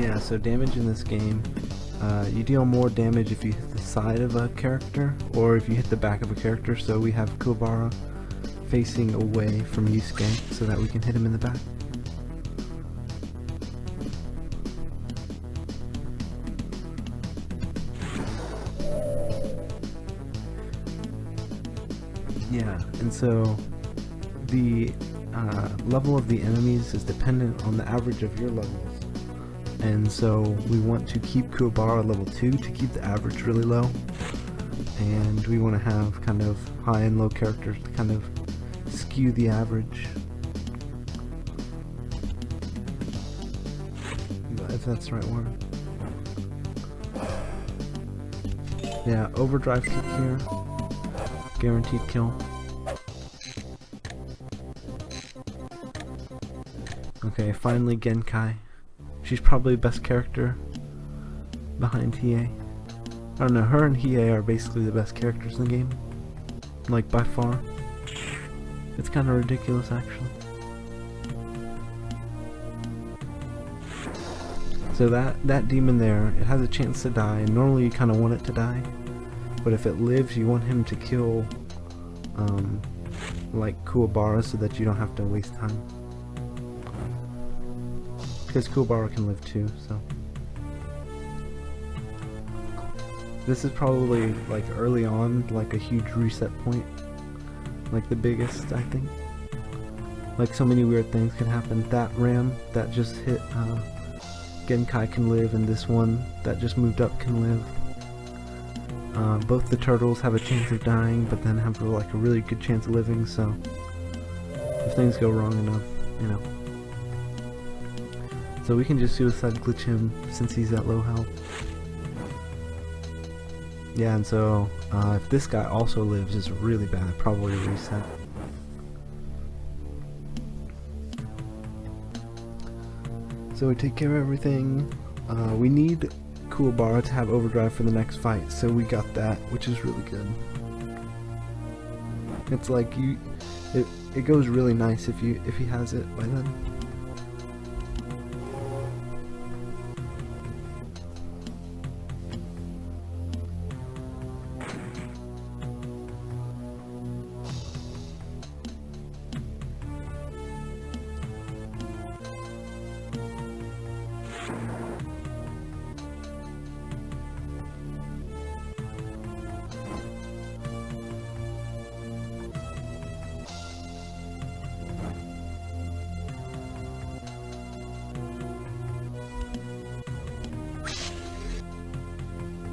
Yeah, so damage in this game, you deal more damage if you hit the side of a character or if you hit the back of a character. So we have Kuwabara facing away from Yusuke so that we can hit him in the back. Yeah, and so the level of the enemies is dependent on the average of your levels. And so we want to keep Kuwabara level 2 to keep the average really low. And we want to have kind of high and low characters to kind of skew the average. If that's the right word. Yeah, overdrive kick here. Guaranteed kill. Okay, finally Genkai. She's probably the best character behind Hiei. I don't know, her and Hiei are basically the best characters in the game. Like, by far. It's kind of ridiculous, actually. So that demon there, it has a chance to die, and normally you kind of want it to die. But if it lives, you want him to kill, like Kuwabara, so that you don't have to waste time. Because Kuwabara can live too, so. This is probably, like, early on, like a huge reset point. Like the biggest, I think. Like, so many weird things can happen. That ram that just hit, Genkai can live, and this one that just moved up can live. Both the turtles have a chance of dying, but then have like a really good chance of living, so if things go wrong enough, you know. So we can just suicide glitch him since he's at low health. Yeah, and so if this guy also lives, it's really bad, probably a reset. So we take care of everything. We need Kuwabara to have overdrive for the next fight, so we got that, which is really good. It's like it goes really nice if he has it by then.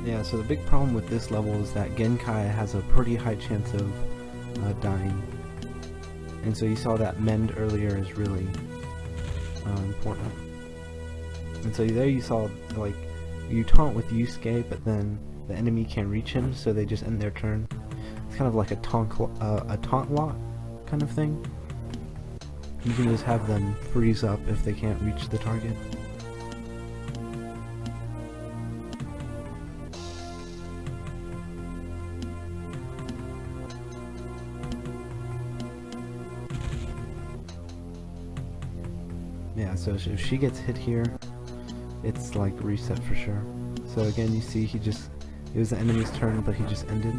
Yeah, so the big problem with this level is that Genkai has a pretty high chance of dying. And so you saw that mend earlier is really important. And so there you saw, like, you taunt with Yusuke, but then the enemy can't reach him, so they just end their turn. It's kind of like a taunt lock kind of thing. You can just have them freeze up if they can't reach the target. Yeah, so if she gets hit here, it's like reset for sure. So again, you see it was the enemy's turn, but he just ended.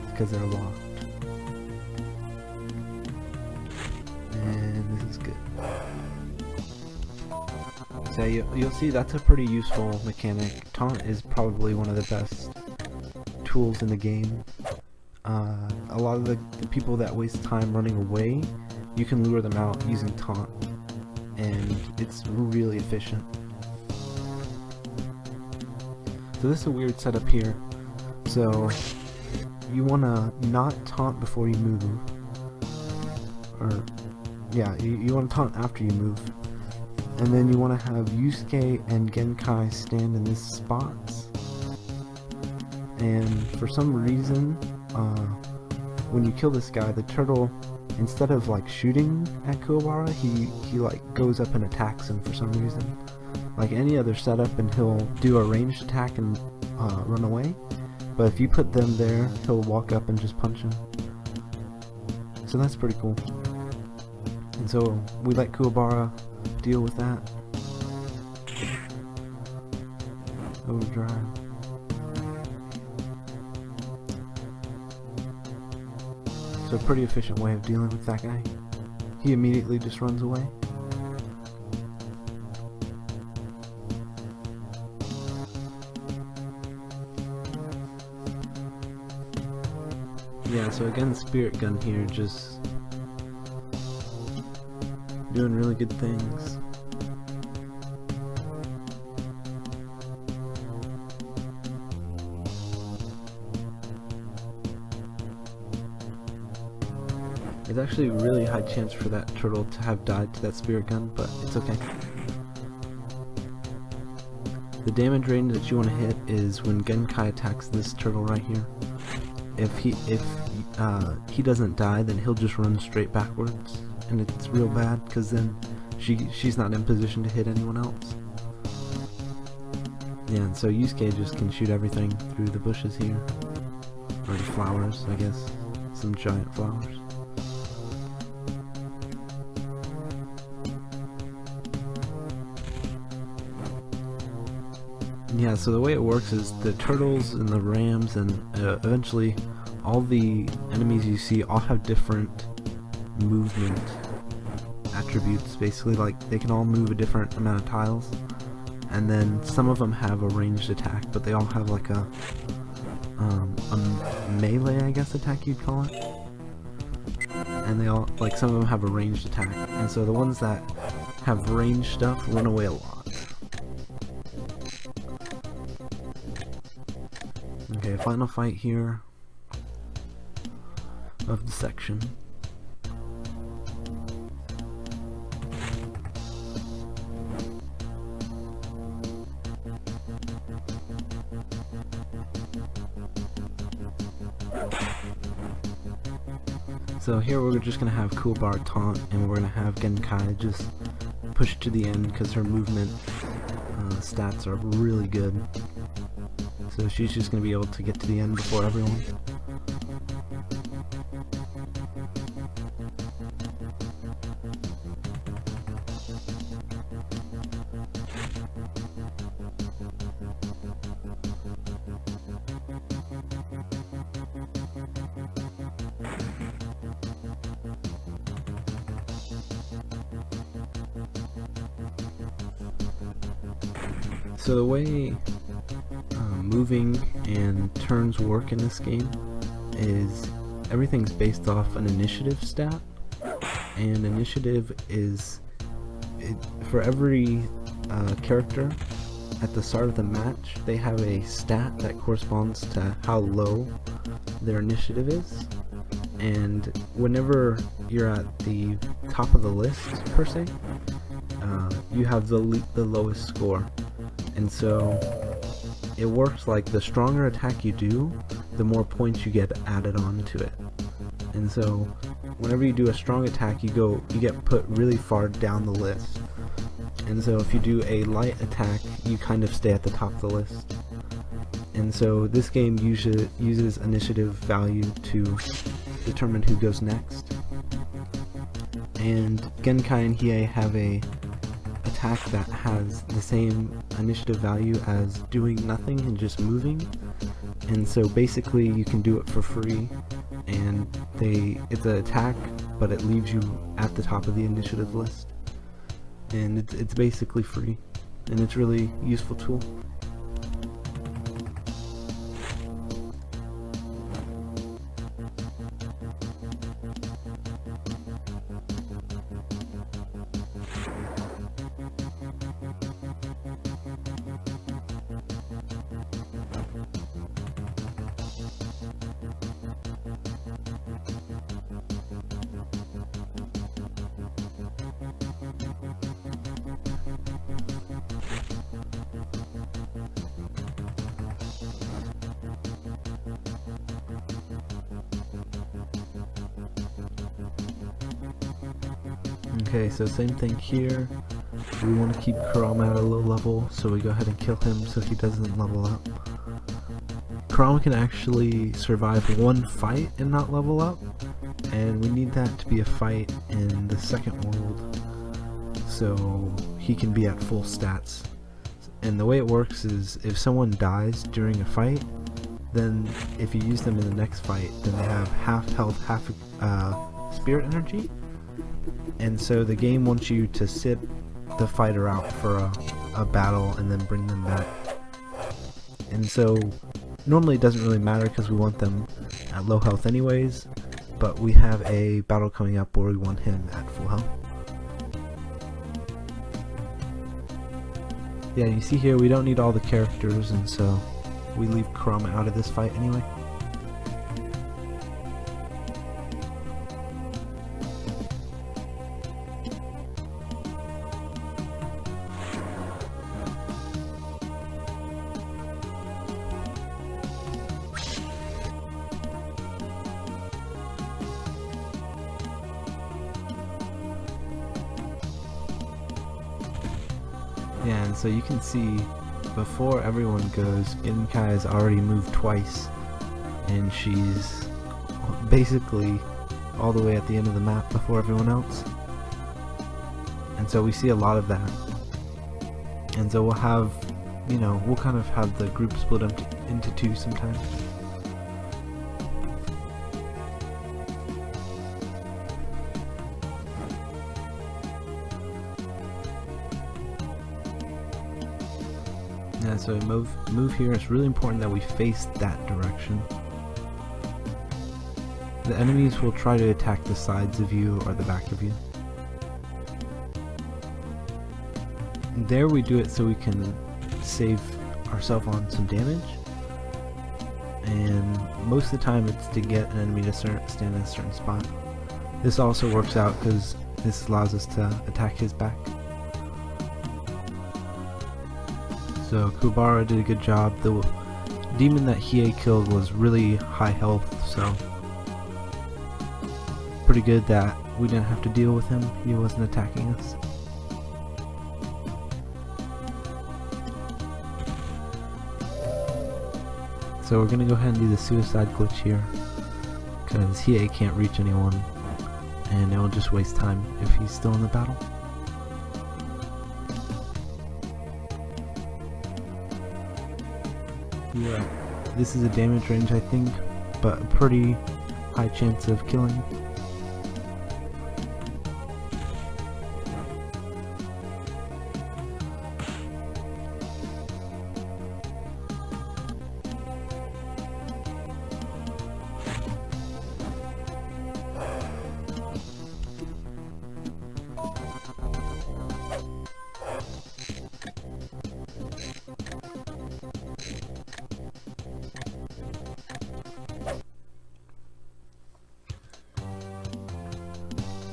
It's because they're locked. And this is good. So you'll see that's a pretty useful mechanic. Taunt is probably one of the best tools in the game. A lot of the people that waste time running away, you can lure them out using taunt. And it's really efficient. So this is a weird setup here. So you want to not taunt before you move, or yeah, you want to taunt after you move, and then you want to have Yusuke and Genkai stand in these spots. And for some reason, when you kill this guy, the turtle, instead of like shooting at Kuwabara, he like goes up and attacks him for some reason. Like any other setup, and he'll do a ranged attack and run away. But if you put them there, he'll walk up and just punch him. So that's pretty cool. And so we let Kuwabara deal with that. Overdrive. So a pretty efficient way of dealing with that guy. He immediately just runs away. Yeah, so again, Spirit Gun here, just doing really good things. There's actually a really high chance for that turtle to have died to that Spirit Gun, but it's okay. The damage range that you want to hit is when Genkai attacks this turtle right here. If he doesn't die, then he'll just run straight backwards, and it's real bad because then she's not in position to hit anyone else. Yeah, and so Yusuke just can shoot everything through the bushes here, or the flowers, I guess, some giant flowers. Yeah, so the way it works is the turtles and the rams and eventually all the enemies you see all have different movement attributes, basically. Like, they can all move a different amount of tiles, and then some of them have a ranged attack, but they all have like a melee, I guess, attack you'd call it. And they all, like, some of them have a ranged attack, and so the ones that have ranged stuff run away a lot. Okay, final fight here of the section. So here we're just going to have Kuwabara taunt, and we're going to have Genkai just push to the end because her movement stats are really good. So she's just going to be able to get to the end before everyone. So the way moving and turns work in this game is everything's based off an initiative stat, and initiative is for every character at the start of the match. They have a stat that corresponds to how low their initiative is, and whenever you're at the top of the list per se, you have the lowest score. And so it works like the stronger attack you do, the more points you get added on to it. And so whenever you do a strong attack, you get put really far down the list. And so if you do a light attack, you kind of stay at the top of the list. And so this game uses initiative value to determine who goes next. And Genkai and Hiei have a attack that has the same initiative value as doing nothing and just moving, and so basically you can do it for free, and it's an attack but it leaves you at the top of the initiative list, and it's basically free, and it's a really useful tool. Okay, so same thing here. We want to keep Kurama at a low level, so we go ahead and kill him so he doesn't level up. Kurama can actually survive one fight and not level up, and we need that to be a fight in the second world, so he can be at full stats. And the way it works is if someone dies during a fight, then if you use them in the next fight, then they have half health, half spirit energy. And so the game wants you to sit the fighter out for a battle and then bring them back. And so normally it doesn't really matter because we want them at low health anyways, but we have a battle coming up where we want him at full health. Yeah, you see here we don't need all the characters, and so we leave Kurama out of this fight anyway. Yeah, and so you can see before everyone goes, Genkai has already moved twice, and she's basically all the way at the end of the map before everyone else. And so we see a lot of that. And so we'll have, you know, we'll kind of have the group split into two sometimes. Yeah, so move here. It's really important that we face that direction. The enemies will try to attack the sides of you or the back of you. And there we do it so we can save ourselves on some damage. And most of the time it's to get an enemy to stand in a certain spot. This also works out because this allows us to attack his back. So Kuwabara did a good job. The demon that Hiei killed was really high health, so pretty good that we didn't have to deal with him. He wasn't attacking us. So we're gonna go ahead and do the suicide glitch here, because Hiei can't reach anyone, and it will just waste time if he's still in the battle. Yeah, this is a damage range, I think, but a pretty high chance of killing.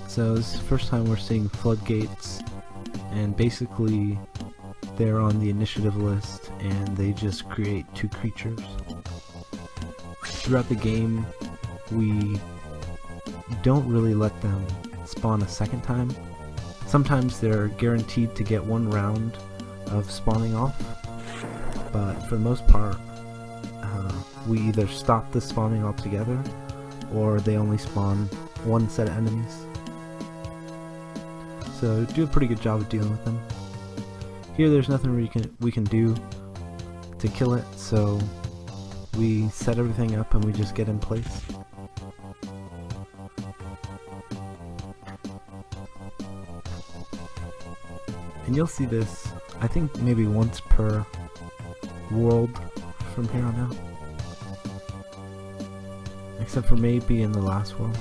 So this is the first time we're seeing floodgates, and basically they're on the initiative list and they just create two creatures. Throughout the game we don't really let them spawn a second time. Sometimes they're guaranteed to get one round of spawning off, but for the most part we either stop the spawning altogether or they only spawn one set of enemies. So do a pretty good job of dealing with them. Here there's nothing we can do to kill it, so we set everything up and we just get in place. And you'll see this, I think maybe once per world from here on out. Except for maybe in the last world.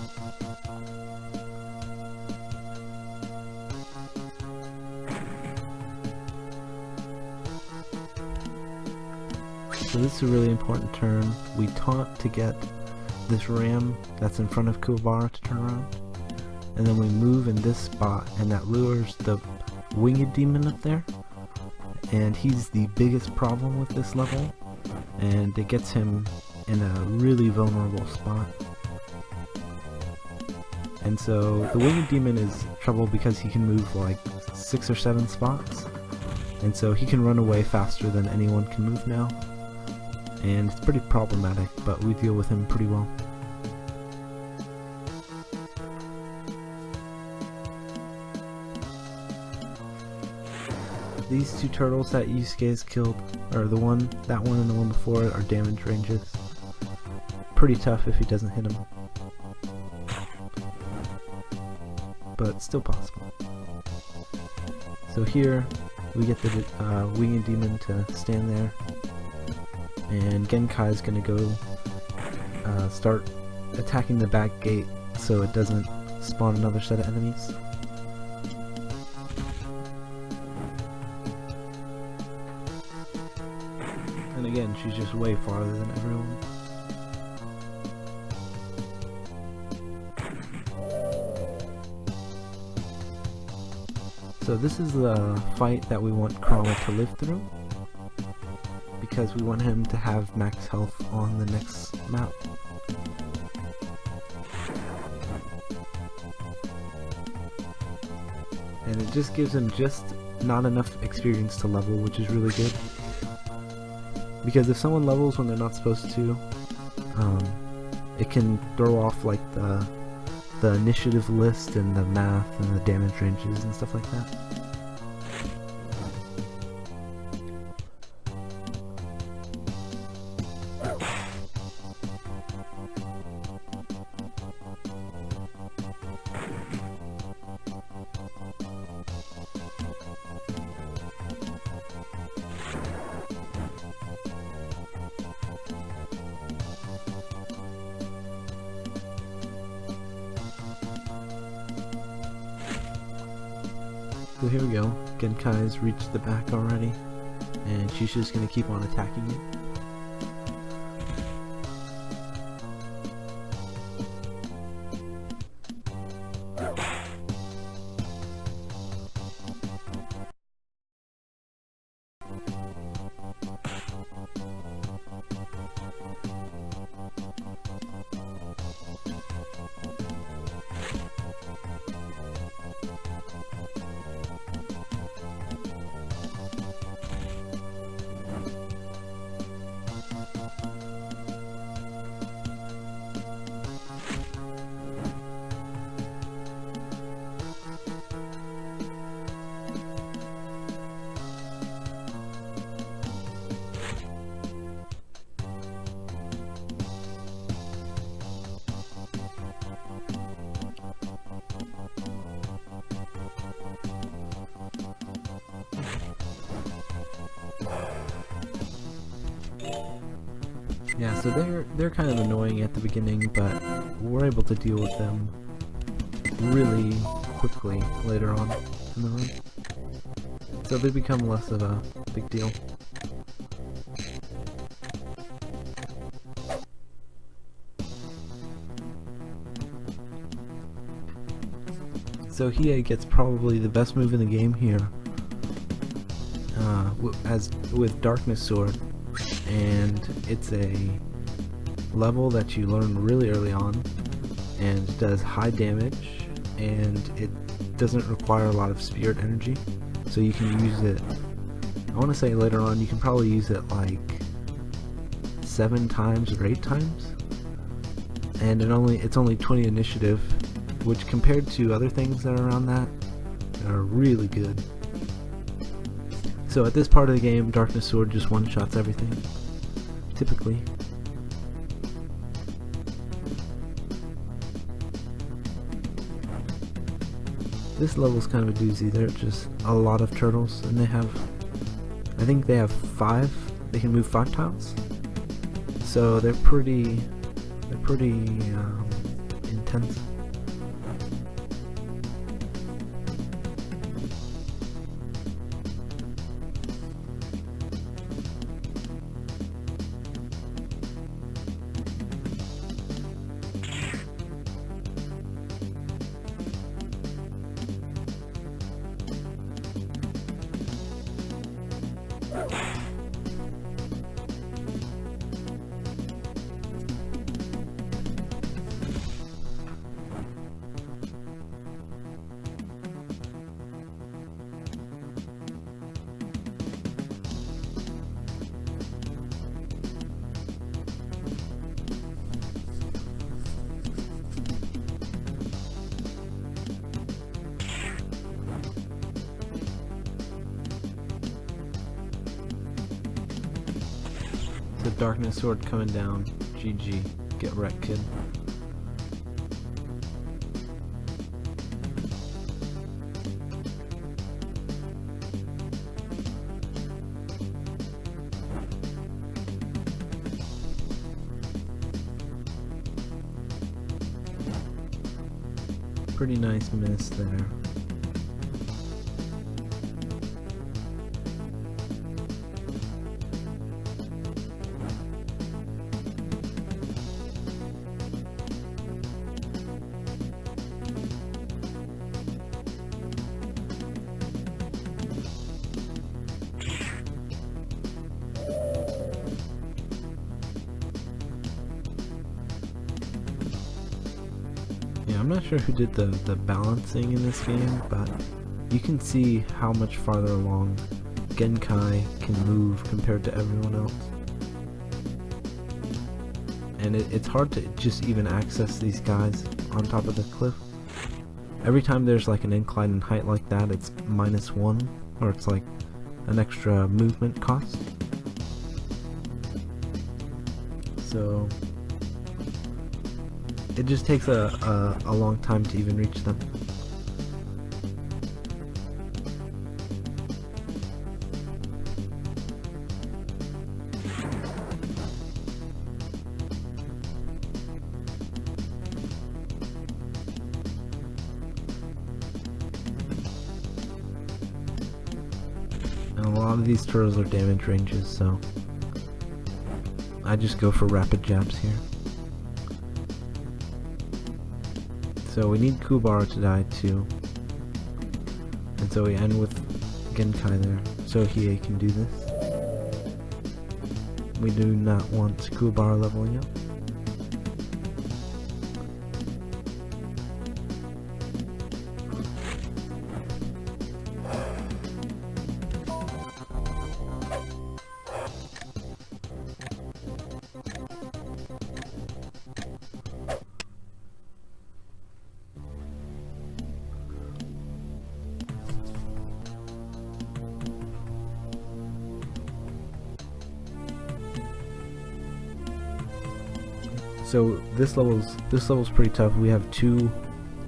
So this is a really important turn. We taunt to get this ram that's in front of Kuwabara to turn around. And then we move in this spot, and that lures the winged demon up there. And he's the biggest problem with this level. And it gets him in a really vulnerable spot. And so the winged demon is trouble because he can move like 6 or 7 spots. And so he can run away faster than anyone can move now. And it's pretty problematic, but we deal with him pretty well. these two turtles that Yusuke killed, or that one and the one before it, are damage ranges. Pretty tough if he doesn't hit them, but still possible. So here we get the winged demon to stand there, and Genkai is going to go start attacking the back gate so it doesn't spawn another set of enemies. And again, she's just way farther than everyone. So this is the fight that we want Kurama to live through, because we want him to have max health on the next map. And it just gives him just not enough experience to level, which is really good. Because if someone levels when they're not supposed to, it can throw off like the initiative list and the math and the damage ranges and stuff like that. So here we go, Genkai's reached the back already, and she's just going to keep on attacking it. Yeah, so they're kind of annoying at the beginning, but we're able to deal with them really quickly later on in the run. So they become less of a big deal. So Hiei gets probably the best move in the game here, with Darkness Sword, and it's a level that you learn really early on, and it does high damage, and it doesn't require a lot of spirit energy, so you can use it, I want to say later on, you can probably use it like 7 times or 8 times, and it's only 20 initiative, which compared to other things that are around that are really good. So at this part of the game, Darkness Sword just one-shots everything, typically. This level's kind of a doozy. There are just a lot of turtles, and I think they have 5. They can move 5 tiles, so they're pretty intense. So Darkness Sword coming down. GG. Get wrecked, kid. Pretty nice miss there. Yeah, I'm not sure who did the balancing in this game, but you can see how much farther along Genkai can move compared to everyone else. And it's hard to just even access these guys on top of the cliff. Every time there's like an incline in height like that, it's -1, or it's like an extra movement cost. So it just takes a long time to even reach them. And a lot of these turtles are damage ranges, so I just go for rapid jabs here. So we need Kubara to die too. And so we end with Genkai there, so Hiei can do this. We do not want Kubara leveling up. So this level's pretty tough. We have 2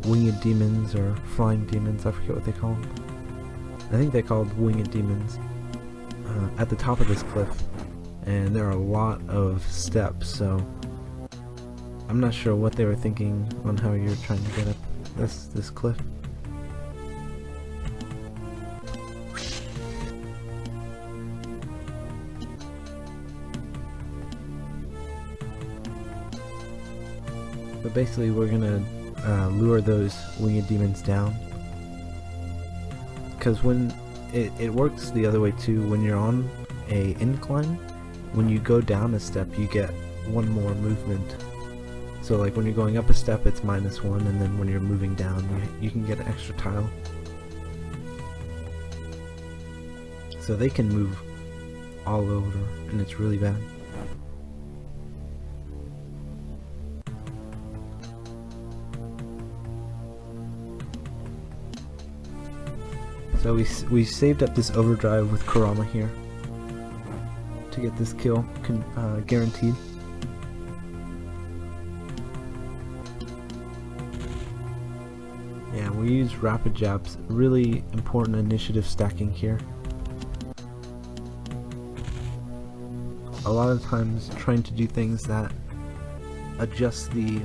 winged demons, or flying demons, I forget what they call them. I think they're called winged demons, at the top of this cliff, and there are a lot of steps, so I'm not sure what they were thinking on how you're trying to get up this cliff. But basically we're gonna lure those winged demons down, because when it works the other way too. When you're on a incline, when you go down a step you get 1 more movement. So like when you're going up a step it's -1, and then when you're moving down you can get an extra tile. So they can move all over, and it's really bad. So we saved up this overdrive with Kurama here to get this kill guaranteed. Yeah, we use rapid jabs, really important initiative stacking here. A lot of times trying to do things that adjust the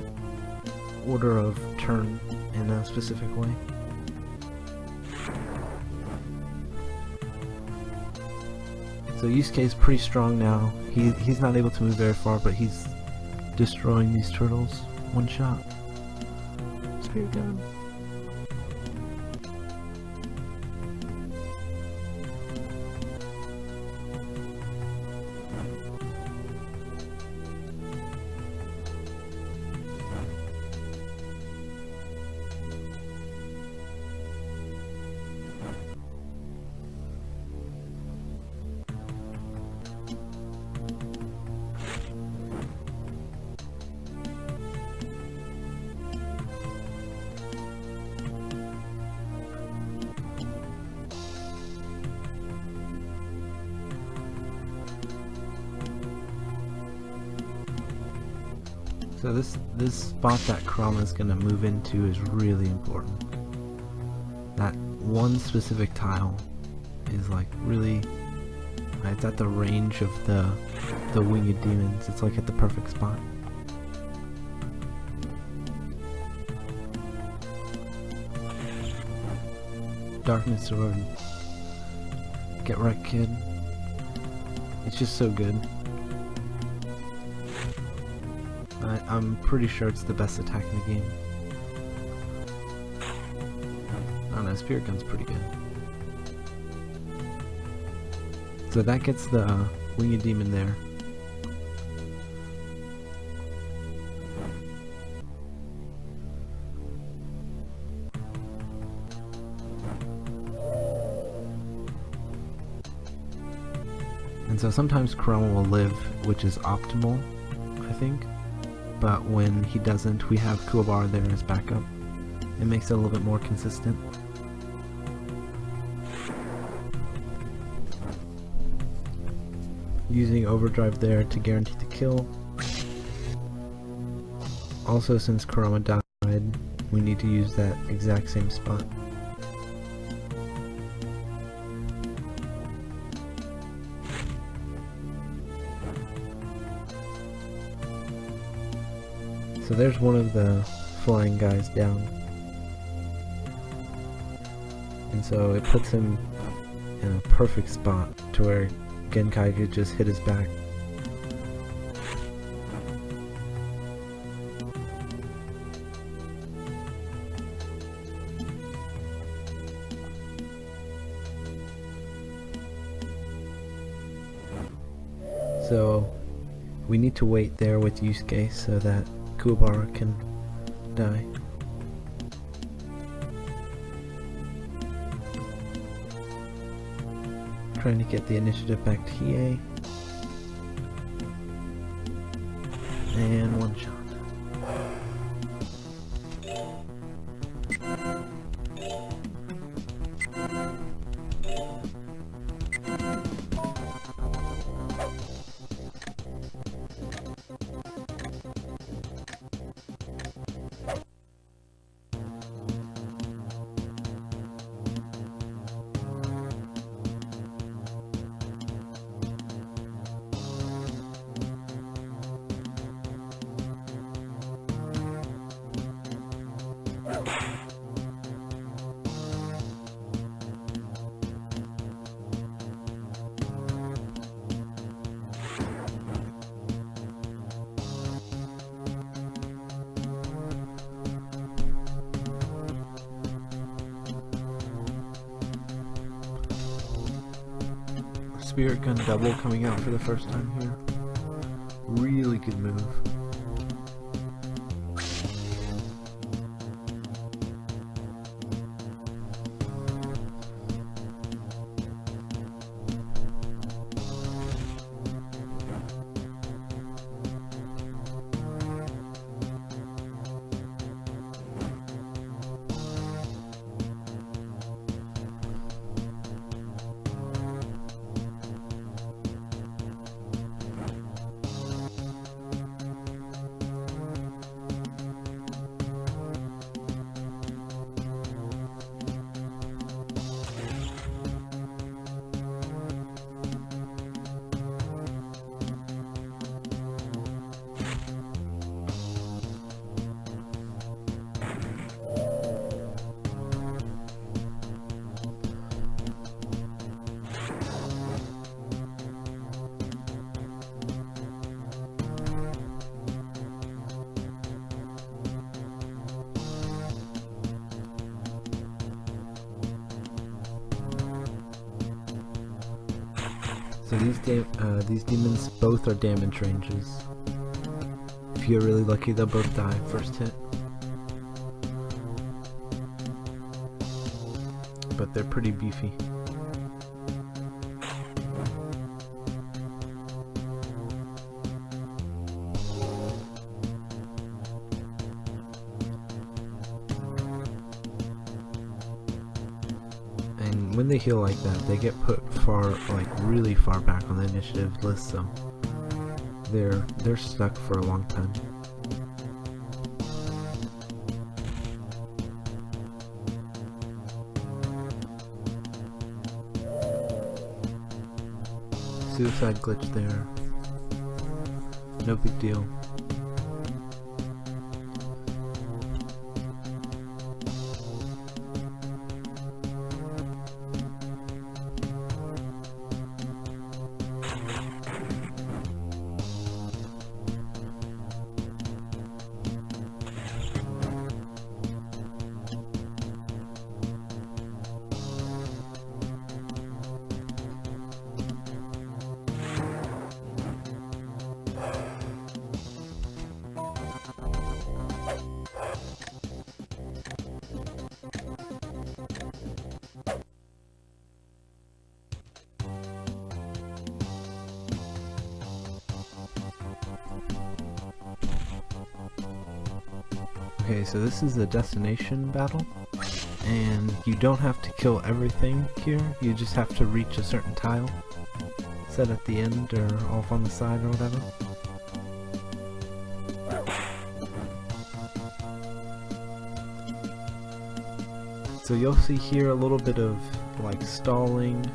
order of turn in a specific way. So Yusuke is pretty strong now. He's not able to move very far, but he's destroying these turtles. 1 shot. Spirit gun. So this spot that Kurama's gonna move into is really important. That one specific tile is like really, it's at the range of the winged demons. It's like at the perfect spot. Darkness Sword. Get right, kid. It's just so good. I'm pretty sure it's the best attack in the game. I don't know, Spirit Gun's pretty good. So that gets the winged demon there. And so sometimes Kurama will live, which is optimal, I think. But when he doesn't, we have Kuwabara there as backup. It makes it a little bit more consistent. Using overdrive there to guarantee the kill. Also, since Kurama died, we need to use that exact same spot. So there's one of the flying guys down. And so it puts him in a perfect spot to where Genkai could just hit his back. So we need to wait there with Yusuke so that Kuwabara can die. Trying to get the initiative back to Hiei. And one shot. Spirit Gun double coming out for the first time here. Really good move. So these demons both are damage ranges. If you're really lucky, they'll both die first hit. But they're pretty beefy. When they heal like that, they get put far, like really far back on the initiative list, so they're stuck for a long time. suicide glitch there. No big deal. Okay, so this is the destination battle, and you don't have to kill everything here, you just have to reach a certain tile set at the end or off on the side or whatever. So you'll see here a little bit of like stalling,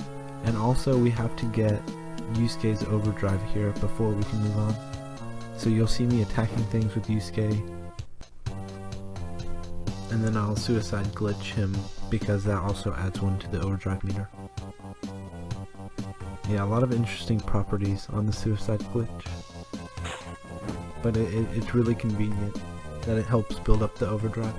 and also we have to get Yusuke's overdrive here before we can move on. So you'll see me attacking things with Yusuke, and then I'll suicide glitch him because that also adds one to the overdrive meter. Yeah, a lot of interesting properties on the suicide glitch, but it's really convenient that it helps build up the overdrive.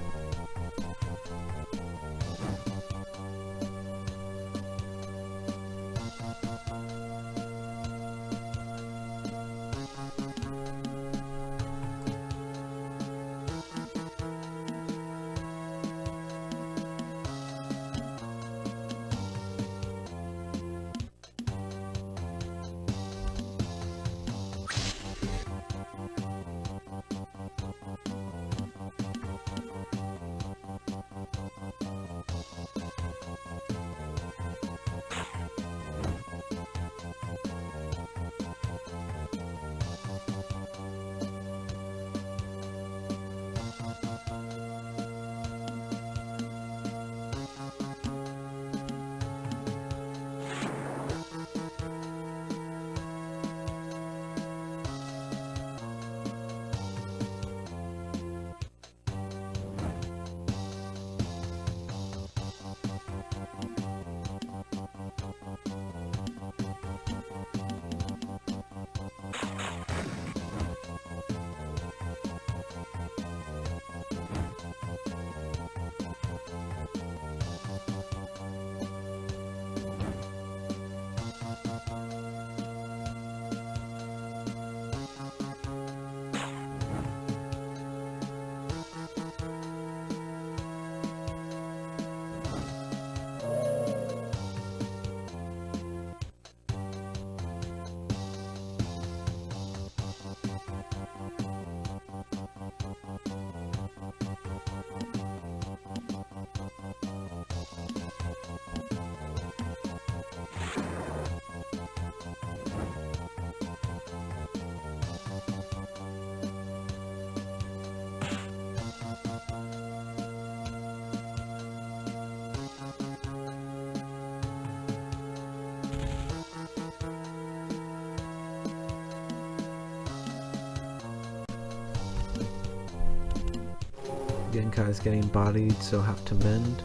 Genkai is getting bodied, so have to mend.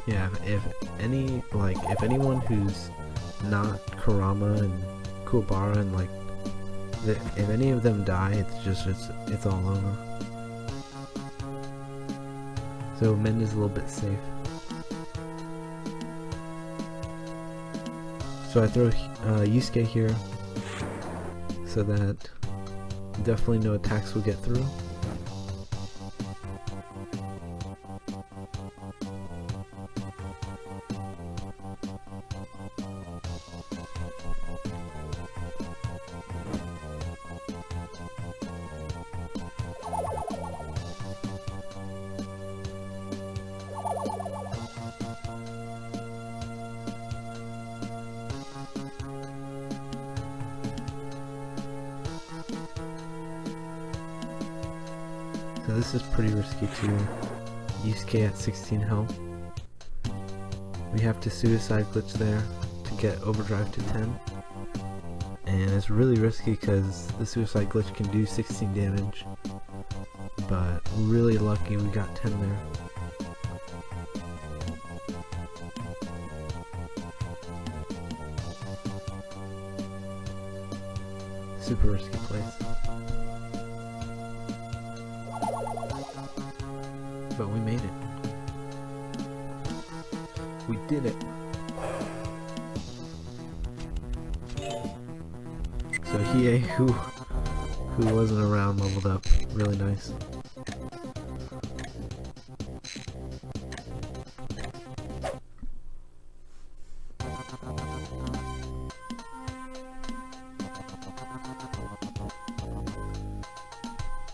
Yeah, if anyone who's not Kurama and Kuwabara and like, if any of them die, it's all over. So mend is a little bit safe. So I throw Yusuke here so that definitely no attacks will get through. So this is pretty risky too. Yusuke at 16 health. We have to suicide glitch there to get overdrive to 10. And it's really risky because the suicide glitch can do 16 damage. But really lucky we got 10 there. Super risky place. But we made it. We did it. So Hiei, who wasn't around, leveled up. Really nice.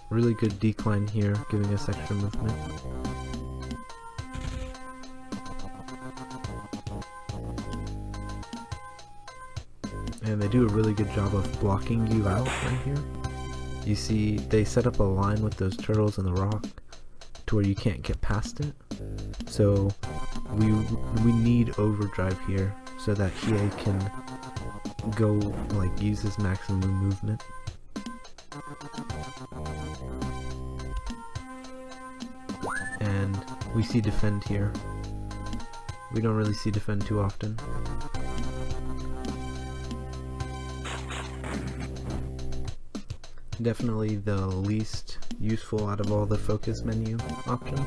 Really good decline here, giving us extra movement. And they do a really good job of blocking you out right here. You see, they set up a line with those turtles and the rock to where you can't get past it. So we need overdrive here so that Hiei can go, like, use his maximum movement. And we see defend here. We don't really see defend too often. Definitely the least useful out of all the focus menu options.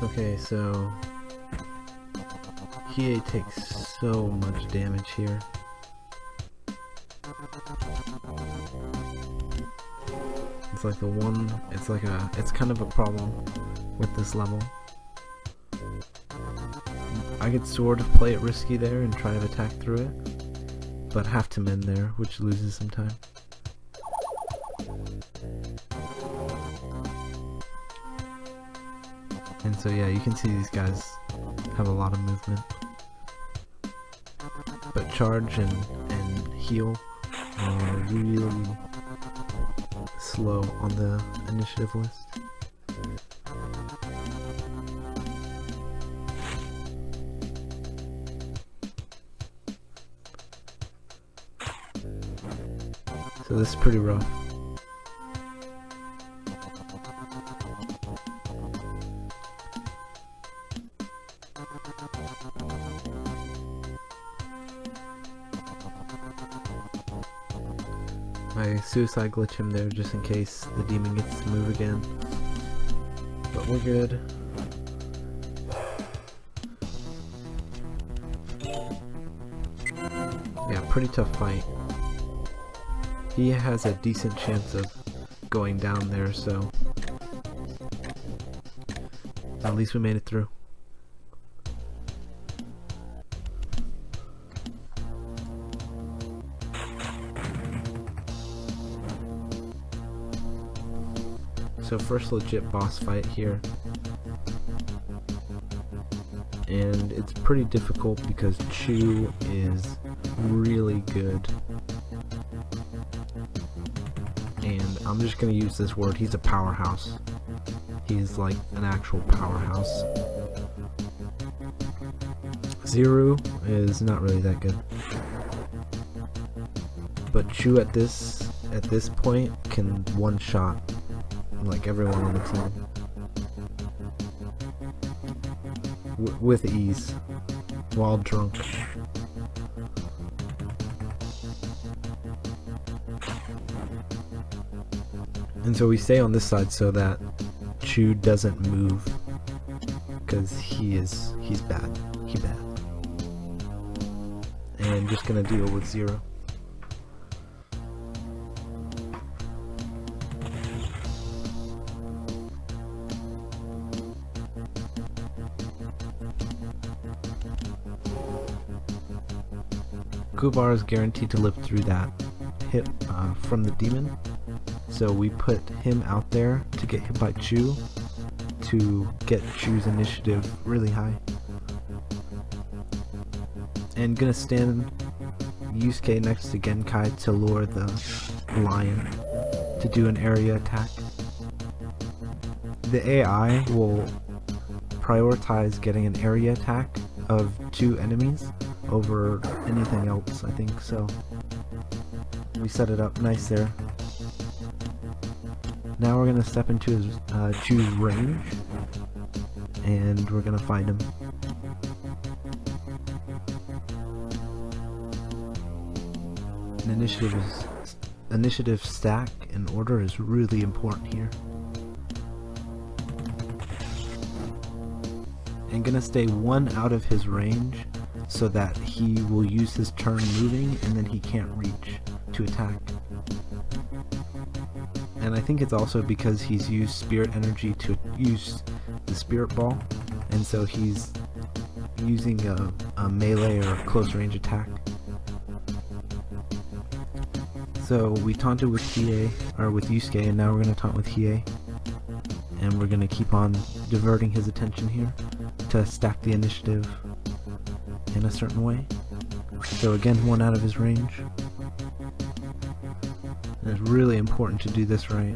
Okay, so Hiei takes so much damage here. It's like it's kind of a problem with this level. I could sort of play it risky there and try to attack through it, but have to mend there, which loses some time. And so yeah, you can see these guys have a lot of movement. But charge and heal are really slow on the initiative list. So this is pretty rough. I suicide glitch him there just in case the demon gets to move again. But we're good. Yeah, pretty tough fight. He has a decent chance of going down there, so at least we made it through. So first legit boss fight here, and it's pretty difficult because Chu is really good, and I'm just gonna use this word, he's a powerhouse. He's like an actual powerhouse. Zero is not really that good, but Chu at this point can one shot like everyone on the team with ease while drunk. And so we stay on this side so that Chu doesn't move, because he's bad. He bad. And just gonna deal with Zero. Kubar is guaranteed to live through that hit from the demon, so we put him out there to get hit by Chu to get Chu's initiative really high. And gonna stand Yusuke next to Genkai to lure the lion to do an area attack. The AI will prioritize getting an area attack of 2 enemies over anything else, I think, so we set it up nice there. Now we're gonna step into his Chu's range, and we're gonna find him. An initiative stack and order is really important here. And gonna stay 1 out of his range so that he will use his turn moving and then he can't reach to attack. And I think it's also because he's used spirit energy to use the spirit ball, and so he's using a melee or a close range attack. So we taunted with Hiei, or with Yusuke, and now we're gonna taunt with Hiei. And we're gonna keep on diverting his attention here to stack the initiative in a certain way. So again, 1 out of his range. And it's really important to do this right.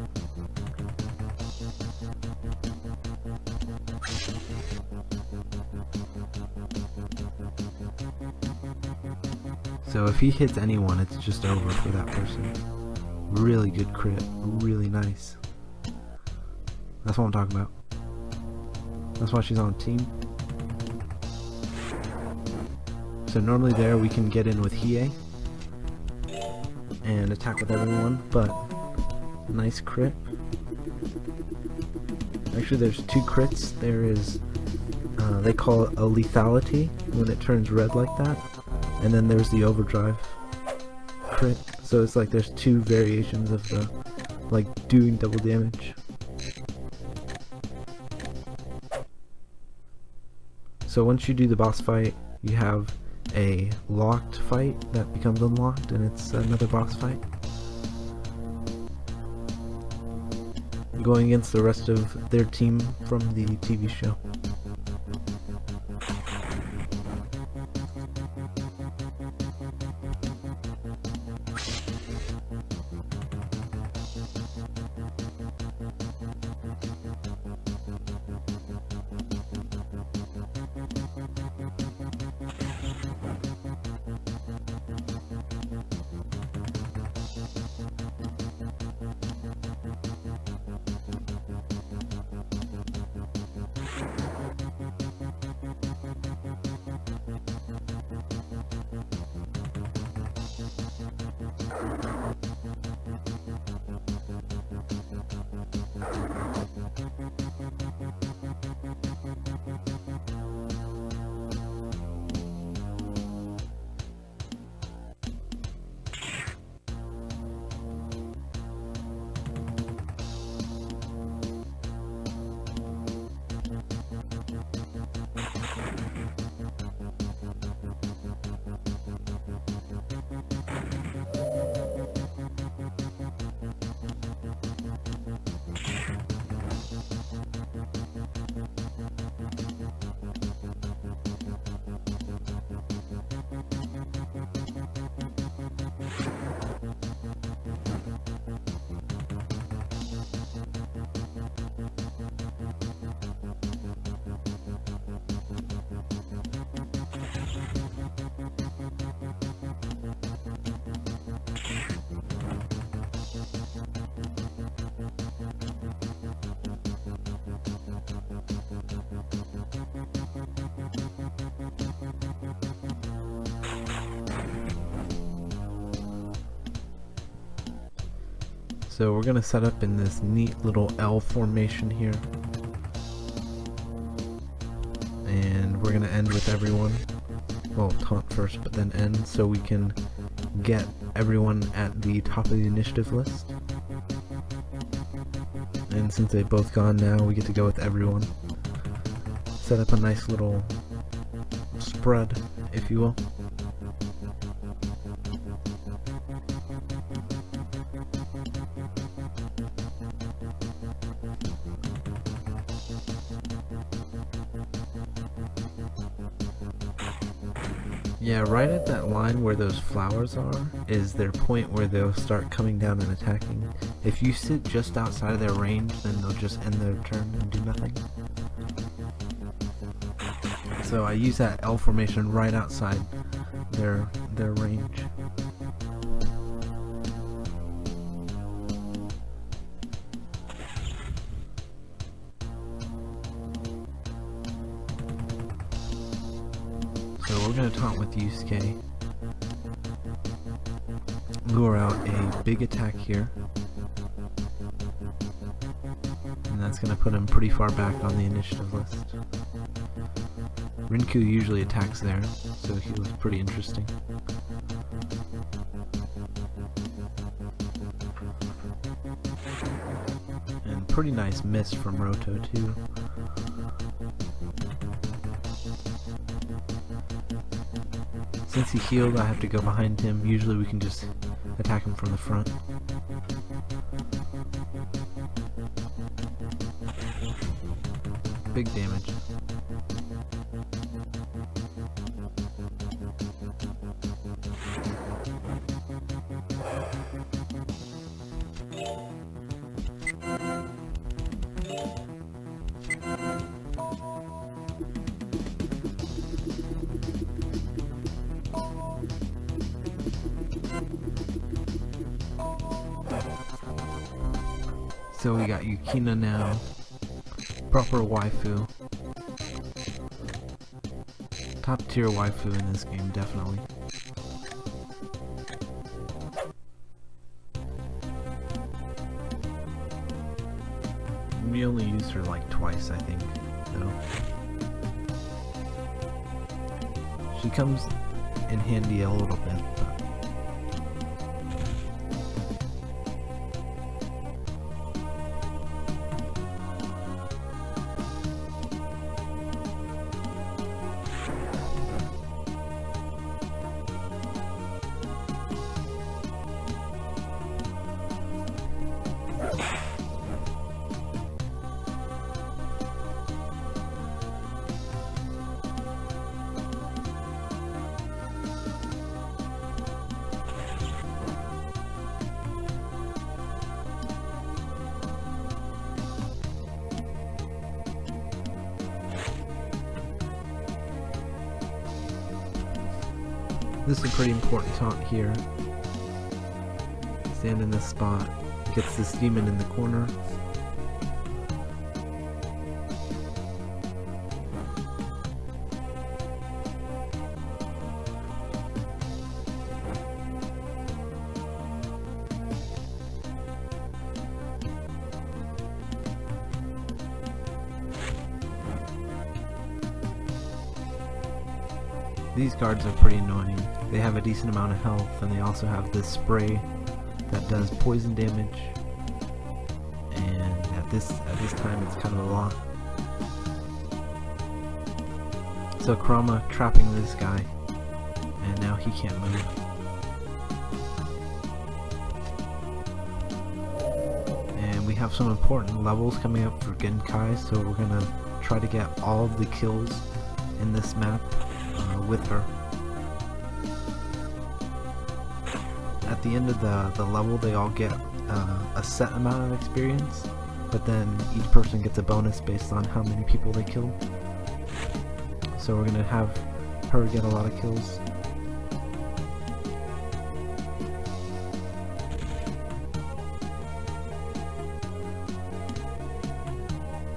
So if he hits anyone, it's just over for that person. Really good crit, really nice. That's what I'm talking about. That's why she's on team. So normally there we can get in with Hiei and attack with everyone, but nice crit. Actually there's 2 crits. There is, they call it a lethality when it turns red like that, and then there's the overdrive crit. So it's like there's 2 variations of the, like, doing double damage. So once you do the boss fight, you have a locked fight that becomes unlocked, and it's another boss fight. going against the rest of their team from the TV show. So we're gonna set up in this neat little L formation here. And we're gonna end with everyone. Well, taunt first, but then end, so we can get everyone at the top of the initiative list. And since they've both gone now, we get to go with everyone. Set up a nice little spread, if you will. Yeah, right at that line where those flowers are is their point where they'll start coming down and attacking. If you sit just outside of their range, then they'll just end their turn and do nothing. So I use that L formation right outside their range. So we're going to taunt with Yusuke, lure out a big attack here, and that's going to put him pretty far back on the initiative list. Rinku usually attacks there, so he was pretty interesting. And pretty nice miss from Roto too. Since he healed, I have to go behind him. Usually we can just attack him from the front. Big damage. So we got Yukina now, proper waifu, top tier waifu in this game, definitely. We only used her like twice, I think, though. She comes in handy a little bit, but This is a pretty important taunt here. Stand in this spot, gets this demon in the corner. These guards are pretty annoying. They have a decent amount of health, and they also have this spray that does poison damage. And at this time, it's kind of a lot. So Kurama trapping this guy, and now he can't move. And we have some important levels coming up for Genkai, so we're gonna try to get all of the kills in this map with her. At the end of the level, they all get a set amount of experience, but then each person gets a bonus based on how many people they killed. So we're gonna have her get a lot of kills.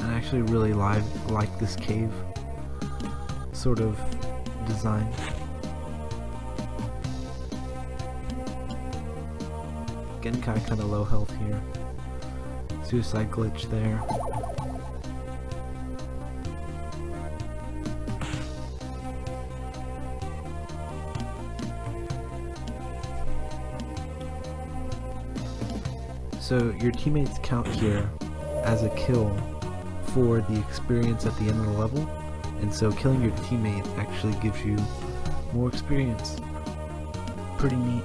I actually really like this cave sort of design. Genkai kind of low health here. Suicide glitch there. So your teammates count here as a kill for the experience at the end of the level, and so killing your teammate actually gives you more experience. Pretty neat.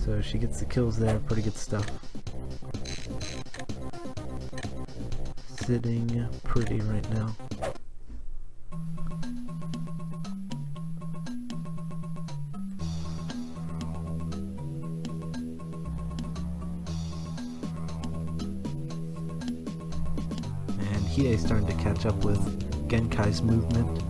So she gets the kills there, pretty good stuff. Sitting pretty right now. And Hiei is starting to catch up with Genkai's movement.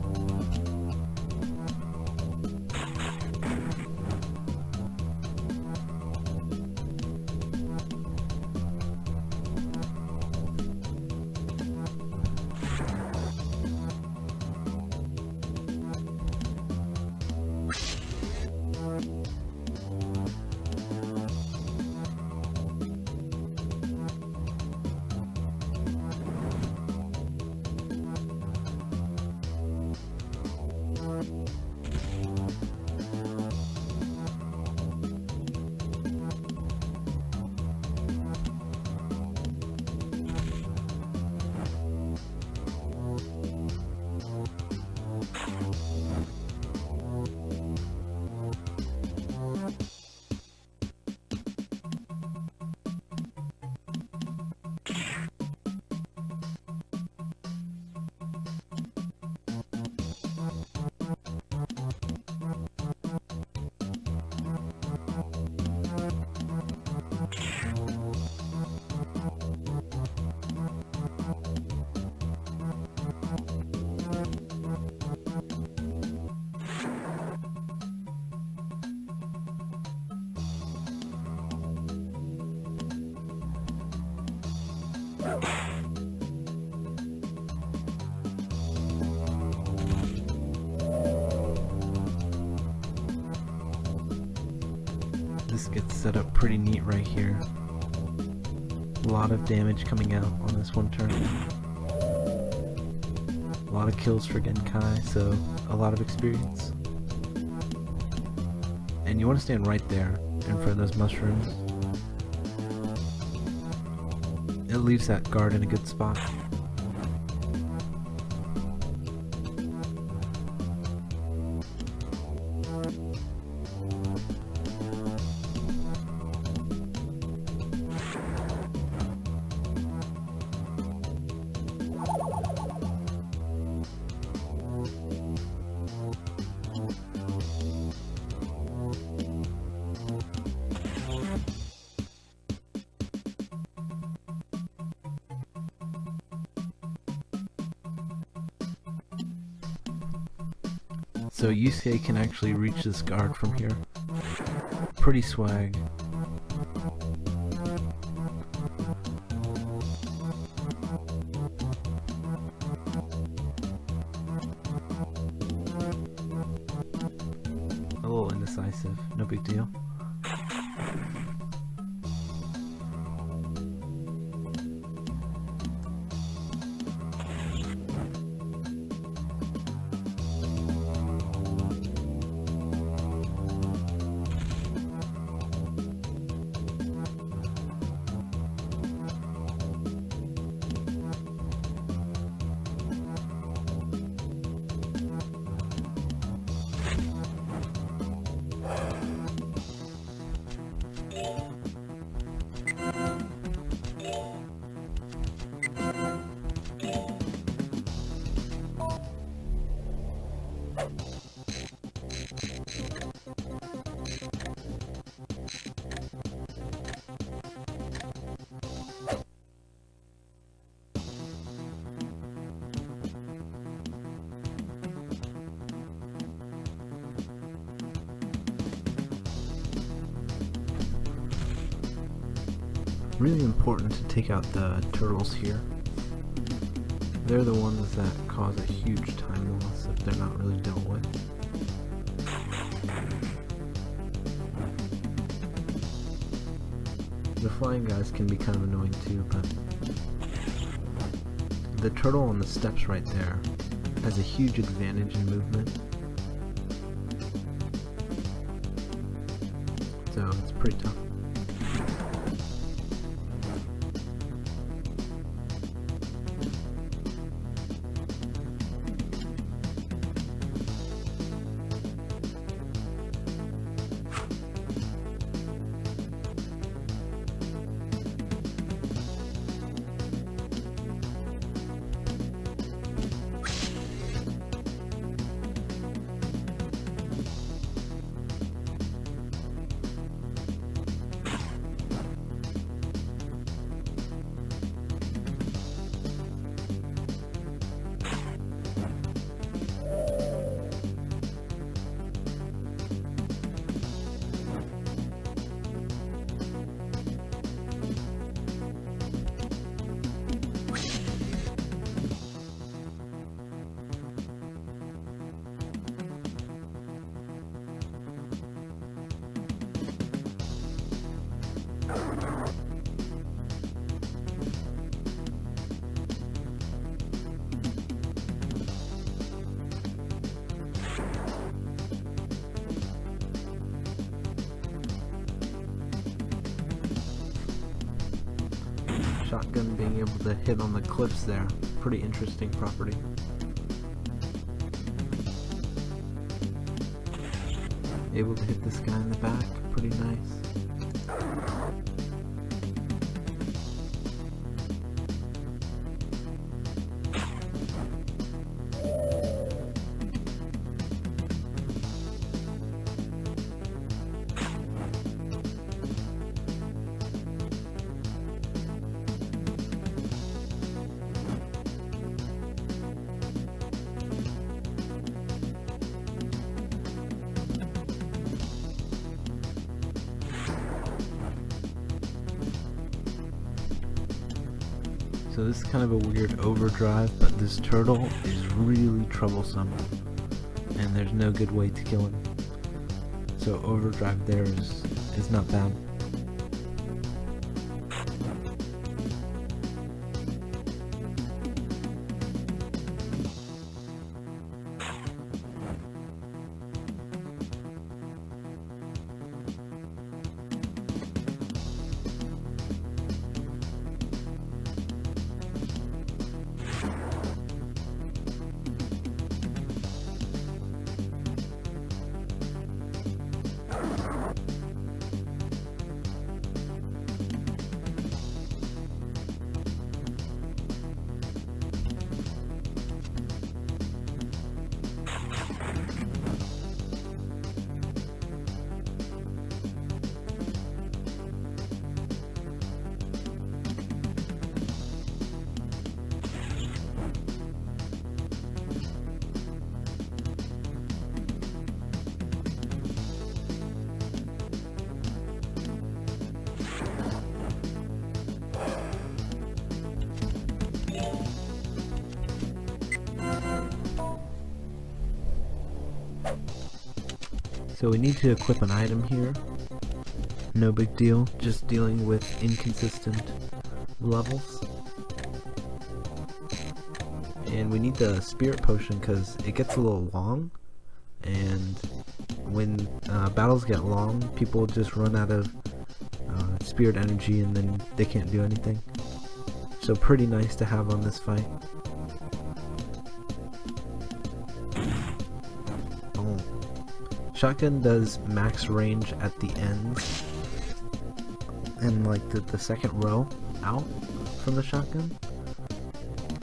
This gets set up pretty neat right here. A lot of damage coming out on this one turn. A lot of kills for Genkai, so a lot of experience. And you want to stand right there in front of those mushrooms. It leaves that guard in a good spot. So Yusuke can actually reach this guard from here. Pretty swag. A little indecisive, no big deal. Really important to take out the turtles here. They're the ones that cause a huge time loss if they're not really dealt with. The flying guys can be kind of annoying too, but the turtle on the steps right there has a huge advantage in movement. So it's pretty tough. Shotgun being able to hit on the cliffs there. Pretty interesting property. Able to hit this guy in the back. Pretty nice. So this is kind of a weird overdrive, but this turtle is really troublesome, and there's no good way to kill him. So overdrive there is not bad. So we need to equip an item here. No big deal, just dealing with inconsistent levels. And we need the spirit potion because it gets a little long, and when battles get long, people just run out of spirit energy and then they can't do anything. So pretty nice to have on this fight. Oh. Shotgun does max range at the ends and like the second row out from the shotgun,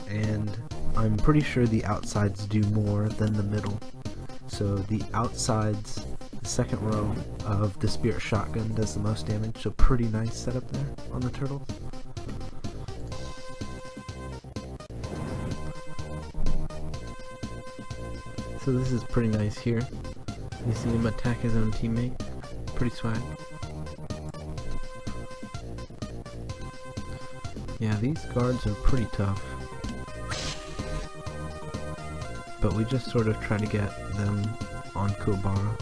and I'm pretty sure the outsides do more than the middle. So the outsides, the second row of the spirit shotgun does the most damage, so pretty nice setup there on the turtles. So this is pretty nice here. You see him attack his own teammate. Pretty swag. Yeah, these guards are pretty tough. But we just sort of try to get them on Kuwabara.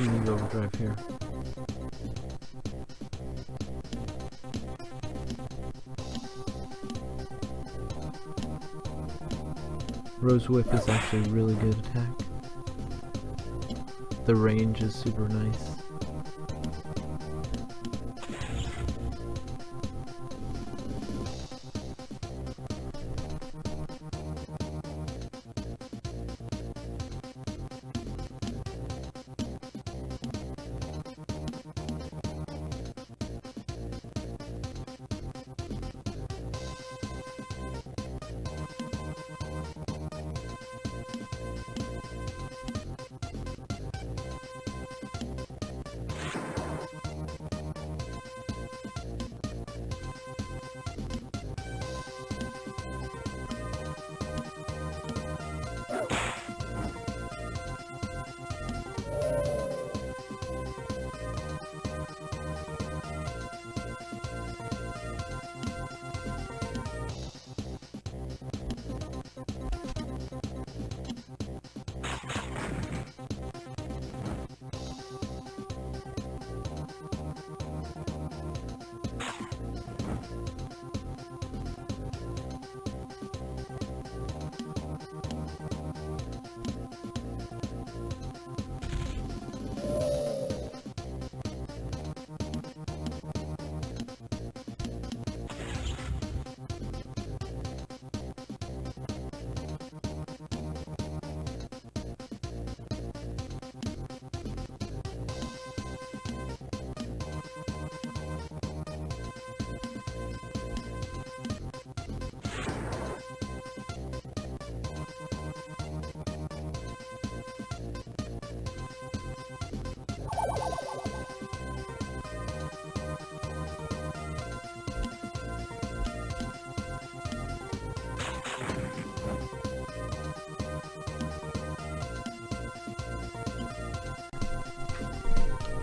We need overdrive here. Rose Whip is actually a really good attack. The range is super nice.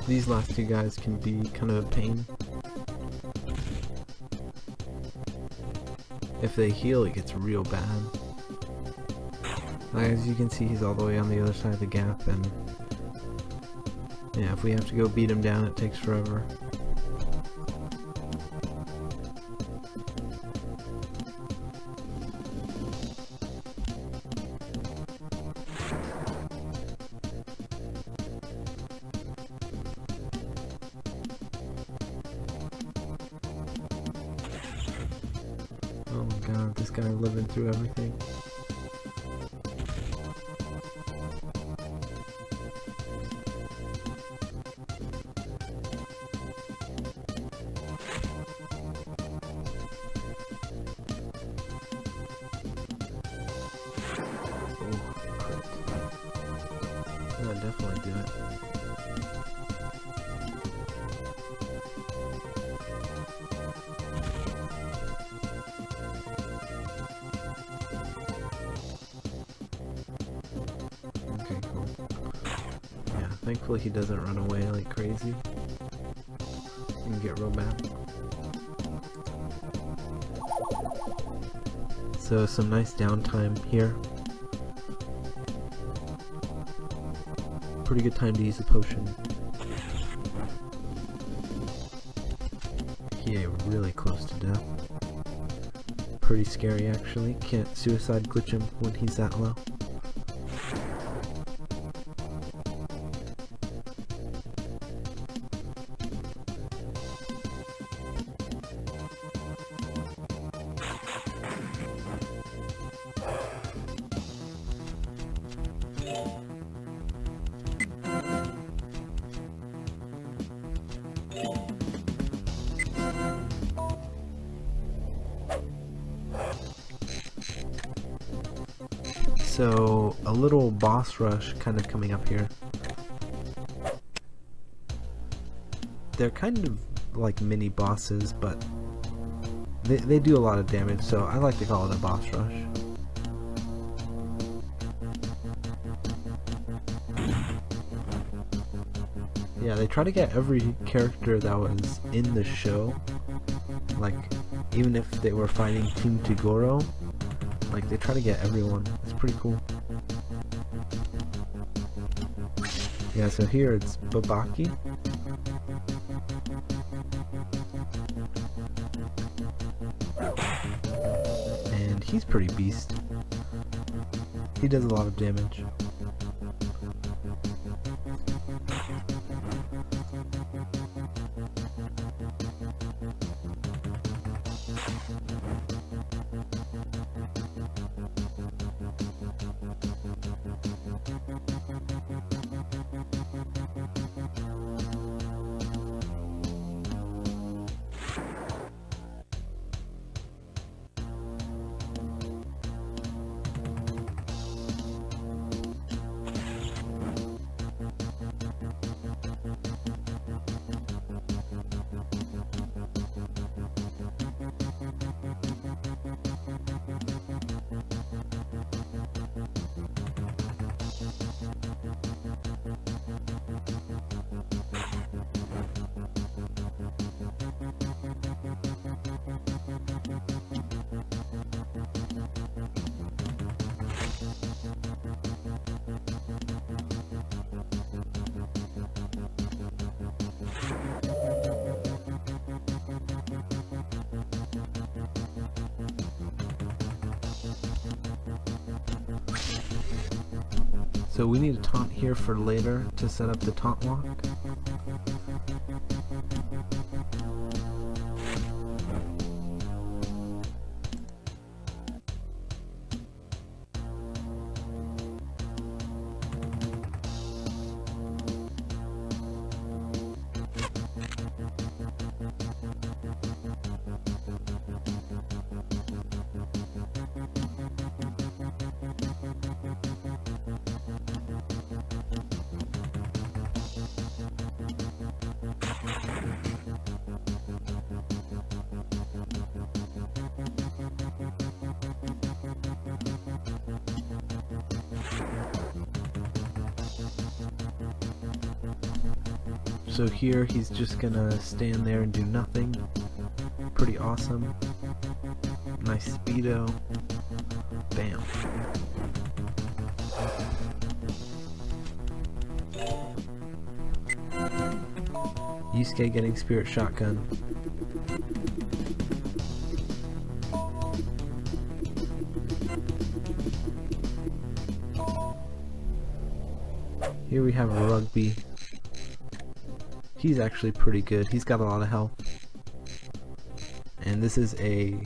These last two guys can be kind of a pain. If they heal, it gets real bad. As you can see, he's all the way on the other side of the gap, and yeah, if we have to go beat him down, it takes forever. Oh my god, this guy living through everything. Yeah, definitely do it. Okay, cool. Yeah, thankfully he doesn't run away like crazy and get real mad. So some nice downtime here. Pretty good time to use the potion. Hiei really close to death. Pretty scary actually. Can't suicide glitch him when he's that low. So, a little boss rush kind of coming up here. They're kind of like mini bosses, but they do a lot of damage, so I like to call it a boss rush. Yeah, they try to get every character that was in the show, like, even if they were fighting Team Toguro, like, they try to get everyone. It's pretty cool. Yeah, so here it's Babaki. And he's pretty beast. He does a lot of damage. So we need a taunt here for later to set up the taunt lock. So here he's just gonna stand there and do nothing. Pretty awesome. Nice speedo. Bam. Yusuke getting spirit shotgun. Here we have a rugby. He's actually pretty good. He's got a lot of health. And this is a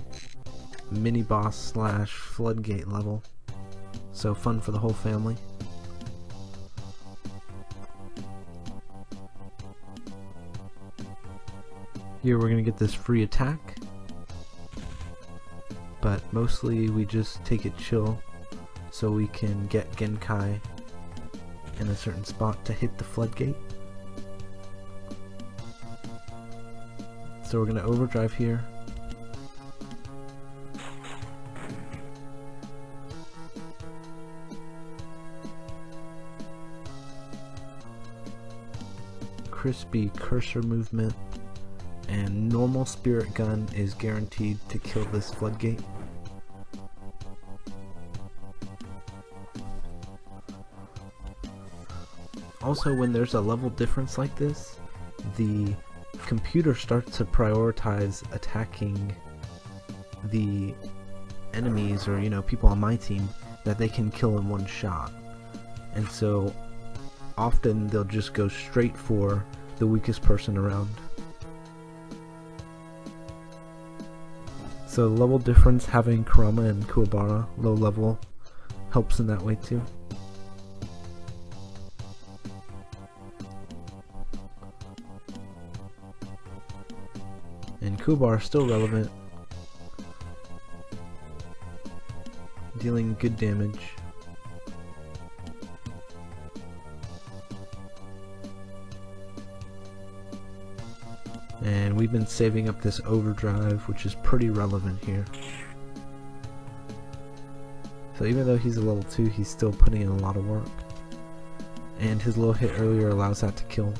mini boss slash floodgate level. So fun for the whole family. Here we're gonna get this free attack. But mostly we just take it chill so we can get Genkai in a certain spot to hit the floodgate. So we're gonna overdrive here. Crispy cursor movement, and normal spirit gun is guaranteed to kill this floodgate. Also, when there's a level difference like this, the computer starts to prioritize attacking the enemies, or people on my team that they can kill in one shot. And so often they'll just go straight for the weakest person around. So level difference, having Kurama and Kuwabara low level helps in that way too. And Kuwabara is still relevant, dealing good damage. And we've been saving up this overdrive, which is pretty relevant here. So even though he's a level 2, he's still putting in a lot of work. And his low hit earlier allows that to kill.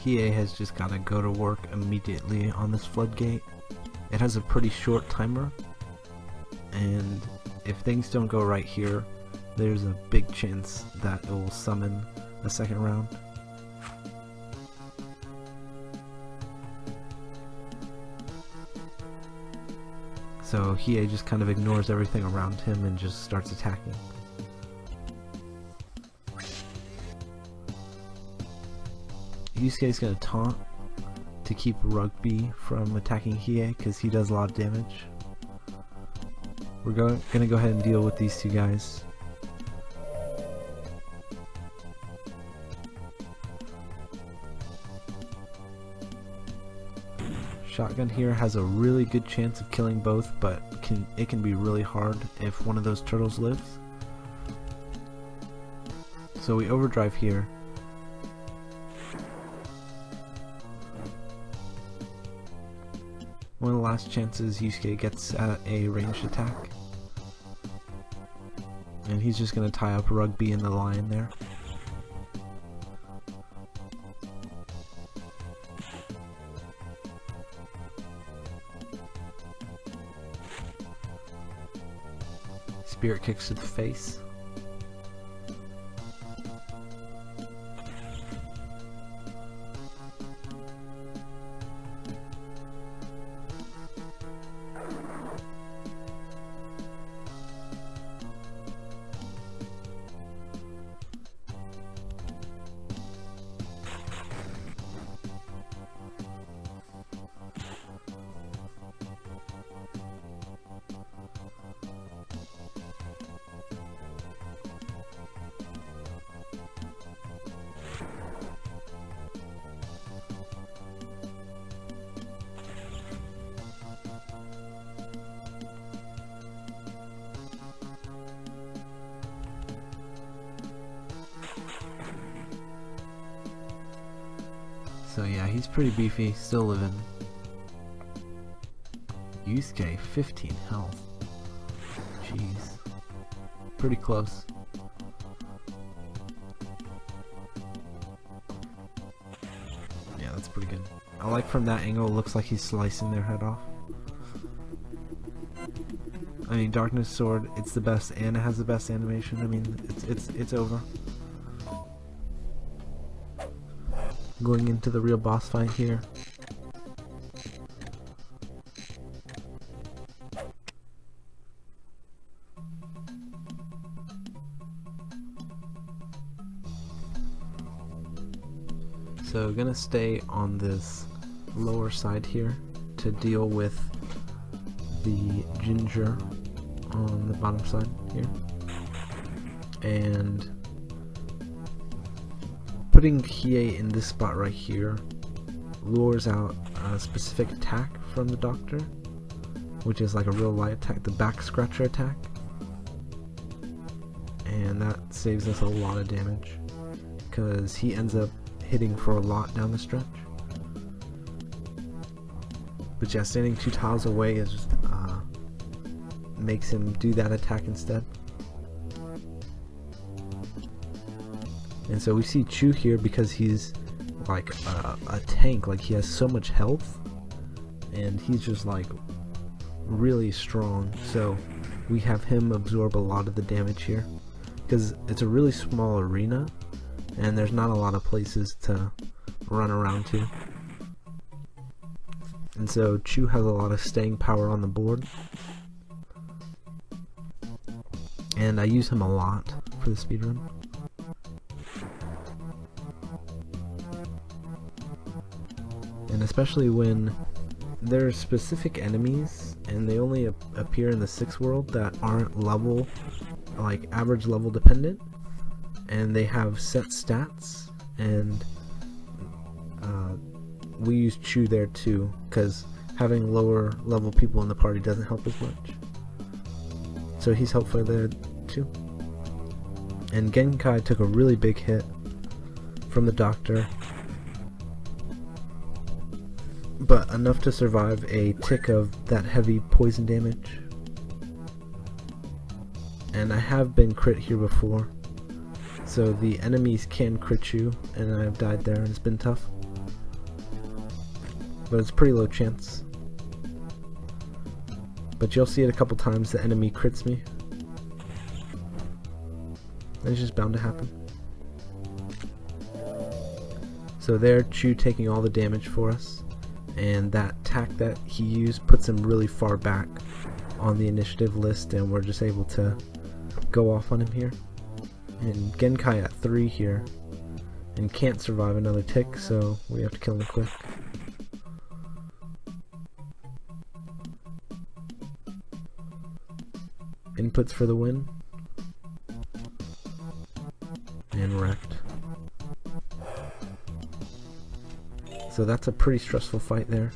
Hiei has just got to go to work immediately on this floodgate. It has a pretty short timer, and if things don't go right here, there's a big chance that it will summon a second round. So Hiei just kind of ignores everything around him and just starts attacking. Yusuke's gonna taunt to keep Rugby from attacking Hiei because he does a lot of damage. We're gonna go ahead and deal with these two guys. Shotgun here has a really good chance of killing both, but it can be really hard if one of those turtles lives. So we overdrive here. One of the last chances Yusuke gets at a ranged attack. And he's just going to tie up Rugby in the line there. Spirit kicks to the face. So yeah, he's pretty beefy, still living. Yusuke, 15 health. Jeez. Pretty close. Yeah, that's pretty good. I like from that angle, it looks like he's slicing their head off. I mean, Darkness Sword, it's the best, and it has the best animation. I mean, it's over. Going into the real boss fight here. So gonna stay on this lower side here to deal with the ginger on the bottom side here. And putting Hiei in this spot right here lures out a specific attack from the Doctor, which is like a real light attack, the back scratcher attack. And that saves us a lot of damage, because he ends up hitting for a lot down the stretch. But yeah, standing 2 tiles away is makes him do that attack instead. And so we see Chu here because he's like a tank, like he has so much health and he's just like really strong, so we have him absorb a lot of the damage here because it's a really small arena and there's not a lot of places to run around to, and so Chu has a lot of staying power on the board, and I use him a lot for the speedrun. And especially when there's specific enemies and they only appear in the 6th world that aren't level, like average level dependent, and they have set stats, and we use Chu there too, because having lower level people in the party doesn't help as much. So he's helpful there too. And Genkai took a really big hit from the Doctor, but enough to survive a tick of that heavy poison damage. And I have been crit here before, so the enemies can crit you, and I've died there and it's been tough. But it's pretty low chance. But you'll see it a couple times, the enemy crits me. It's just bound to happen. So there, Chu taking all the damage for us, and that attack that he used puts him really far back on the initiative list, and we're just able to go off on him here. And Genkai at 3 here, and can't survive another tick, so we have to kill him quick. Inputs for the win. And wrecked. So that's a pretty stressful fight there.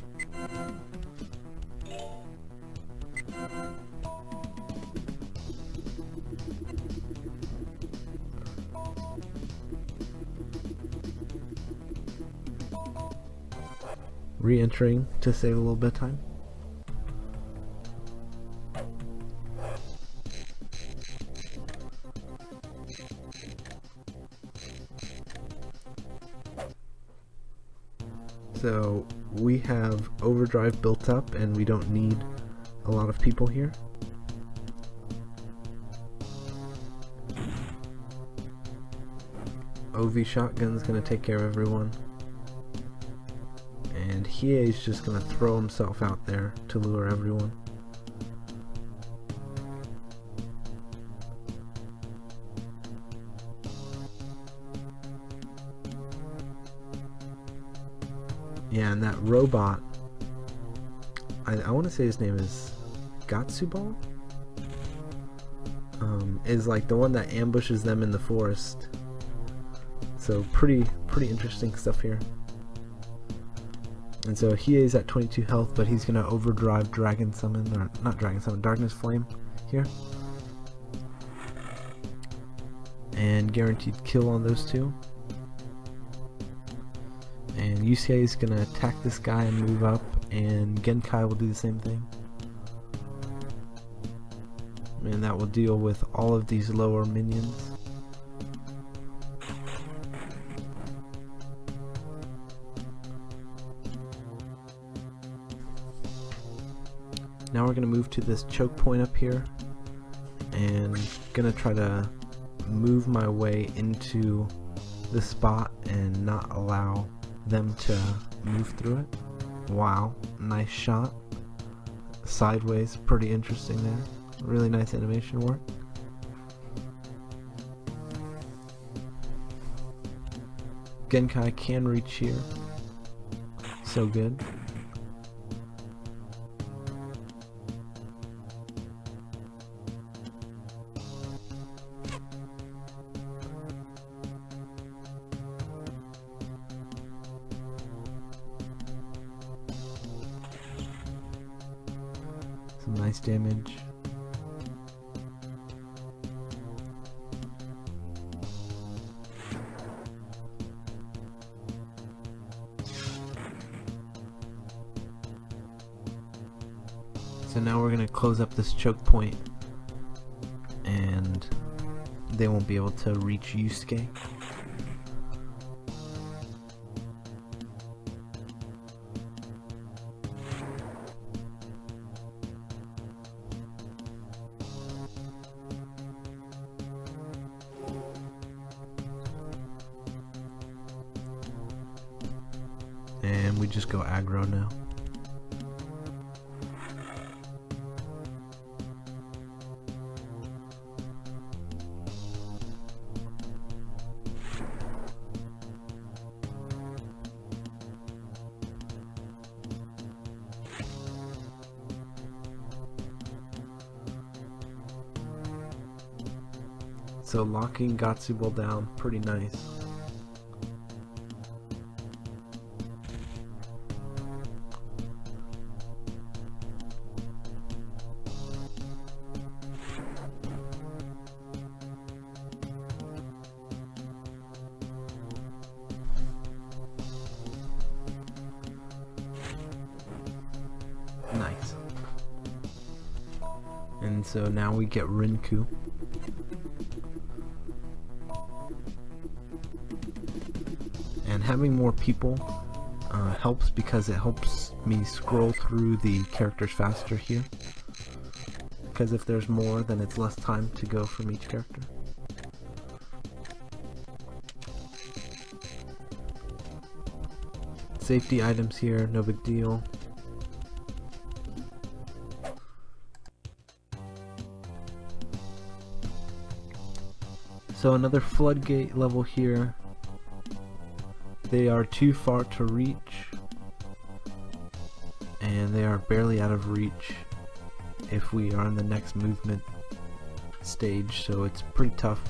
Re-entering to save a little bit of time. So we have overdrive built up and we don't need a lot of people here. OV shotgun's gonna take care of everyone. And Hiei's just gonna throw himself out there to lure everyone. Yeah, and that robot, I want to say his name is Gatsubal? Is like the one that ambushes them in the forest. So pretty interesting stuff here. And so Hiei's at 22 health, but he's gonna overdrive Dragon Summon, or not Dragon Summon, Darkness Flame here. And guaranteed kill on those two. And Yusei is gonna attack this guy and move up, and Genkai will do the same thing. And that will deal with all of these lower minions. Now we're gonna move to this choke point up here, and gonna try to move my way into the spot and not allow them to move through it. Wow, nice shot. Sideways, pretty interesting there. Really nice animation work. Genkai can reach here. So good. Some nice damage. So now we're going to close up this choke point, and they won't be able to reach Yusuke. And we just go aggro now. So locking Gatsubol down, pretty nice. Nice. And so now we get Rinku. And having more people helps because it helps me scroll through the characters faster here. Because if there's more, then it's less time to go from each character. Safety items here, no big deal. So another floodgate level here. They are too far to reach, and they are barely out of reach if we are in the next movement stage, so it's pretty tough,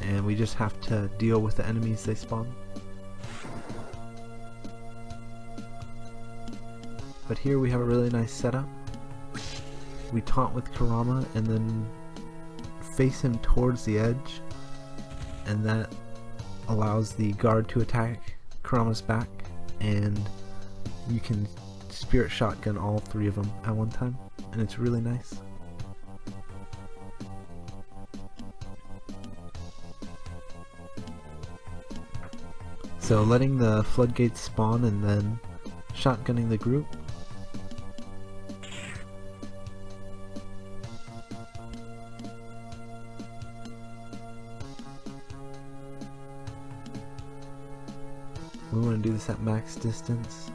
and we just have to deal with the enemies they spawn. But here we have a really nice setup. We taunt with Kurama and then face him towards the edge, and that allows the guard to attack Kurama's back, and you can spirit shotgun all three of them at one time, and it's really nice. So letting the floodgates spawn and then shotgunning the group. We want to do this at max distance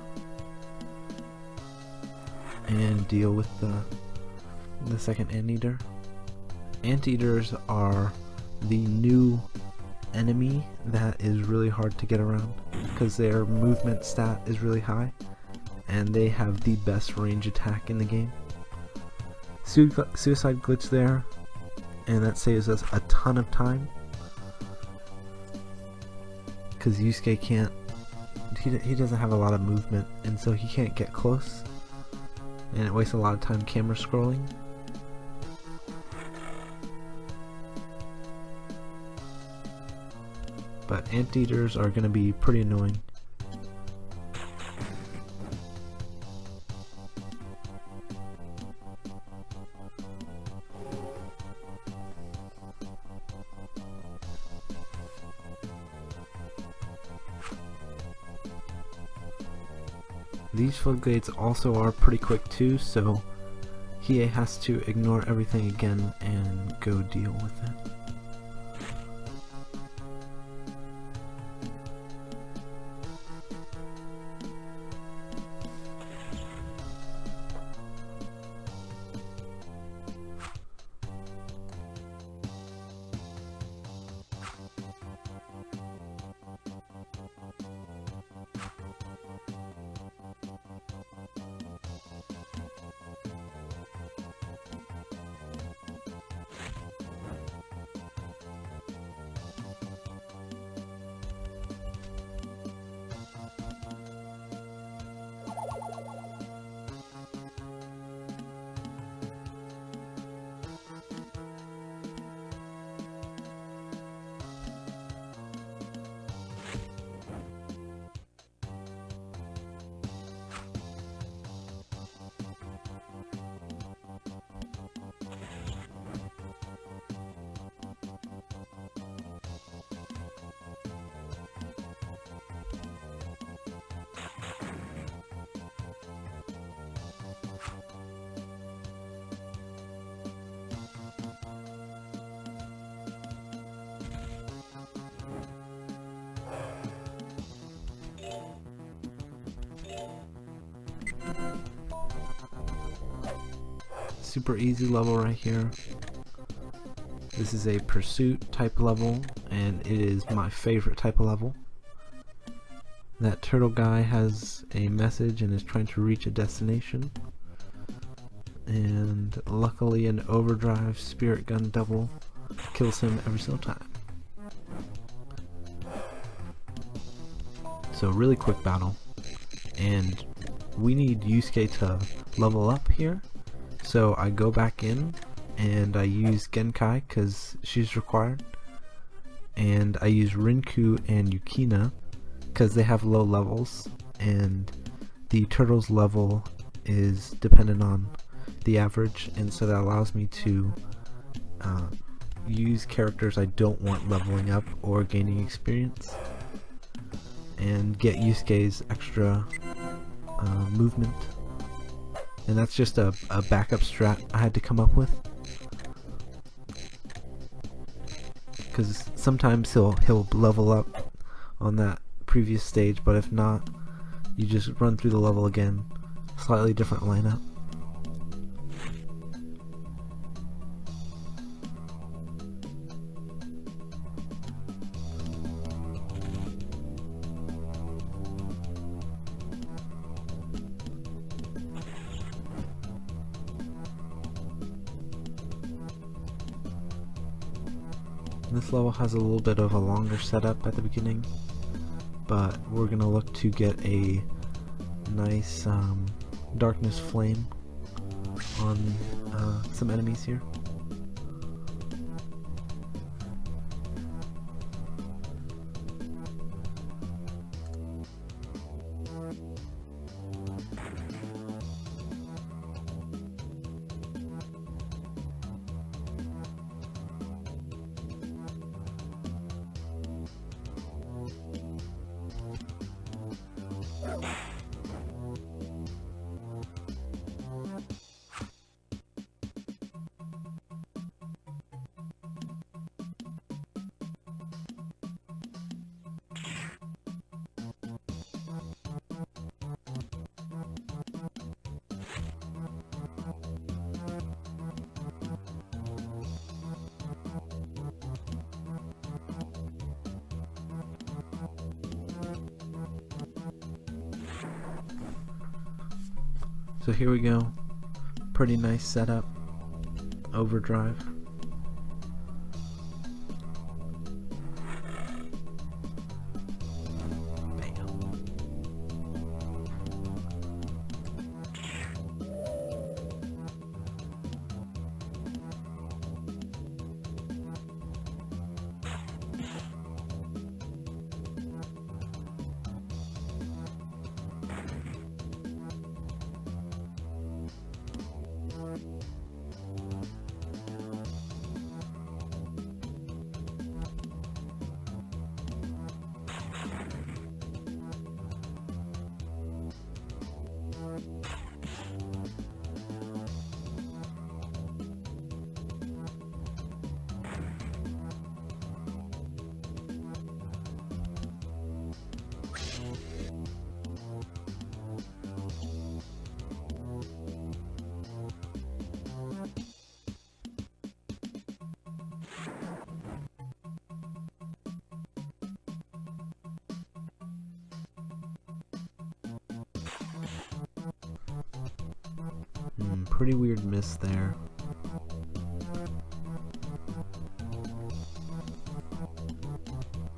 and deal with the second anteater. Anteaters are the new enemy that is really hard to get around because their movement stat is really high and they have the best range attack in the game. Suicide glitch there, and that saves us a ton of time because Yusuke can't, he doesn't have a lot of movement, and so he can't get close, and it wastes a lot of time camera scrolling. But anteaters are going to be pretty annoying. These floodgates also are pretty quick too, so Hiei has to ignore everything again and go deal with it. super easy level right here. This is a pursuit type level, and it is my favorite type of level. That turtle guy has a message and is trying to reach a destination. And luckily an overdrive spirit gun double kills him every single time. So really quick battle. And we need Yusuke to level up here. So I go back in and I use Genkai because she's required. And I use Rinku and Yukina because they have low levels, and the turtle's level is dependent on the average, and so that allows me to use characters I don't want leveling up or gaining experience, and get Yusuke's extra movement. And that's just a backup strat I had to come up with, because sometimes he'll level up on that previous stage, but if not, you just run through the level again, slightly different lineup. This level has a little bit of a longer setup at the beginning, but we're gonna look to get a nice darkness flame on some enemies here. So here we go, pretty nice setup, overdrive. Pretty weird miss there.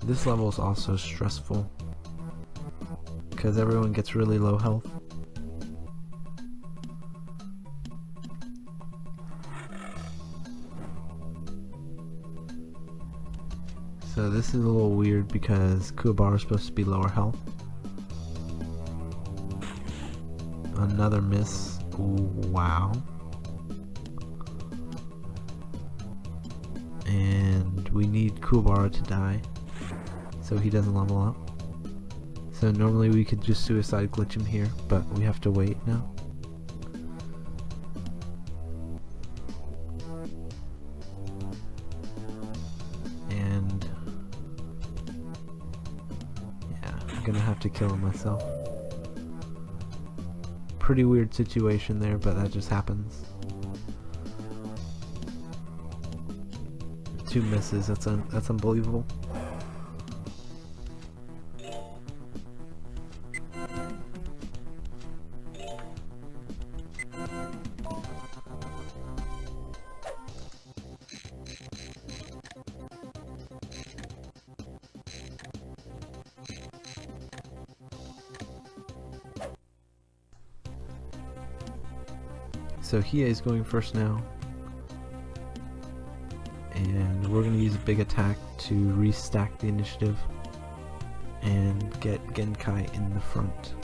This level is also stressful because everyone gets really low health. So this is a little weird because Kuwabara is supposed to be lower health. Another miss. Ooh, wow. And we need Kuwabara to die so he doesn't level up. So normally we could just suicide glitch him here, but we have to wait now. And yeah, I'm gonna have to kill him myself. Pretty weird situation there, but that just happens. 2 misses. That's unbelievable. So Hiei is going first now. And we're going to use a big attack to restack the initiative and get Genkai in the front.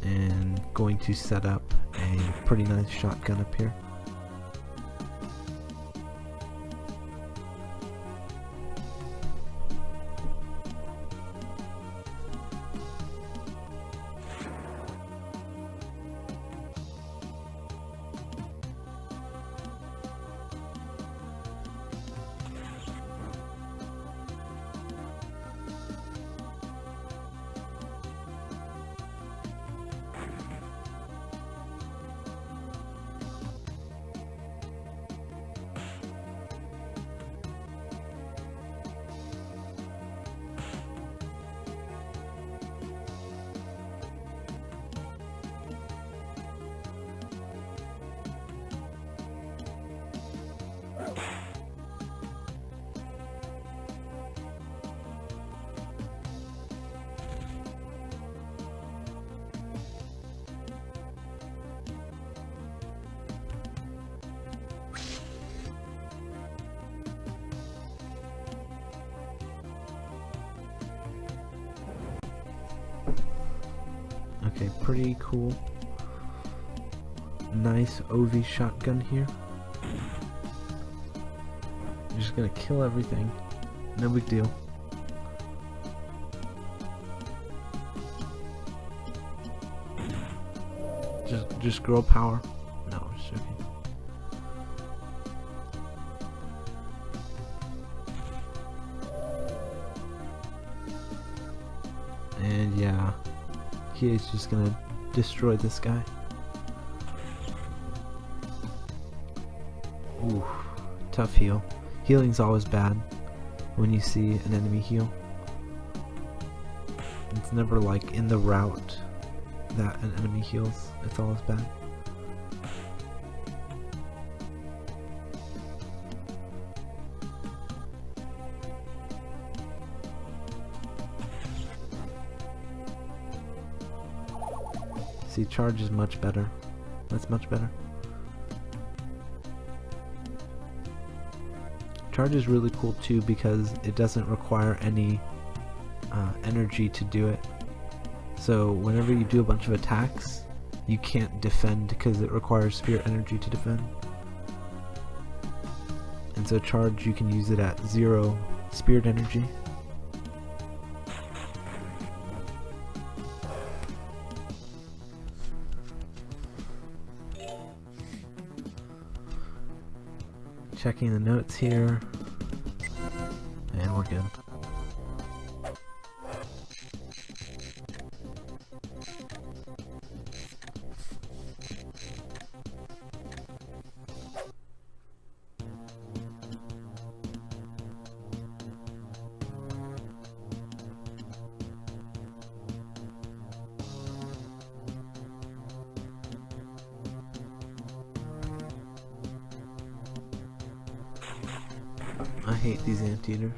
And going to set up a pretty nice shotgun up here. Okay, pretty cool. Nice OV shotgun here. You're just gonna kill everything. No big deal. Just grow power. No, I'm just joking. And yeah, Hiei's just gonna destroy this guy. Ooh, tough heal. Healing's always bad when you see an enemy heal. It's never like in the route that an enemy heals. It's always bad. See, charge is much better. That's much better. Charge is really cool too because it doesn't require any energy to do it. So whenever you do a bunch of attacks, you can't defend because it requires spirit energy to defend. And so charge, you can use it at 0 spirit energy. Checking the notes here, and we're good. I hate these anteaters.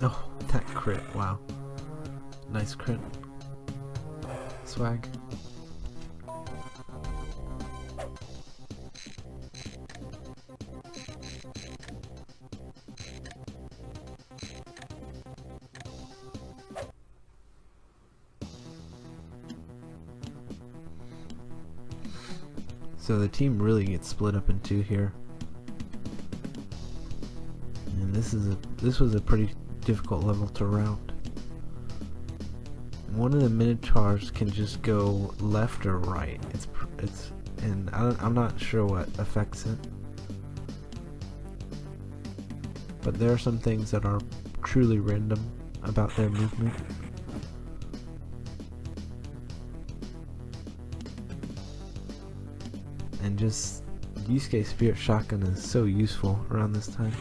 Oh, that crit, wow. Nice crit. Swag. So the team really gets split up in two here. And this was a pretty difficult level to round. One of the minotaurs can just go left or right. And I'm not sure what affects it. But there are some things that are truly random about their movement. And just Yusuke Spirit Shotgun is so useful around this time.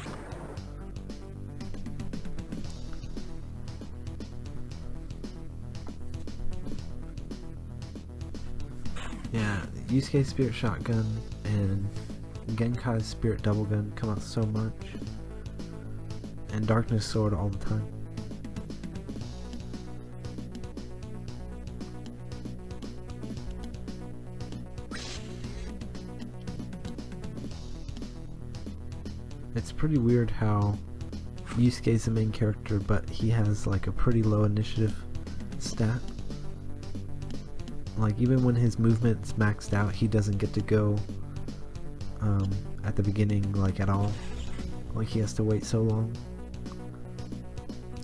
Yeah, Yusuke Spirit Shotgun and Genkai's Spirit Double Gun come out so much. And Darkness Sword all the time. It's pretty weird how Yusuke's the main character, but he has like a pretty low initiative stat. Like even when his movement's maxed out, he doesn't get to go at the beginning like at all. Like he has to wait so long.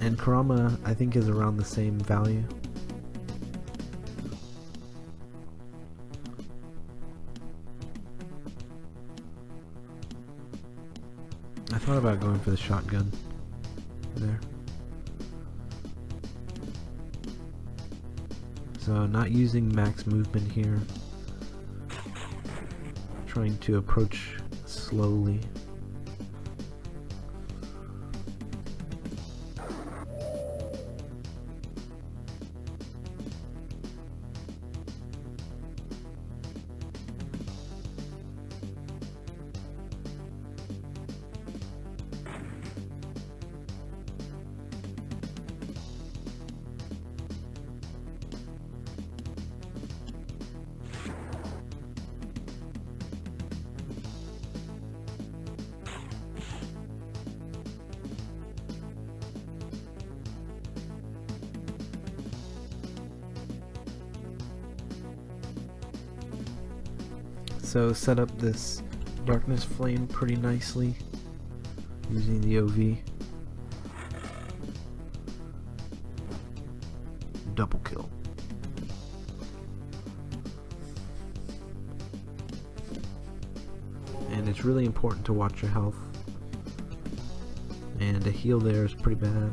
And Kurama I think is around the same value. I thought about going for the shotgun there. So not using max movement here. Trying to approach slowly. So set up this Darkness Flame pretty nicely using the OV. Double kill. And it's really important to watch your health. And a heal there is pretty bad.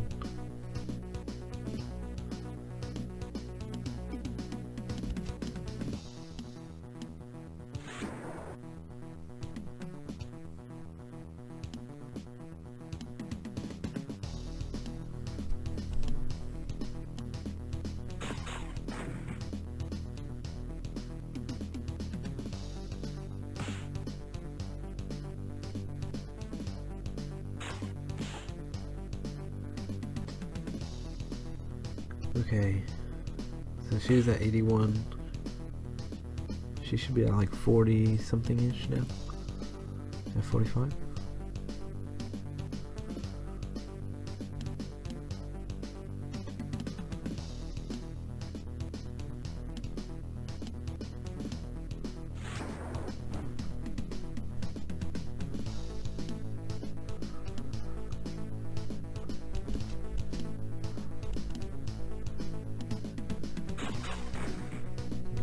Okay, so she was at 81. She should be at like 40 something ish now. At 45.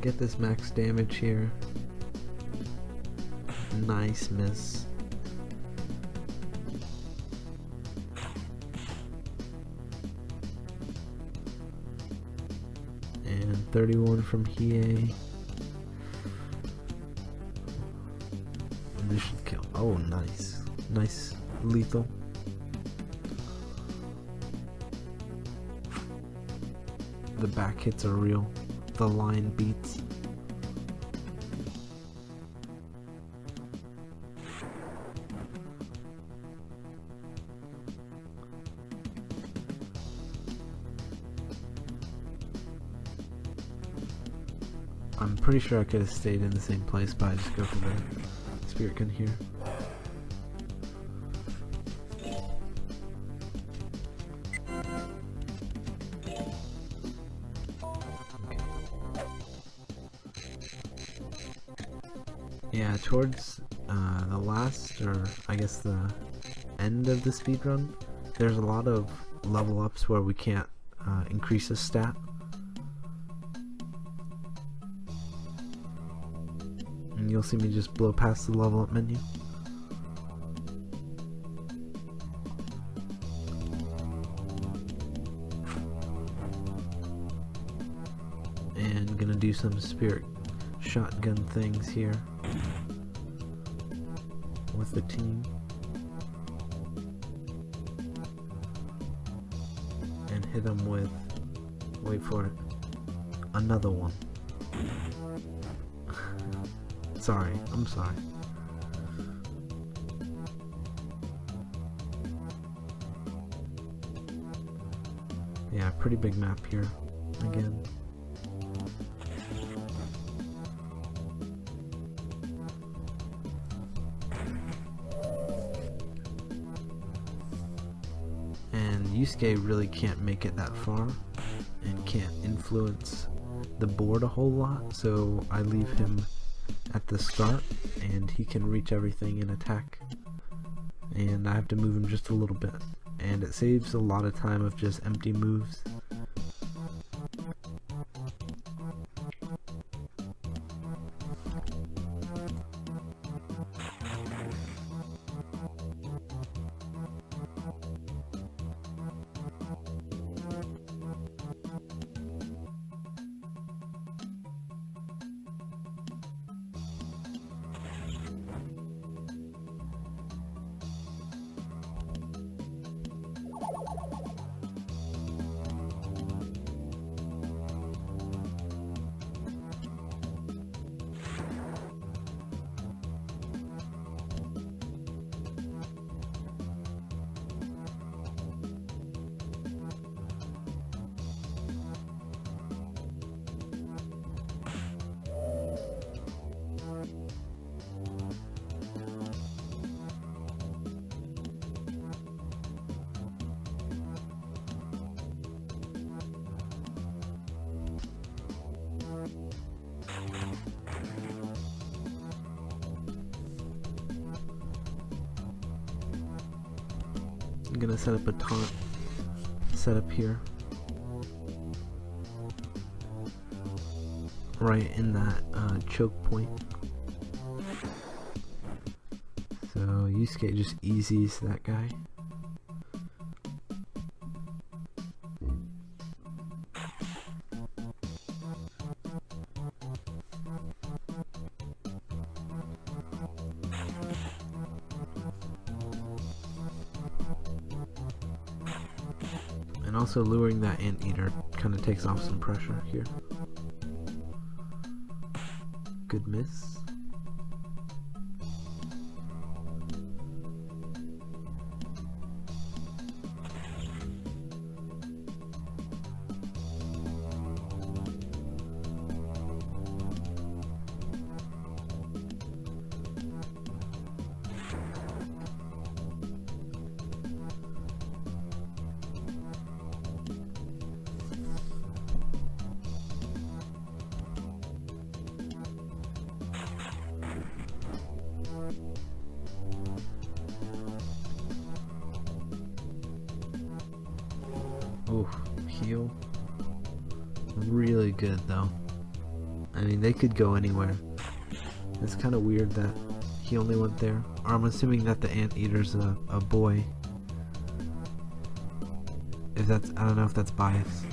Get this max damage here. Nice miss. And 31 from Hiei. And this should kill. Oh, nice. Nice lethal. The back hits are real. The line beats. I'm pretty sure I could have stayed in the same place, but I just go for the spirit gun here. Yeah, towards the last, or I guess the end of the speedrun, there's a lot of level ups where we can't increase a stat. And you'll see me just blow past the level up menu. And gonna do some spirit shotgun things here with the team. And hit them with, wait for it, another one. Sorry, I'm sorry. Yeah, pretty big map here, again. And Yusuke really can't make it that far, and can't influence the board a whole lot, so I leave him at the start, and he can reach everything and attack. And I have to move him just a little bit, and it saves a lot of time of just empty moves. I'm gonna set up a taunt setup here, right in that choke point. So Yusuke just easies that guy. And also luring that anteater kind of takes off some pressure here. Good miss. Heal. Really good though. I mean, they could go anywhere. It's kind of weird that he only went there. Or I'm assuming that the anteater's a boy. If that's, I don't know if that's biased.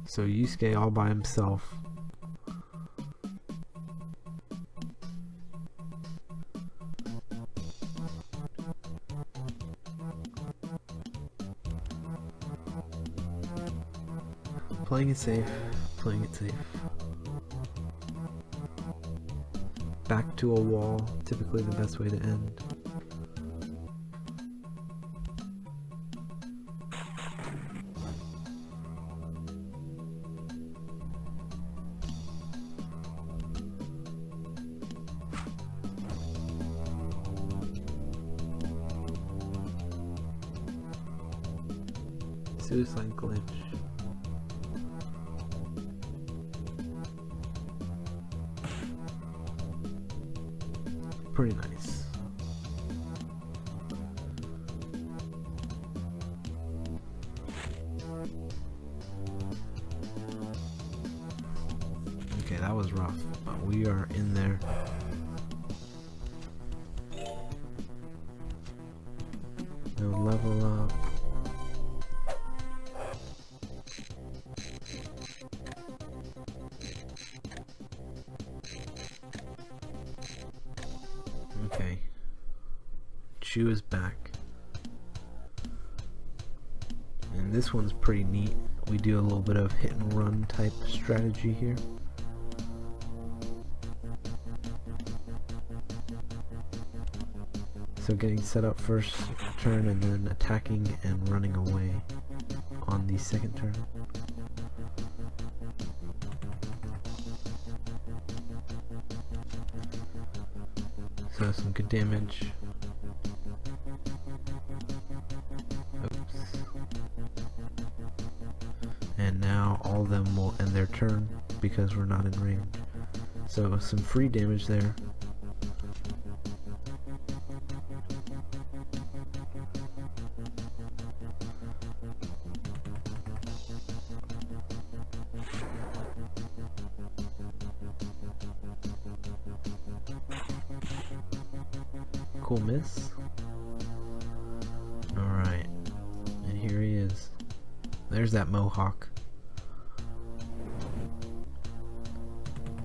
So Yusuke all by himself. Playing it safe, playing it safe. Back to a wall, typically the best way to end. Suicide glitch. Pretty nice. Okay, that was rough, but we are in there. Now level up. Okay. Chu is back. And this one's pretty neat. We do a little bit of hit and run type strategy here. So getting set up first turn and then attacking and running away on the second turn. So some good damage. Oops. And now all of them will end their turn because we're not in range. So some free damage there. Cool miss. Alright. And here he is. There's that mohawk.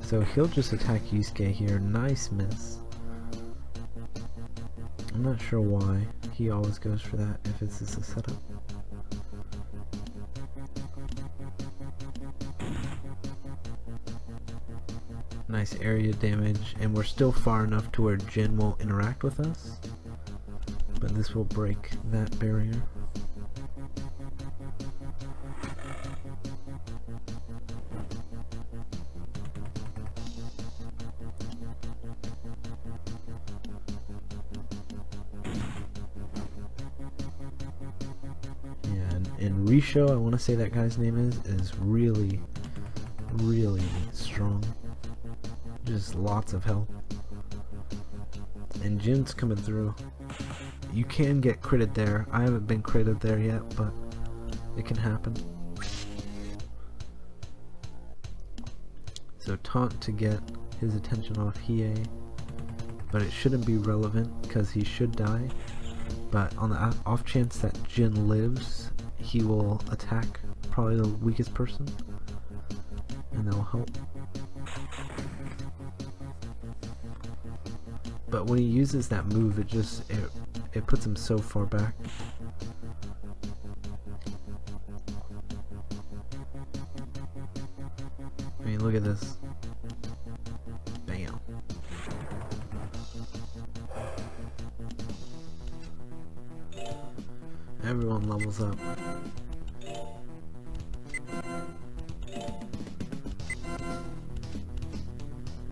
So he'll just attack Yusuke here. Nice miss. I'm not sure why he always goes for that if it's just a setup. Nice area damage, and we're still far enough to where Jin won't interact with us, but this will break that barrier. Yeah, and Risho, I want to say that guy's name is really, really strong. Just lots of health. And Jin's coming through. You can get critted there. I haven't been critted there yet, but it can happen. So taunt to get his attention off Hiei, but it shouldn't be relevant because he should die. But on the off chance that Jin lives, he will attack probably the weakest person, and that will help. But when he uses that move, it puts him so far back. I mean, look at this. Bam. Everyone levels up.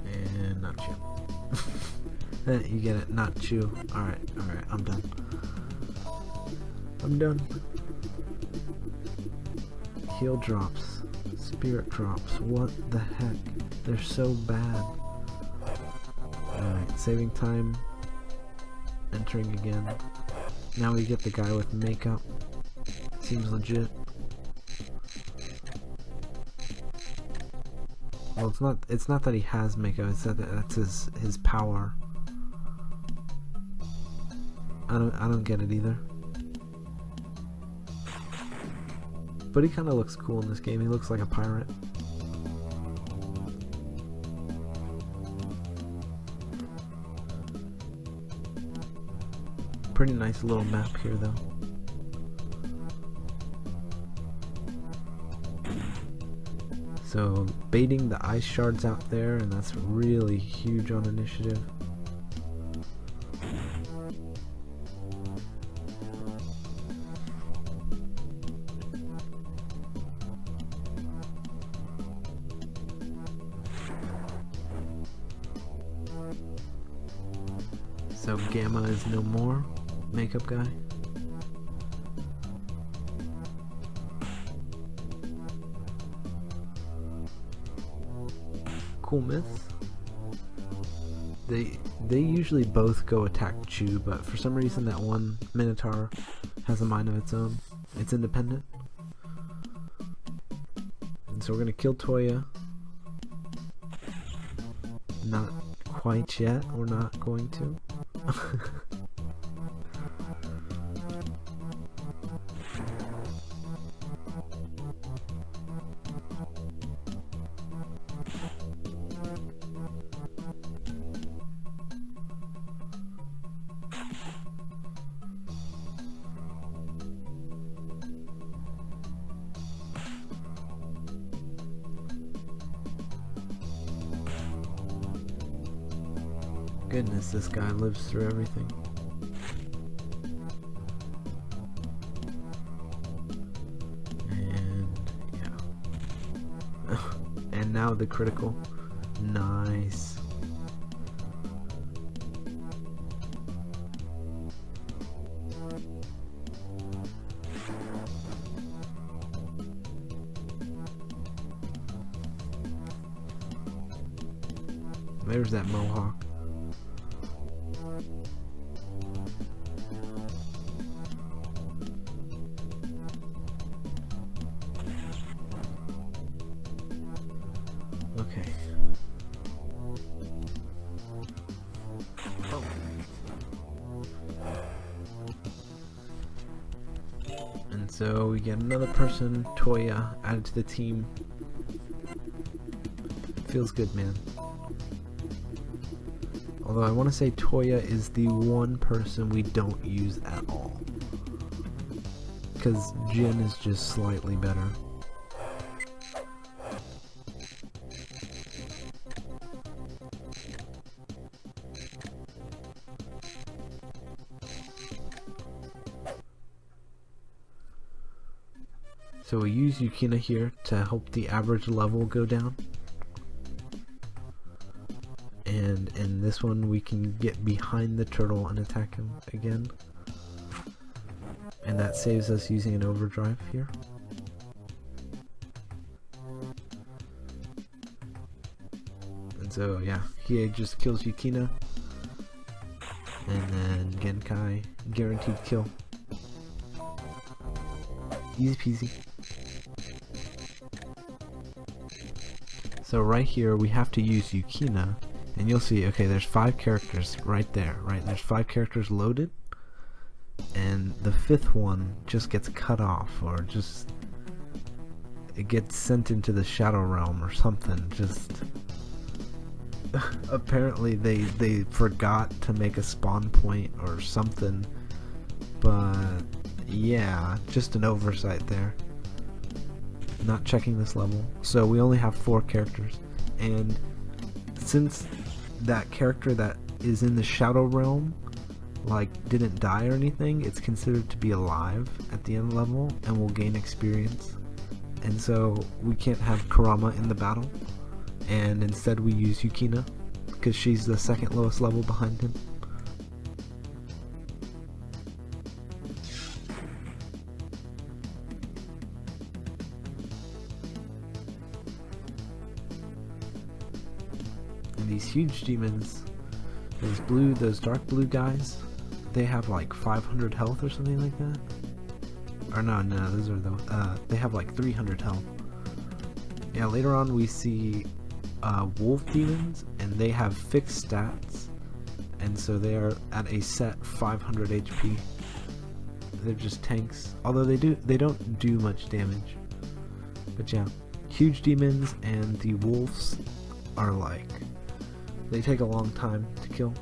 And not you. You get it, not chew. Alright, I'm done. I'm done. Heal drops. Spirit drops, what the heck? They're so bad. Alright, saving time. Entering again. Now we get the guy with makeup. Seems legit. Well, it's not that he has makeup, it's that that's his power. I don't get it either. But he kinda looks cool in this game, he looks like a pirate. Pretty nice little map here though. So baiting the ice shards out there, and that's really huge on initiative. So Gamma is no more. Makeup guy. Cool myth. They usually both go attack Chu, but for some reason that one Minotaur has a mind of its own. It's independent. And so we're gonna kill Toya. Not quite yet, we're not going to. Goodness, this guy lives through everything. And yeah. And now the critical. Nice. There's that mohawk. Okay. Oh. And so we get another person, Toya, added to the team. Feels good, man. Although I want to say Toya is the one person we don't use at all. Because Jin is just slightly better. So we use Yukina here to help the average level go down. And in this one we can get behind the turtle and attack him again. And that saves us using an overdrive here. And so yeah, Hiei just kills Yukina. And then Genkai, guaranteed kill. Easy peasy. So right here we have to use Yukina, and you'll see, okay, there's 5 characters right there, right? There's 5 characters loaded, and the 5th one just gets cut off, or just, it gets sent into the Shadow Realm or something, just, apparently they forgot to make a spawn point or something, but yeah, just an oversight there. Not checking this level. So we only have 4 characters, and since that character that is in the Shadow Realm like didn't die or anything, it's considered to be alive at the end level and will gain experience. And so we can't have Kurama in the battle, and instead we use Yukina because she's the 2nd lowest level behind him. And these huge demons, those dark blue guys, they have like 500 health or something like that. Or no, those are they have like 300 health. Yeah, later on we see wolf demons, and they have fixed stats, and so they are at a set 500 HP. They're just tanks, although they don't do much damage. But yeah, huge demons and the wolves are like, they take a long time to kill,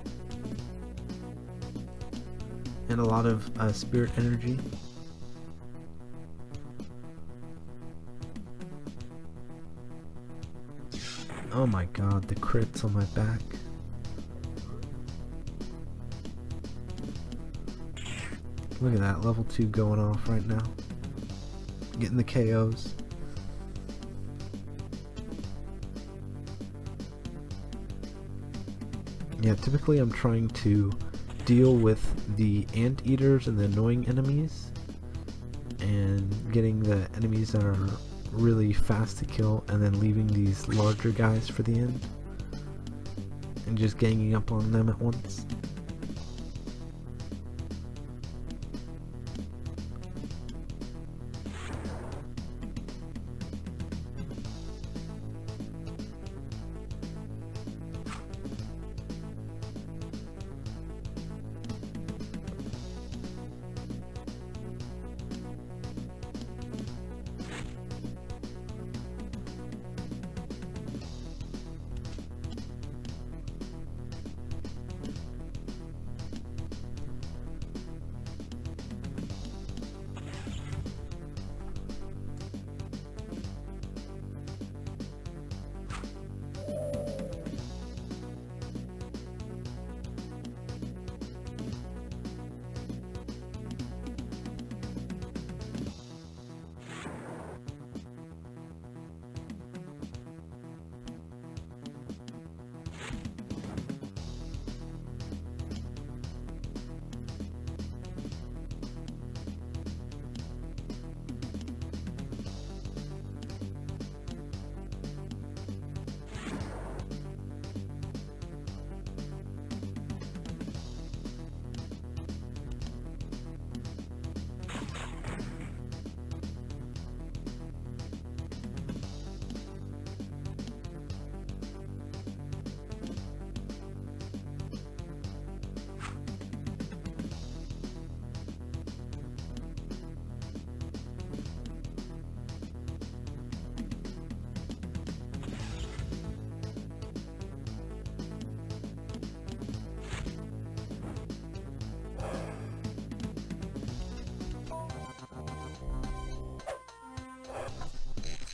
and a lot of spirit energy. Oh my god, the crits on my back. Look at that, level 2 going off right now. Getting the KOs. Yeah, typically I'm trying to deal with the anteaters and the annoying enemies, and getting the enemies that are really fast to kill, and then leaving these larger guys for the end, and just ganging up on them at once.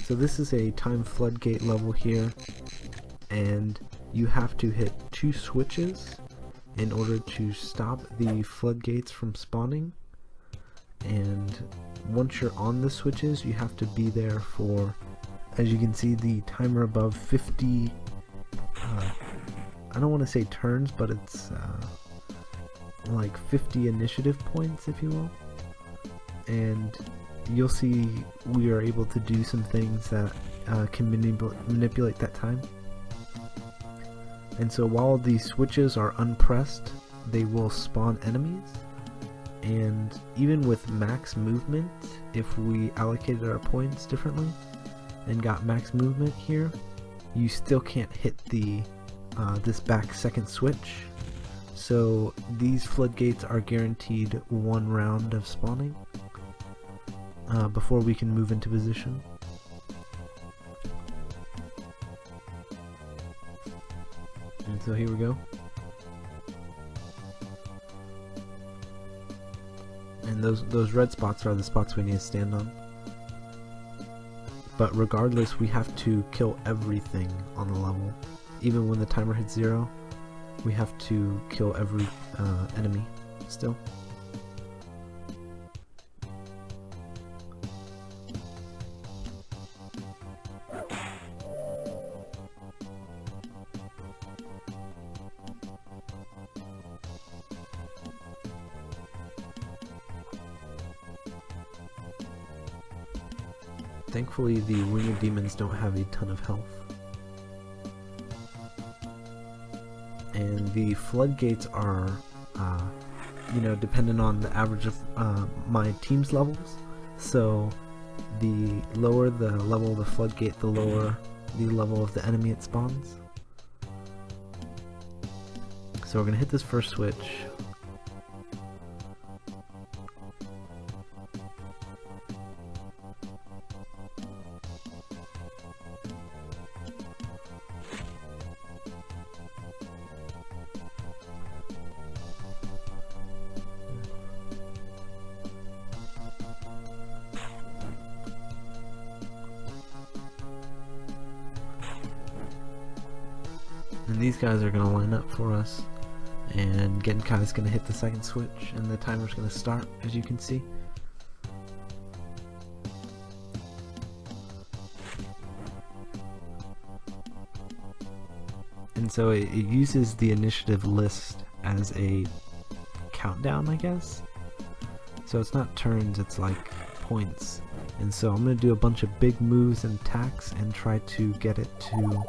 So this is a time floodgate level here, and you have to hit 2 switches in order to stop the floodgates from spawning. And once you're on the switches, you have to be there for, as you can see, the timer above 50, I don't want to say turns, but it's like 50 initiative points, if you will. And you'll see we are able to do some things that can manipulate that time. And so while these switches are unpressed, they will spawn enemies. And even with max movement, if we allocated our points differently and got max movement here, you still can't hit the this back second switch. So these floodgates are guaranteed 1 round of spawning before we can move into position. And so here we go. And those red spots are the spots we need to stand on. But regardless, we have to kill everything on the level. Even when the timer hits 0, we have to kill every enemy still. Thankfully, the winged demons don't have a ton of health. and the floodgates are, dependent on the average of my team's levels. So the lower the level of the floodgate, the lower the level of the enemy it spawns. So we're gonna hit this first switch. And these guys are going to line up for us, and Genkai is going to hit the second switch, and the timer's going to start, as you can see. And so it uses the initiative list as a countdown, I guess. So it's not turns, it's like points. And so I'm going to do a bunch of big moves and attacks and try to get it to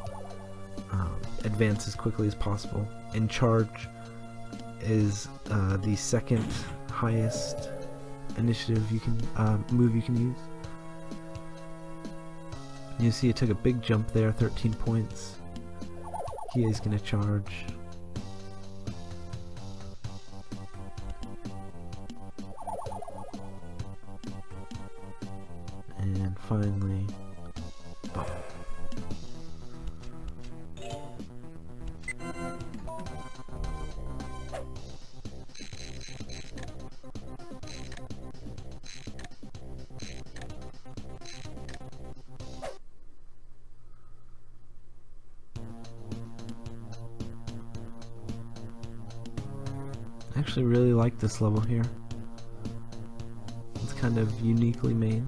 advance as quickly as possible. And charge is the second highest initiative you can move you can use. You see it took a big jump there, 13 points. Hiei's gonna charge. And finally, boom. I actually really like this level here. It's kind of uniquely made.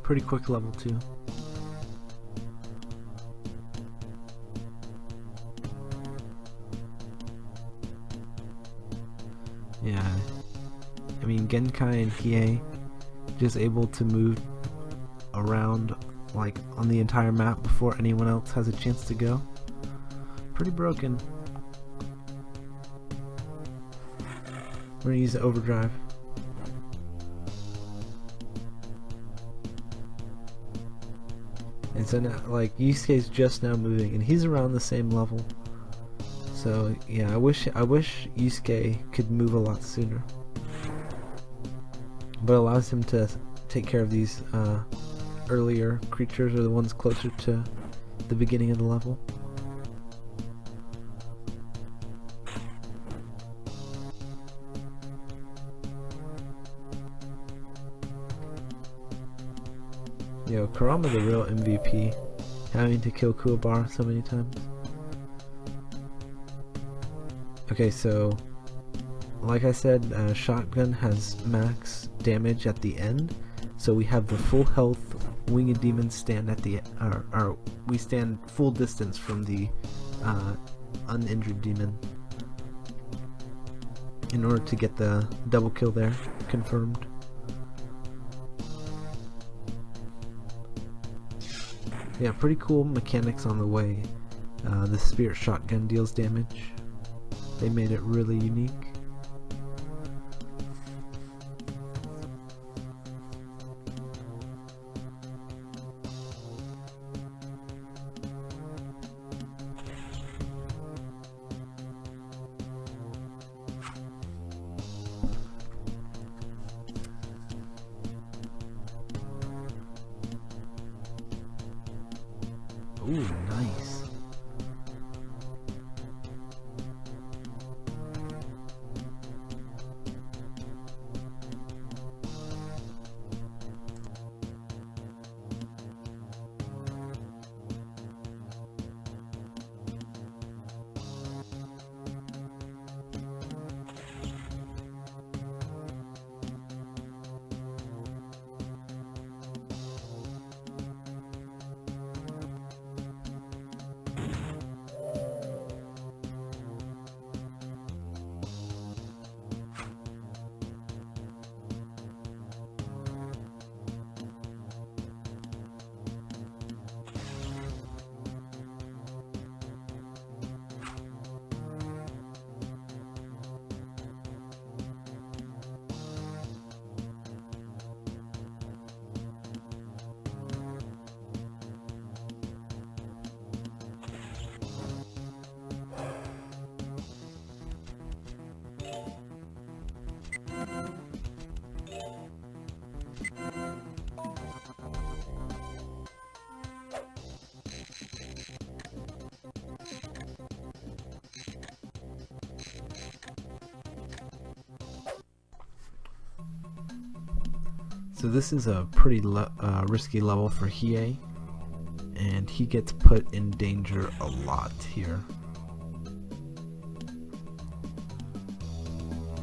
Pretty quick level too. Yeah, I mean Genkai and Hiei just able to move around like on the entire map before anyone else has a chance to go. Pretty broken. We're gonna use the overdrive. And so now, like, Yusuke's just now moving, and he's around the same level. So yeah, I wish Yusuke could move a lot sooner. But it allows him to take care of these earlier creatures, or the ones closer to the beginning of the level. Yo, Kurama the real MVP, having to kill Kuwabara so many times. Okay, so like I said, shotgun has max damage at the end, so we have the full health winged demons stand at the we stand full distance from the uninjured demon in order to get the double kill there confirmed. Yeah, pretty cool mechanics on the way. The spirit shotgun deals damage. They made it really unique. Ooh, nice. So this is a pretty risky level for Hiei, and he gets put in danger a lot here.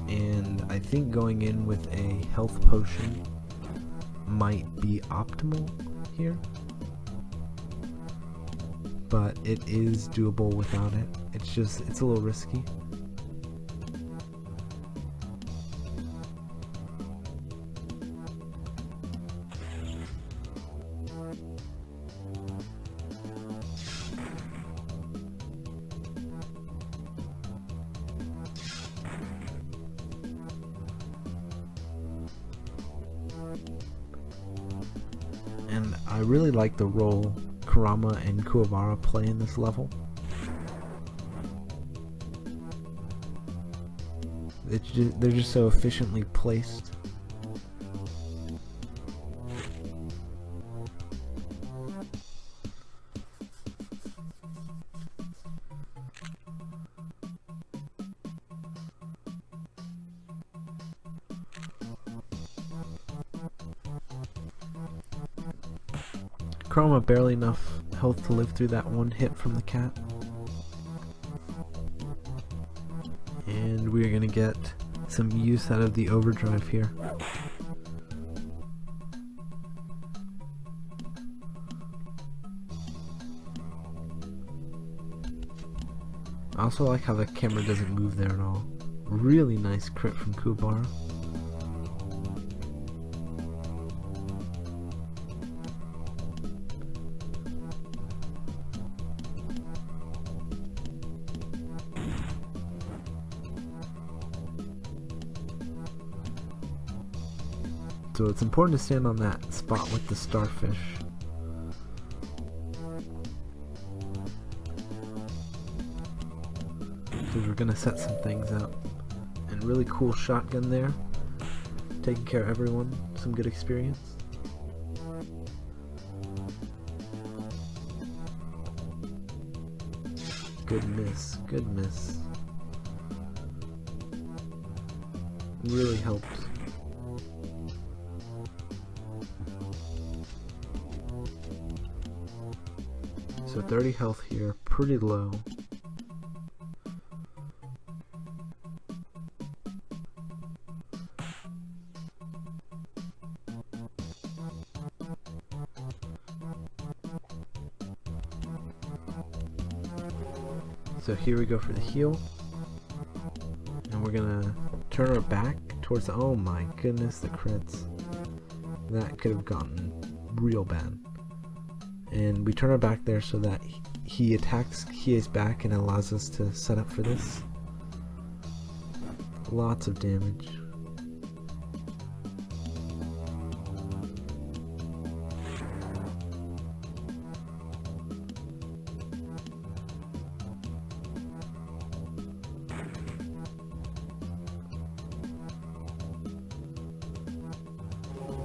And I think going in with a health potion might be optimal here, but it is doable without it. It's a little risky. And I really like the role Kurama and Kuwabara play in this level. They're just so efficiently placed. Kurama barely enough health to live through that one hit from the cat. And we're gonna get some use out of the overdrive here. I also like how the camera doesn't move there at all. Really nice crit from Kuwabara. So it's important to stand on that spot with the starfish. Because we're gonna set some things up. And really cool shotgun there. Taking care of everyone. Some good experience. Good miss. Good miss. Really helps. So 30 health here, pretty low. So here we go for the heal. And we're gonna turn our back towards the, oh my goodness, the crits. That could have gotten real bad. And we turn our back there so that he attacks Hiei's back and allows us to set up for this. Lots of damage.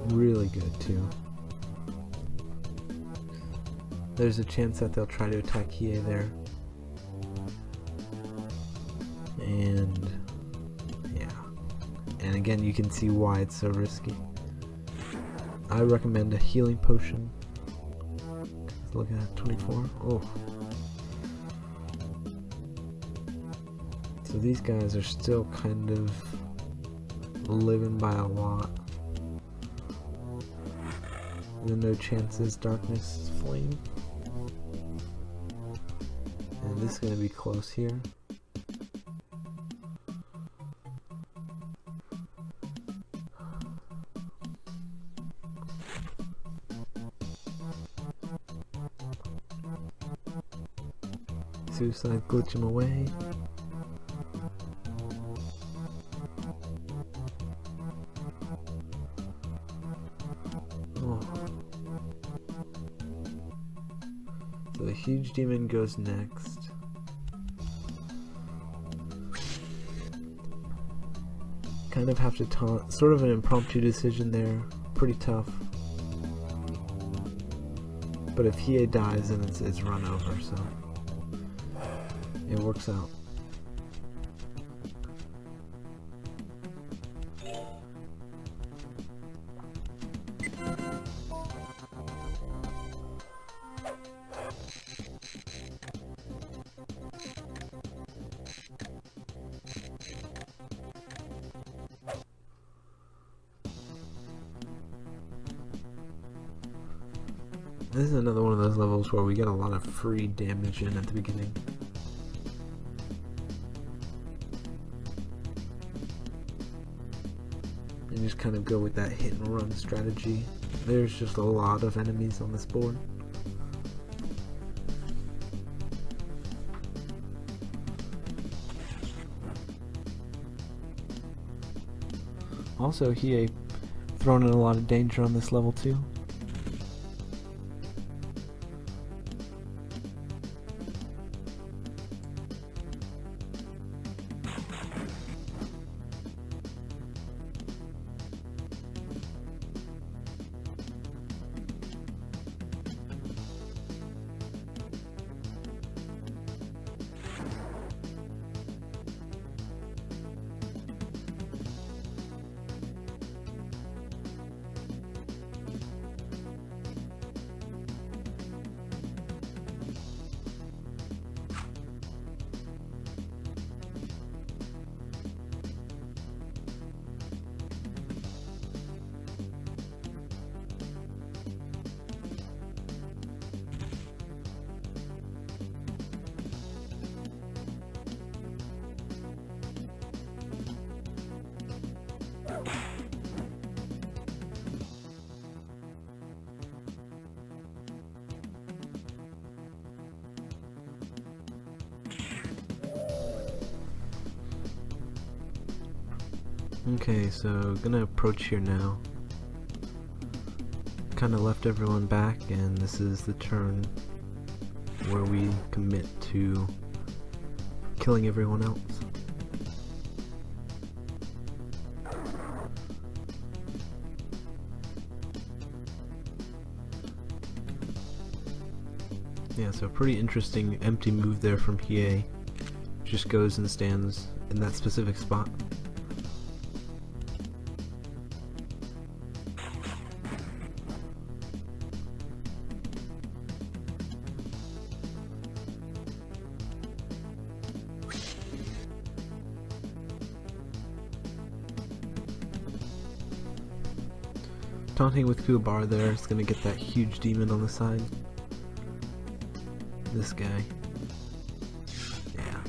Really good too. There's a chance that they'll try to attack Hiei there. And yeah. And again, you can see why it's so risky. I recommend a healing potion. Look at that, 24. Oh. So these guys are still kind of living by a lot. The no chances, darkness, flame. And this is going to be close here. Suicide, glitch him away. Oh. So the huge demon goes next. Kind of have to taunt, sort of an impromptu decision there, pretty tough. But if Hiei dies, then it's run over, so it works out. This is another one of those levels where we get a lot of free damage in at the beginning. And just kind of go with that hit and run strategy. There's just a lot of enemies on this board. Also, Hiei thrown in a lot of danger on this level too. Okay, so gonna approach here now. Kinda left everyone back, and this is the turn where we commit to killing everyone else. Yeah, so pretty interesting empty move there from Hiei. Just goes and stands in that specific spot. Taunting with Kuwabara there is gonna get that huge demon on the side. This guy. Yeah.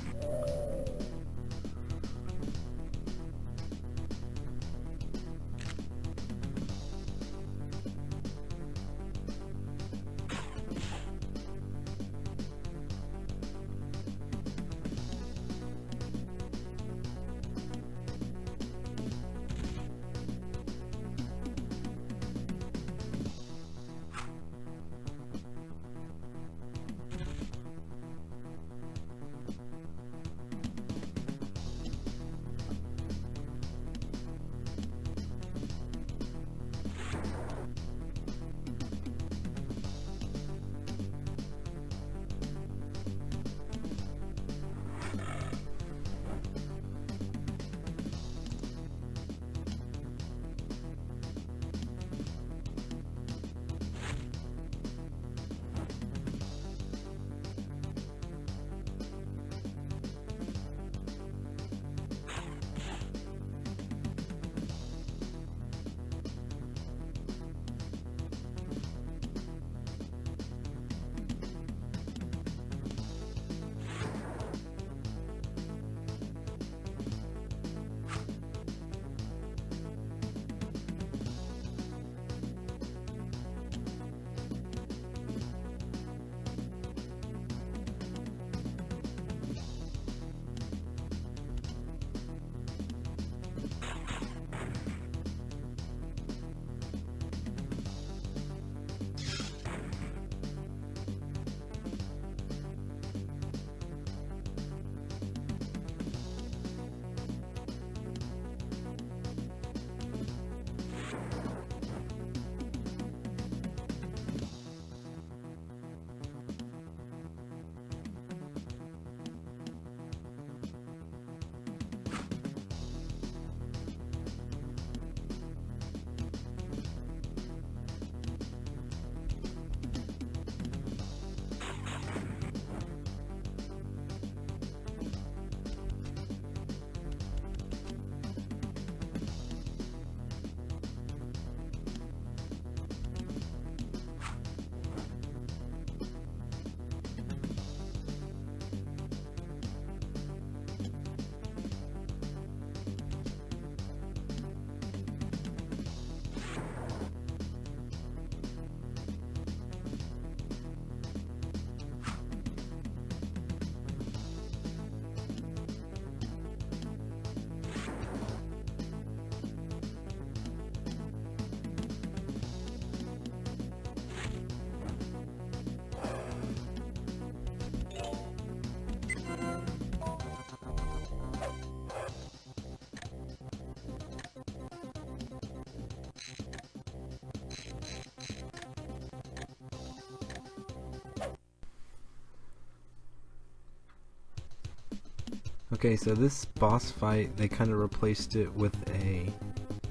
Okay, so this boss fight, they kind of replaced it with a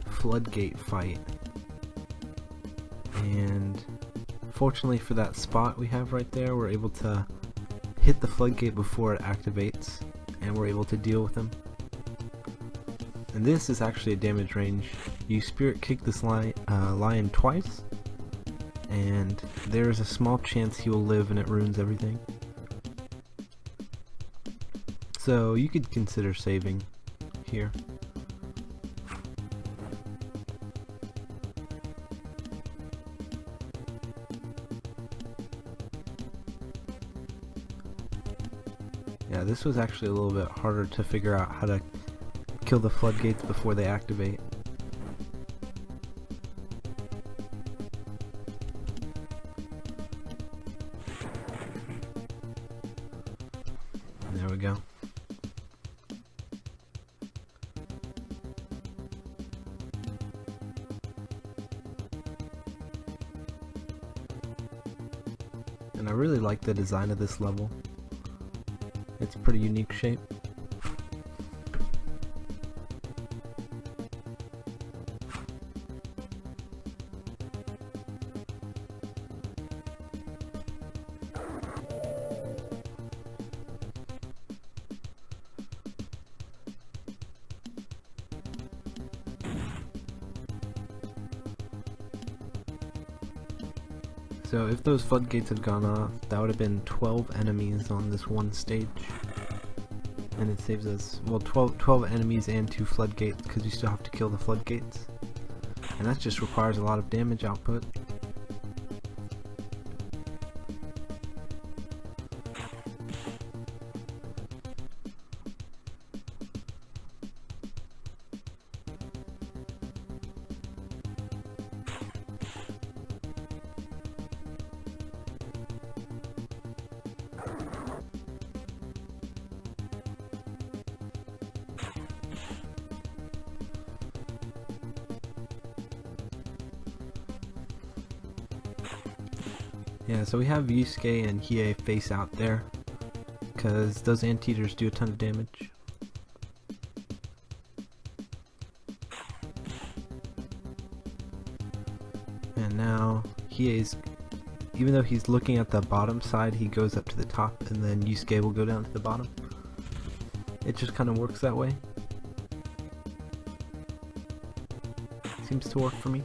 floodgate fight. And fortunately for that spot we have right there, we're able to hit the floodgate before it activates, and we're able to deal with him. And this is actually a damage range. You spirit kick this lion twice, and there's a small chance he will live and it ruins everything. So you could consider saving here. Yeah, this was actually a little bit harder to figure out how to kill the floodgates before they activate. There we go. And I really like the design of this level. It's a pretty unique shape. So if those floodgates had gone off, that would have been 12 enemies on this one stage. And it saves us, well, 12 enemies and 2 floodgates, because you still have to kill the floodgates. And that just requires a lot of damage output. Yeah, so we have Yusuke and Hiei face out there, because those anteaters do a ton of damage. And now Hiei's, even though he's looking at the bottom side, he goes up to the top, and then Yusuke will go down to the bottom. It just kind of works that way. Seems to work for me.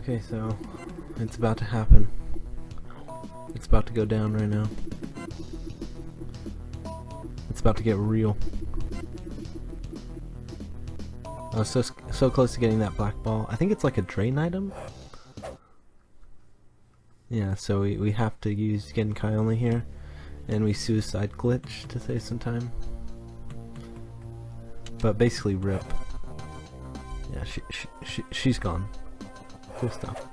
Okay, so it's about to happen. It's about to go down right now. It's about to get real. I was so close to getting that black ball. I think it's like a drain item. Yeah, so we have to use Genkai only here, and we suicide glitch to save some time. but basically rip. Yeah, she's gone. Cool stuff.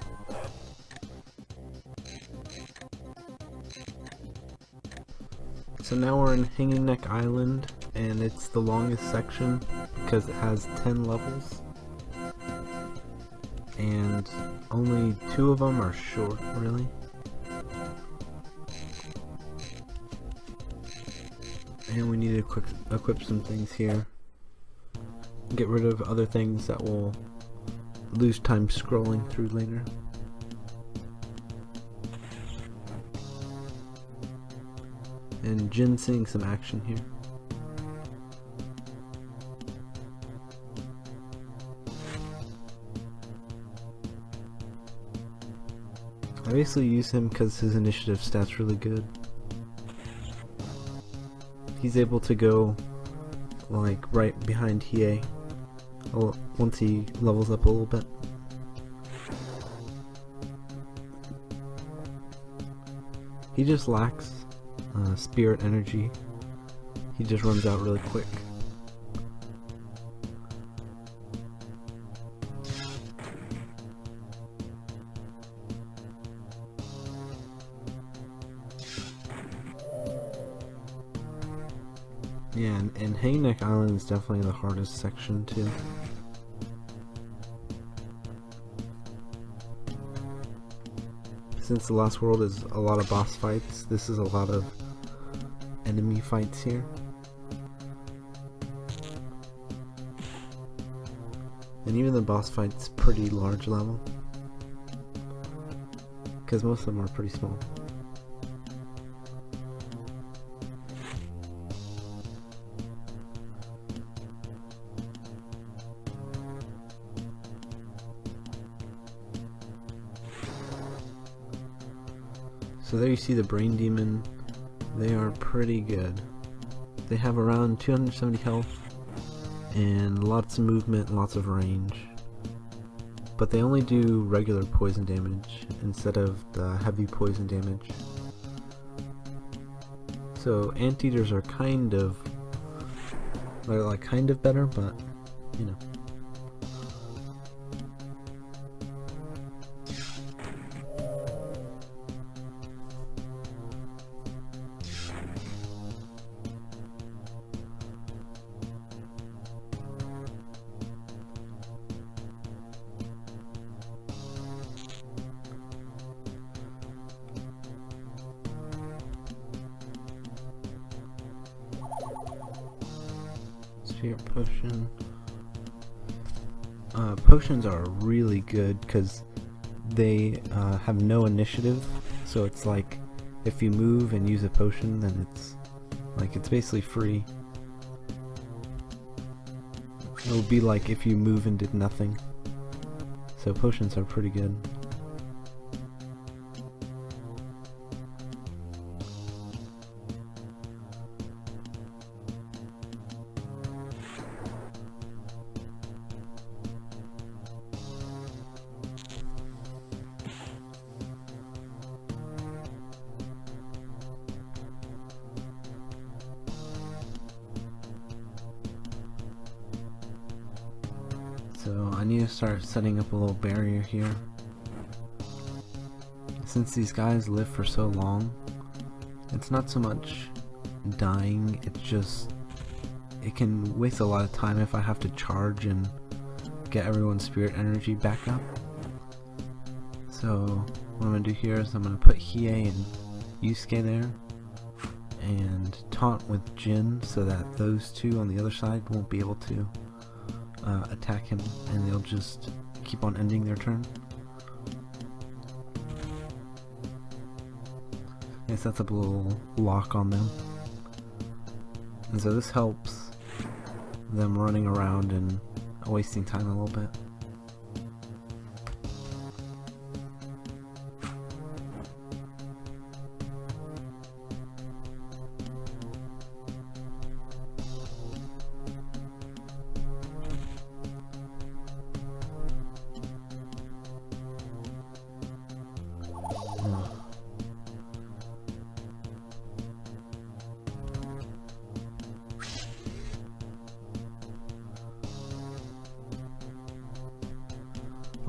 So now we're in Hanging Neck Island, and it's the longest section because it has 10 levels. And only 2 of them are short, really. And we need to equip some things here. Get rid of other things that will lose time scrolling through later. And Jin's seeing some action here. I basically use him because his initiative stat's really good. He's able to go like right behind Hiei once he levels up a little bit. He just lacks spirit energy. He just runs out really quick. Yeah, and Hanging Neck Island is definitely the hardest section too. Since the last world is a lot of boss fights, this is a lot of enemy fights here. And even the boss fight's pretty large level, because most of them are pretty small. So there you see the Brain Demon. They are pretty good. They have around 270 health and lots of movement and lots of range. But they only do regular poison damage instead of the heavy poison damage. So Anteaters are they're like kind of better, but you know. Spirit potion. Potions are really good because they have no initiative, so it's like if you move and use a potion, then it's basically free. It would be like if you move and did nothing. So potions are pretty good. So I need to start setting up a little barrier here. Since these guys live for so long, it's not so much dying, it's just it can waste a lot of time if I have to charge and get everyone's spirit energy back up. So what I'm going to do here is I'm going to put Hiei and Yusuke there and taunt with Jin so that those two on the other side won't be able to attack him, and they'll just keep on ending their turn. It sets up a little lock on them, and so this helps them running around and wasting time a little bit.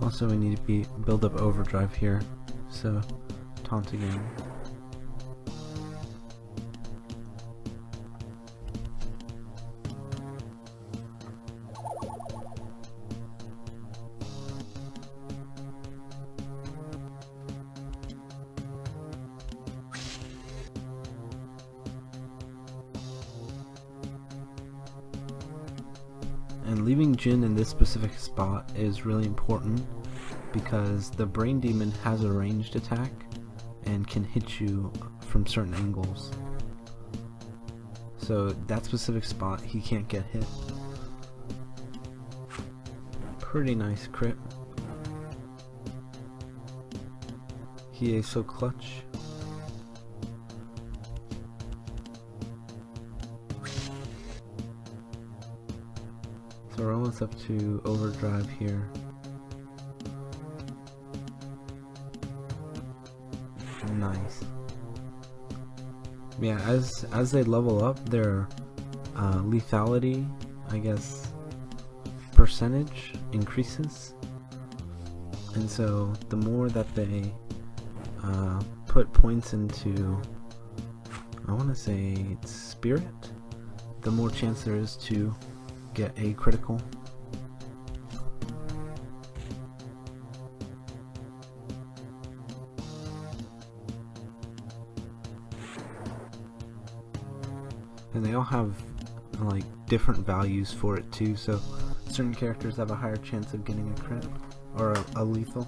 Also, we need to build up overdrive here, so taunt again. And leaving Jin in this specific spot is really important because the Brain Demon has a ranged attack and can hit you from certain angles. So that specific spot, he can't get hit. Pretty nice crit. Hiei so clutch. So we're almost up to overdrive here. Nice. Yeah, as they level up, their lethality, I guess, percentage increases. And so the more that they put points into, I want to say spirit, the more chance there is to get a critical. And they all have like different values for it too, so certain characters have a higher chance of getting a crit or a lethal.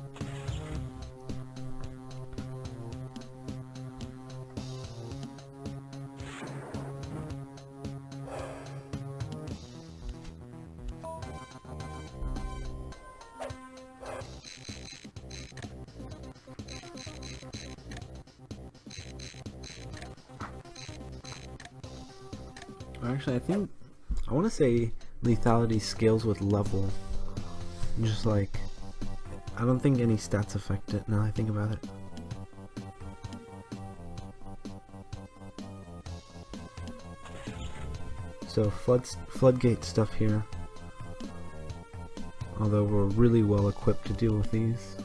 Actually, I want to say lethality scales with level. Just like, I don't think any stats affect it now I think about it. So floodgate stuff here. Although we're really well equipped to deal with these.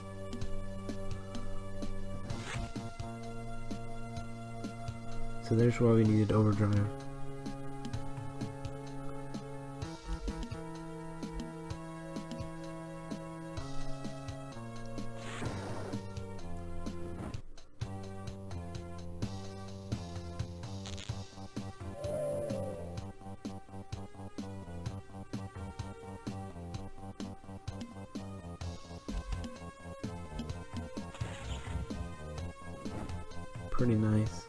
So there's why we needed overdrive. Pretty nice.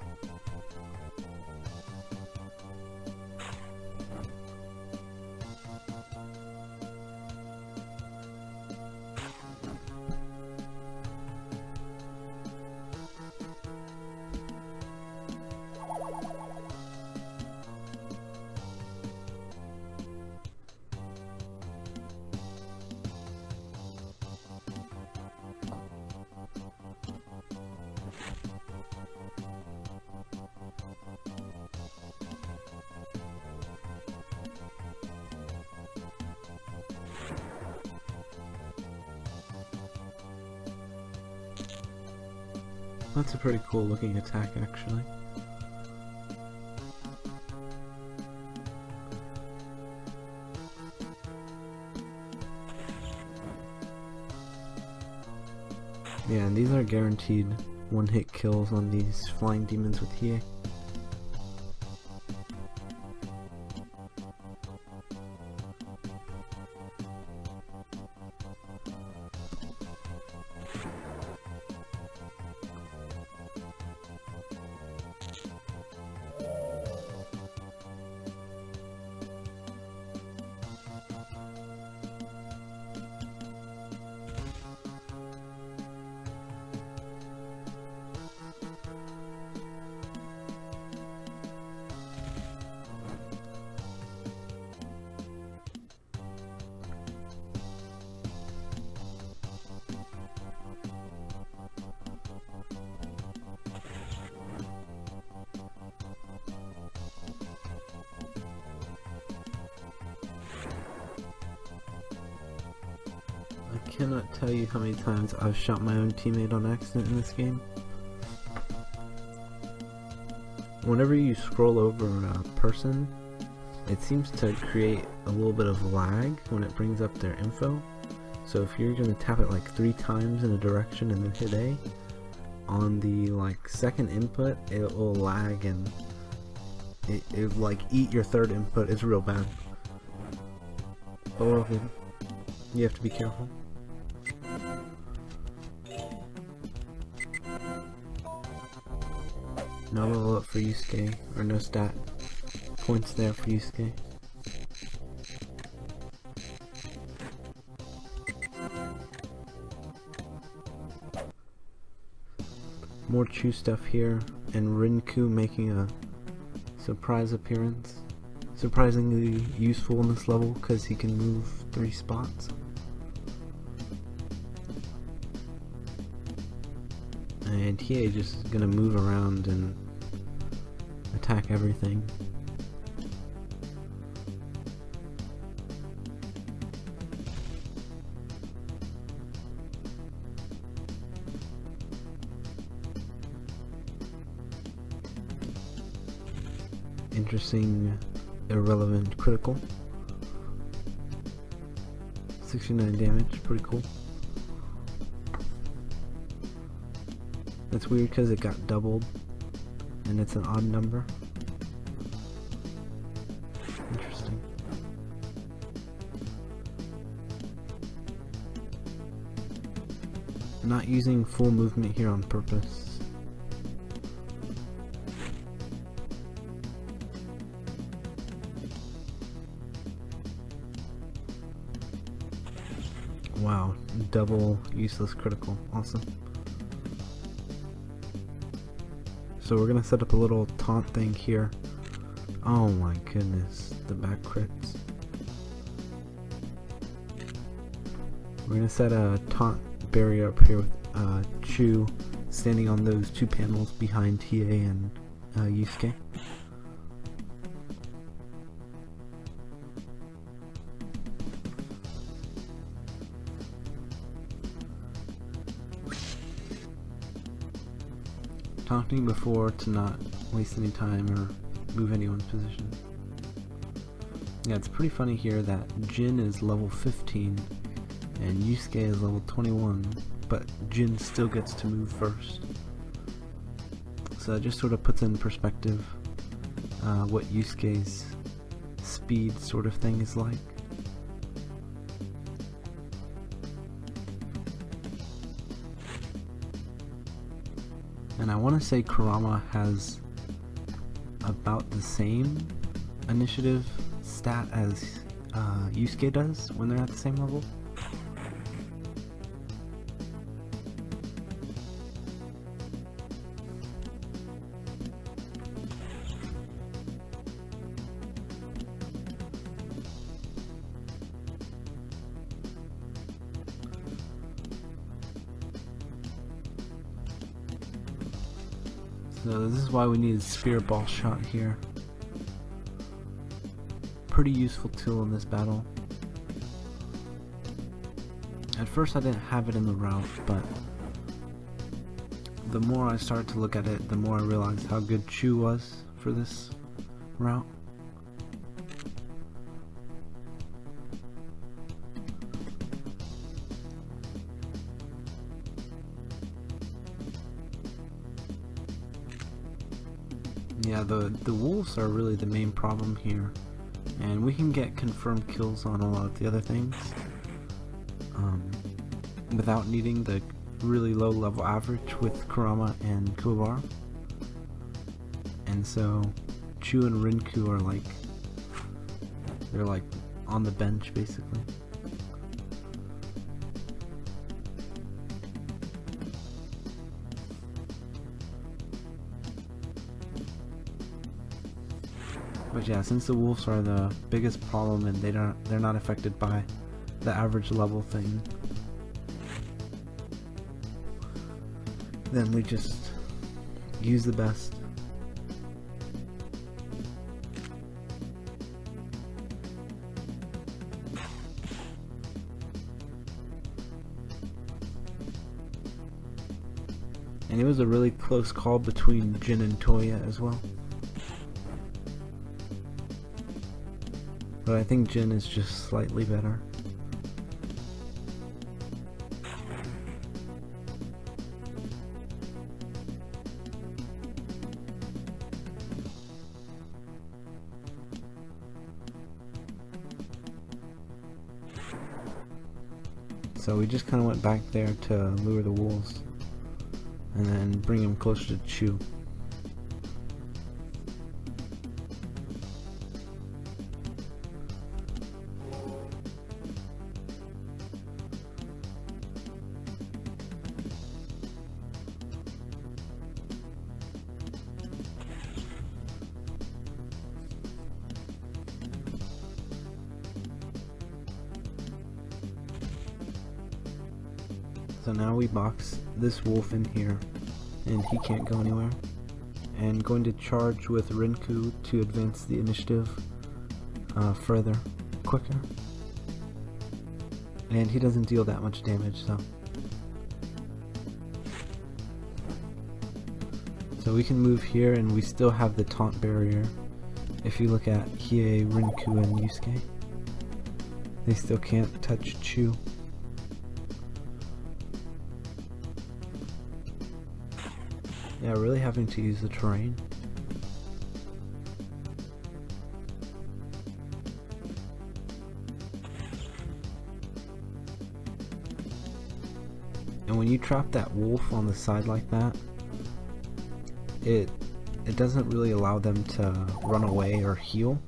That's a pretty cool looking attack, actually. Yeah, and these are guaranteed one-hit kills on these flying demons with Hiei. cannot tell you how many times I've shot my own teammate on accident in this game. Whenever you scroll over a person, it seems to create a little bit of lag when it brings up their info. So if you're going to tap it like 3 times in a direction and then hit A, on the like second input it will lag and it like eat your third input. It's real bad. But we're all good. You have to be careful. No level up for Yusuke, or no stat points there for Yusuke. More Chu stuff here, and Rinku making a surprise appearance. Surprisingly useful in this level because he can move 3 spots. And Hiei just gonna move around and attack everything. Interesting, irrelevant critical. 69 damage, pretty cool. That's weird because it got doubled and it's an odd number. Interesting. Not using full movement here on purpose. Wow, double useless critical, awesome. So we're gonna set up a little taunt thing here. Oh my goodness, the back crits. We're gonna set a taunt barrier up here with Chu standing on those 2 panels behind Hiei and Yusuke. Taunting before to not waste any time or move anyone's position. Yeah, it's pretty funny here that Jin is level 15 and Yusuke is level 21, but Jin still gets to move first. So that just sort of puts in perspective what Yusuke's speed sort of thing is like. And I want to say Kurama has about the same initiative stat as Yusuke does when they're at the same level. So this is why we need a spear ball shot here. Pretty useful tool in this battle. At first I didn't have it in the route, but the more I started to look at it, the more I realized how good Chu was for this route. Yeah, the wolves are really the main problem here, and we can get confirmed kills on a lot of the other things without needing the really low level average with Kurama and Kuwabara. And so Chu and Rinku are like, they're like on the bench basically. But yeah, since the wolves are the biggest problem and they're not affected by the average level thing, then we just use the best. And it was a really close call between Jin and Toya as well. But I think Jin is just slightly better. So we just kind of went back there to lure the wolves and then bring him closer to Chu. So now we box this wolf in here, and he can't go anywhere. And going to charge with Rinku to advance the initiative further, quicker. And he doesn't deal that much damage, so we can move here, and we still have the taunt barrier. If you look at Hiei, Rinku, and Yusuke, they still can't touch Chu. Yeah, really having to use the terrain. And when you trap that wolf on the side like that, it doesn't really allow them to run away or heal,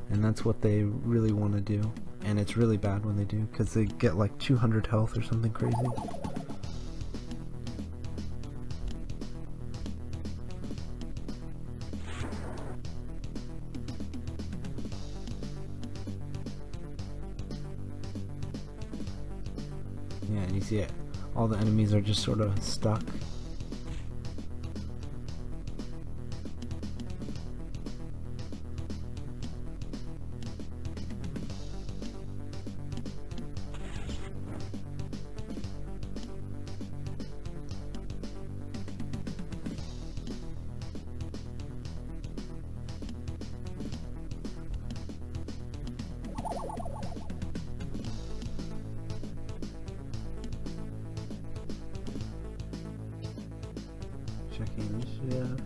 and that's what they really want to do. And it's really bad when they do, because they get like 200 health or something crazy. Yeah, and you see it. All the enemies are just sort of stuck. Checking initiative.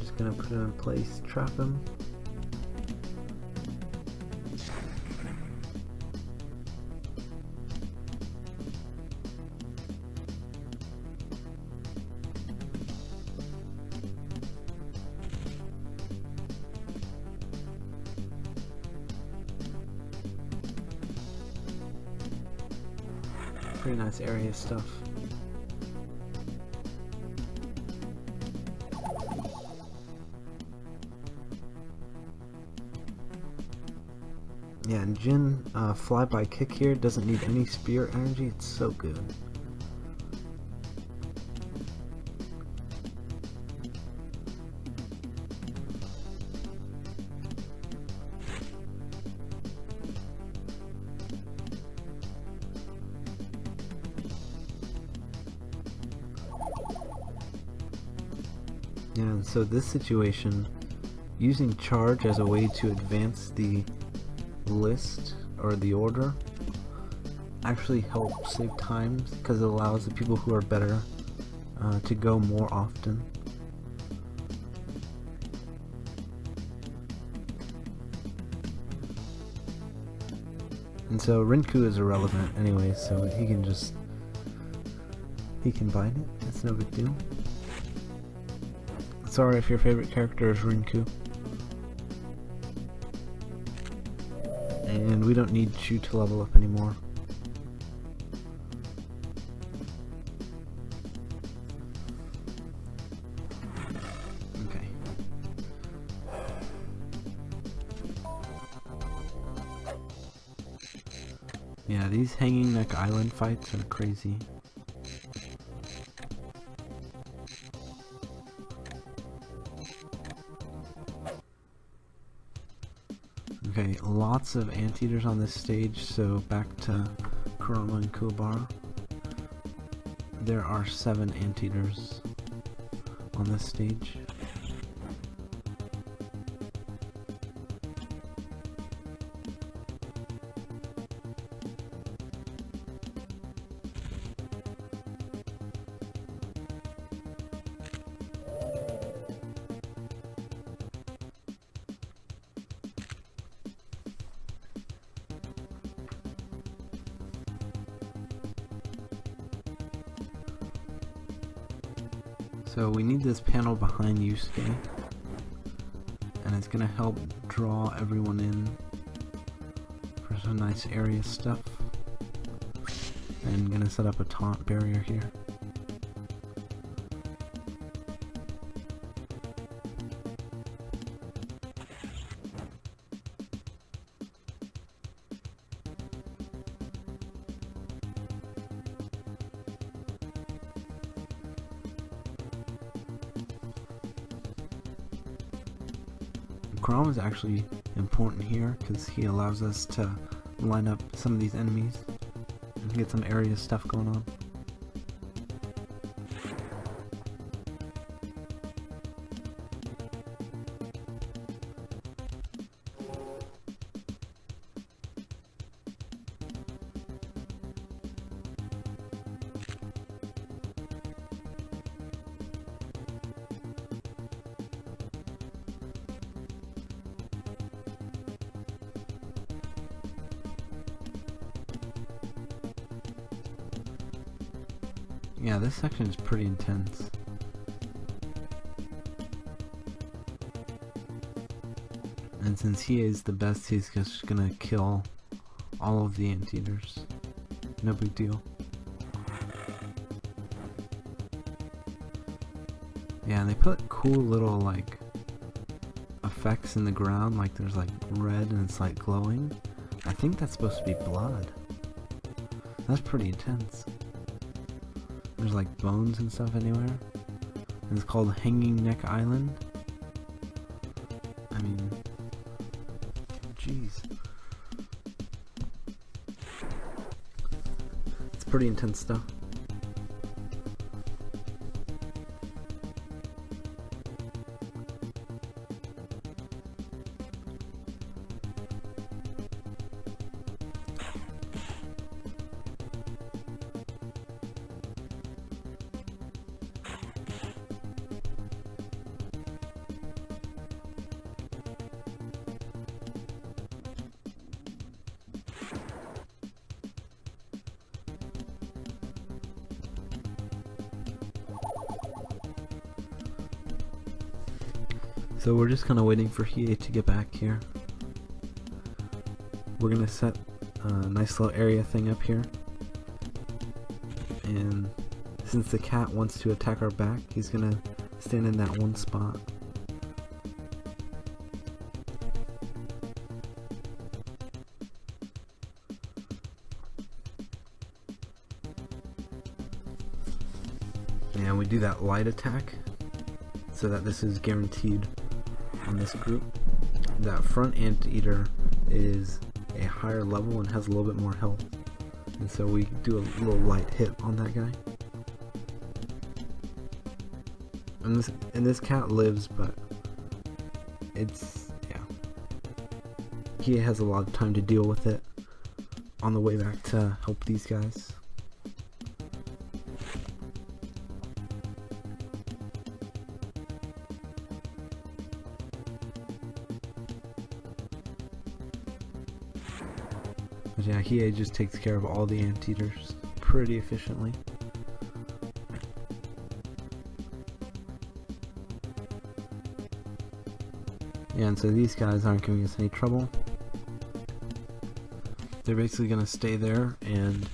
Just gonna put him in place, trap him. Pretty nice area stuff. Yeah, and Jin flyby kick here doesn't need any spirit energy. It's so good. Yeah, and so this situation, using charge as a way to advance the list or the order actually helps save times, because it allows the people who are better to go more often. And so Rinku is irrelevant anyway, so he can bind it. That's no big deal. Sorry if your favorite character is Rinku. And we don't need Chu to level up anymore. Okay. Yeah, these Hanging Neck Island fights are crazy. Okay, lots of anteaters on this stage, so back to Kurama and Kuwabara. There are 7 anteaters on this stage. So we need this panel behind Yusuke, and it's gonna help draw everyone in for some nice area stuff. And gonna set up a taunt barrier here. Kurama is actually important here because he allows us to line up some of these enemies and get some area stuff going on. Yeah, this section is pretty intense. And since he is the best, he's just gonna kill all of the anteaters. No big deal. Yeah, and they put cool little like effects in the ground, like there's like red and it's like glowing. I think that's supposed to be blood. That's pretty intense. There's like bones and stuff anywhere. And it's called Hanging Neck Island. I mean, jeez. It's pretty intense stuff. So we're just kind of waiting for Hiei to get back here. We're gonna set a nice little area thing up here. And since the cat wants to attack our back, he's gonna stand in that one spot. And we do that light attack so that this is guaranteed on this group. That front anteater is a higher level and has a little bit more health, and so we do a little light hit on that guy. And this cat lives, but it's, yeah, he has a lot of time to deal with it on the way back to help these guys. But yeah, Hiei just takes care of all the anteaters pretty efficiently. Yeah, and so these guys aren't giving us any trouble. They're basically gonna stay there, and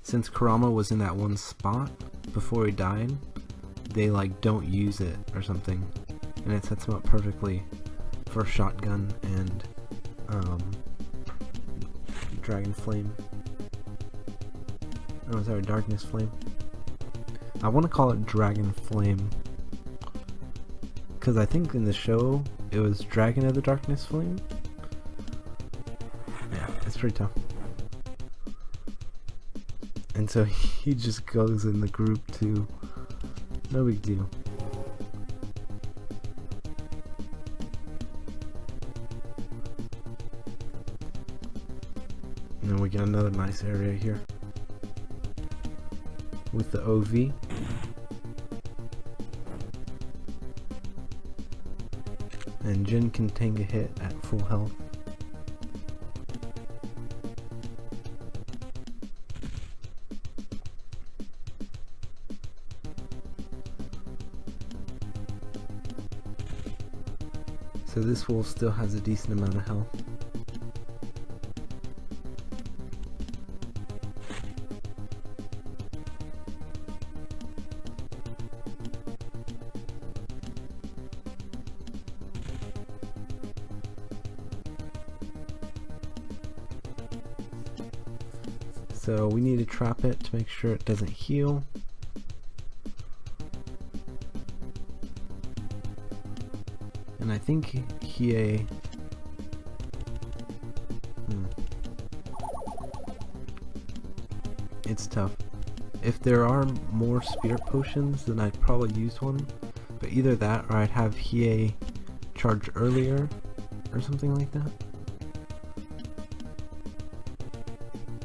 since Kurama was in that one spot before he died, they like don't use it or something, and it sets them up perfectly for shotgun and Dragon Flame. Oh, sorry, Darkness Flame. I want to call it Dragon Flame because I think in the show it was Dragon of the Darkness Flame. Yeah, it's pretty tough. And so he just goes in the group too. No big deal. And then we get another nice area here with the OV. And Jin can take a hit at full health. So this wolf still has a decent amount of health. So we need to trap it to make sure it doesn't heal. And I think Hiei... It's tough. If there are more spirit potions, then I'd probably use one. But either that or I'd have Hiei charge earlier or something like that.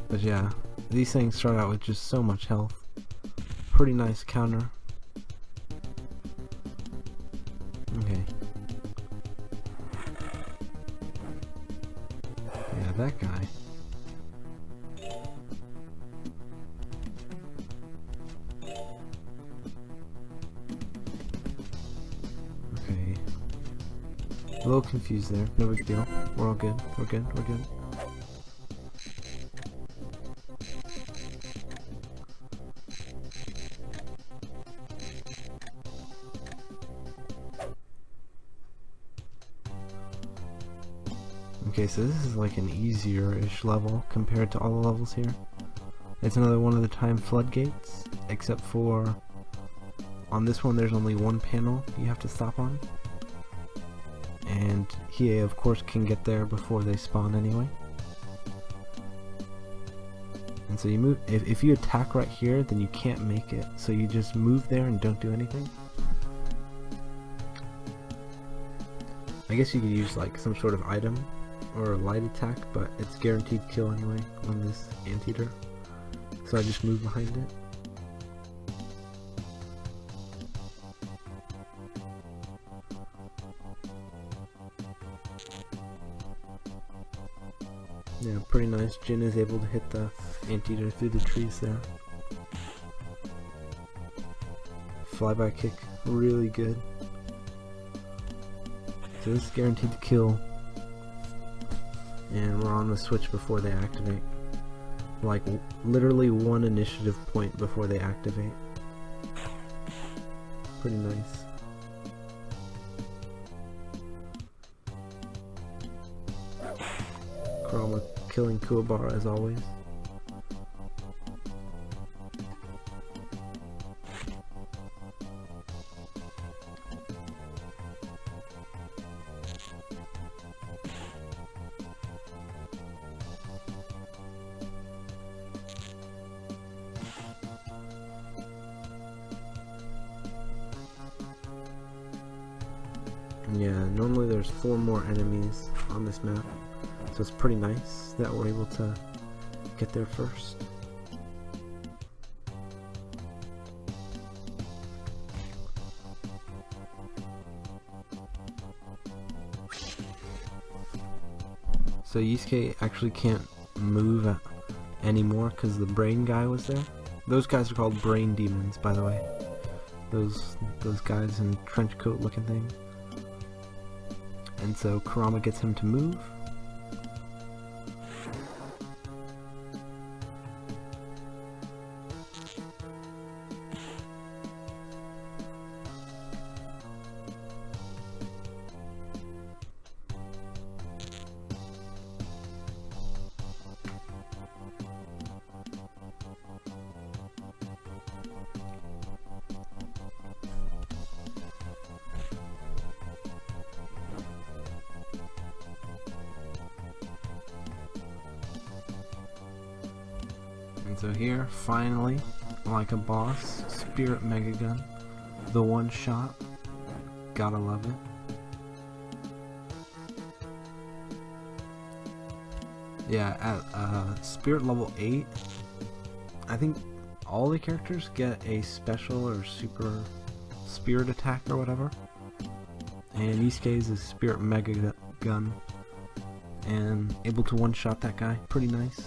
But yeah, these things start out with just so much health. Pretty nice counter. Okay. Yeah, that guy. Okay. A little confused there. No big deal. We're all good. We're good. We're good. Okay, so this is like an easier-ish level compared to all the levels here. It's another one of the time floodgates, except for on this one there's only one panel you have to stop on. And Hiei, of course, can get there before they spawn anyway. And so you move, if you attack right here, then you can't make it. So you just move there and don't do anything. I guess you could use like some sort of item or a light attack, but it's guaranteed kill anyway on this anteater. So I just move behind it. Yeah, pretty nice. Jin is able to hit the anteater through the trees there. Flyby kick, really good. So this is guaranteed to kill. And we're on the switch before they activate. Like, literally one initiative point before they activate. Pretty nice. Kurama killing Kuwabara as always. Yeah, normally there's 4 more enemies on this map, so it's pretty nice that we're able to get there first. So Yusuke actually can't move anymore because the brain guy was there. Those guys are called brain demons, by the way. Those guys in trench coat looking thing. And so Kurama gets him to move. So here, finally, like a boss, Spirit Mega Gun, the one shot, gotta love it. Yeah, at Spirit level 8, I think all the characters get a special or super spirit attack or whatever. And Isuke's is Spirit Mega Gun, and able to one-shot that guy. Pretty nice.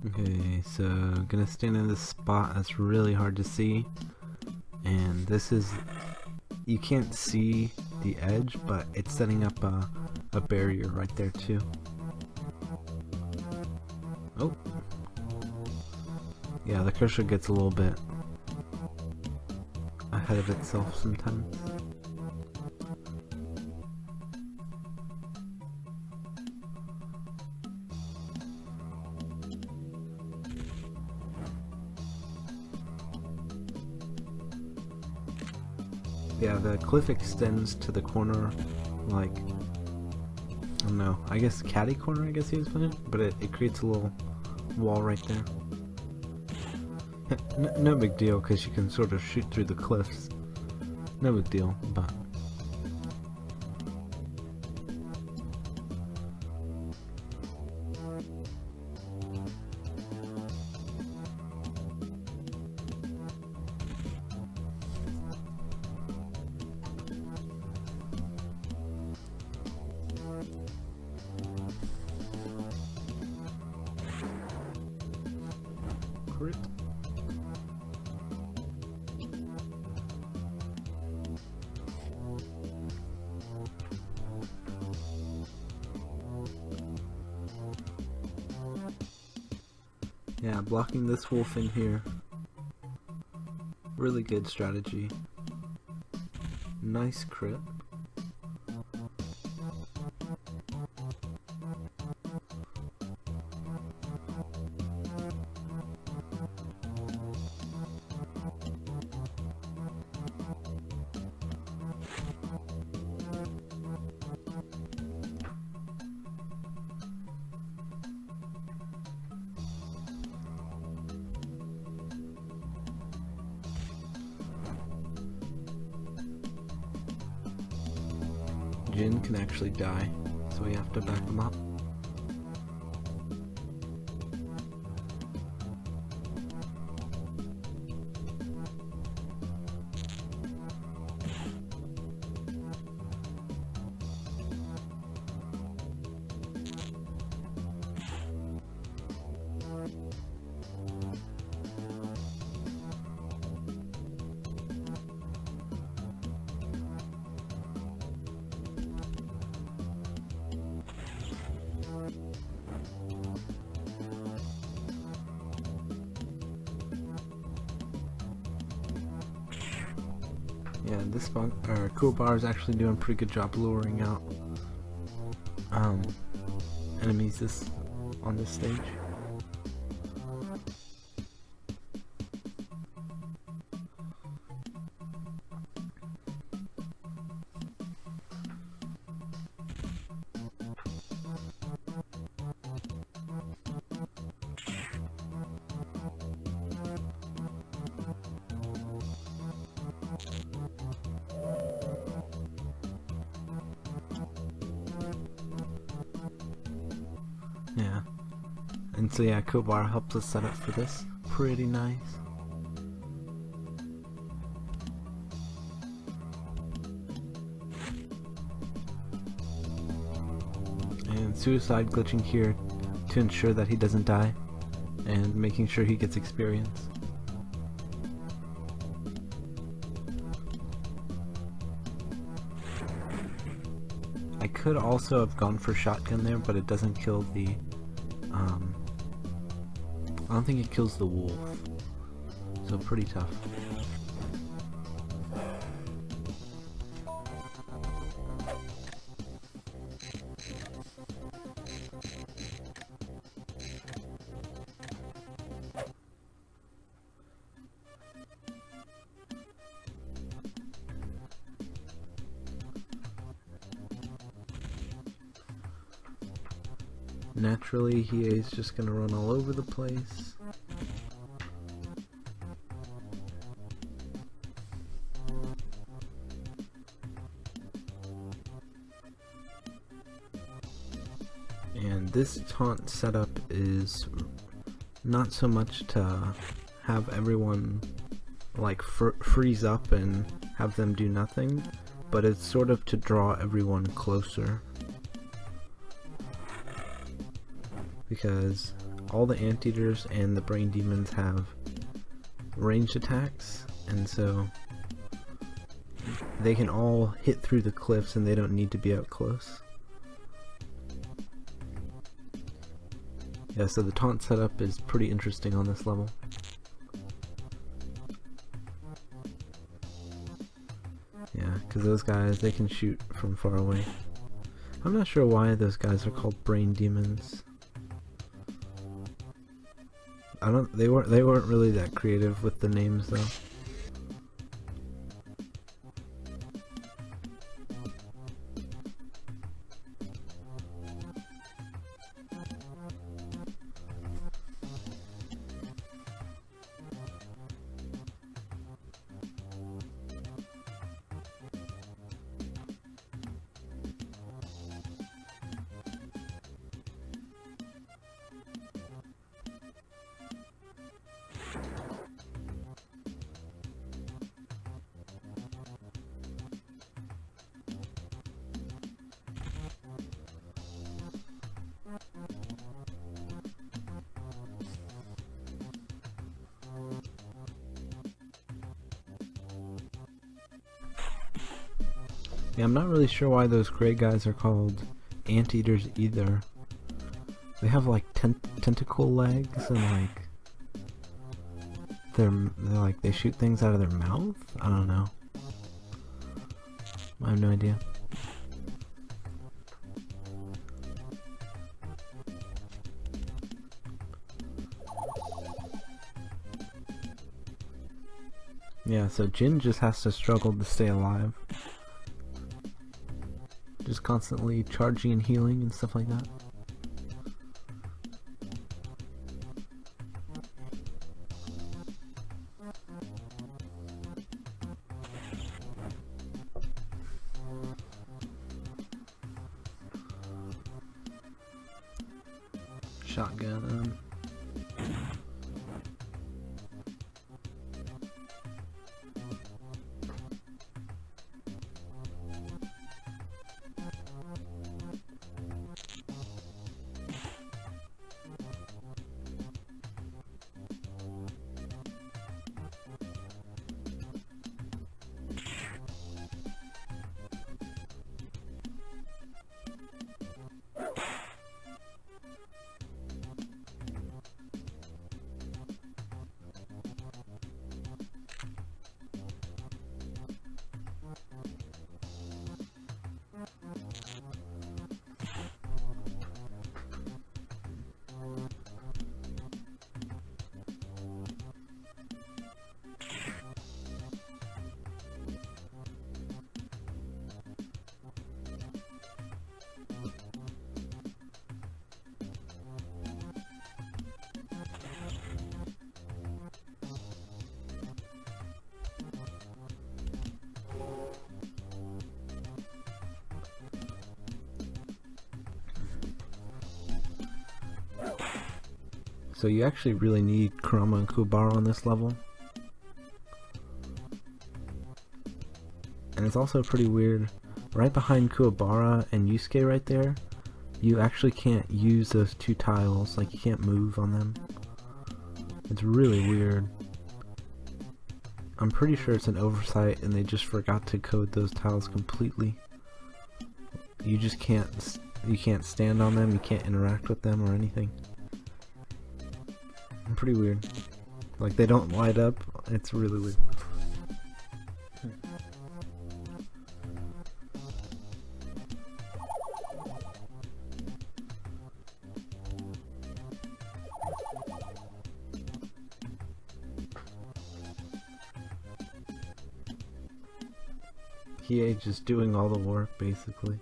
Okay, so gonna stand in this spot that's really hard to see, and this is, you can't see the edge, but it's setting up a barrier right there too. Oh, yeah, the cursor gets a little bit ahead of itself sometimes. Yeah, the cliff extends to the corner, like, I don't know, I guess catty corner, I guess he was putting it, but it creates a little wall right there. No big deal, because you can sort of shoot through the cliffs. No big deal, but... Crit. Yeah, blocking this wolf in here. Really good strategy. Nice crit. Jin can actually die, so we have to back him up. Yeah, this cool bar is actually doing a pretty good job luring out enemies on this stage. And so yeah, Kobar helps us set up for this. Pretty nice. And suicide glitching here to ensure that he doesn't die, and making sure he gets experience. I could also have gone for shotgun there, but it doesn't kill the I don't think it kills the wolf, so pretty tough. Naturally, Hiei is just gonna run all over the place. And this taunt setup is not so much to have everyone like freeze up and have them do nothing, but it's sort of to draw everyone closer. Because all the anteaters and the brain demons have ranged attacks, and so they can all hit through the cliffs and they don't need to be up close. Yeah, so the taunt setup is pretty interesting on this level. Yeah, because those guys, they can shoot from far away. I'm not sure why those guys are called brain demons. They weren't really that creative with the names though. Yeah, I'm not really sure why those gray guys are called anteaters either. They have like tentacle legs and like they're like they shoot things out of their mouth? I don't know. I have no idea. Yeah, so Jin just has to struggle to stay alive. Just constantly charging and healing and stuff like that. Shotgun. So you actually really need Kurama and Kuwabara on this level. And it's also pretty weird. Right behind Kuwabara and Yusuke right there, you actually can't use those two tiles. Like, you can't move on them. It's really weird. I'm pretty sure it's an oversight and they just forgot to code those tiles completely. You just can't stand on them, you can't interact with them or anything. Pretty weird. Like, they don't light up. It's really weird. Hiei just doing all the work, basically.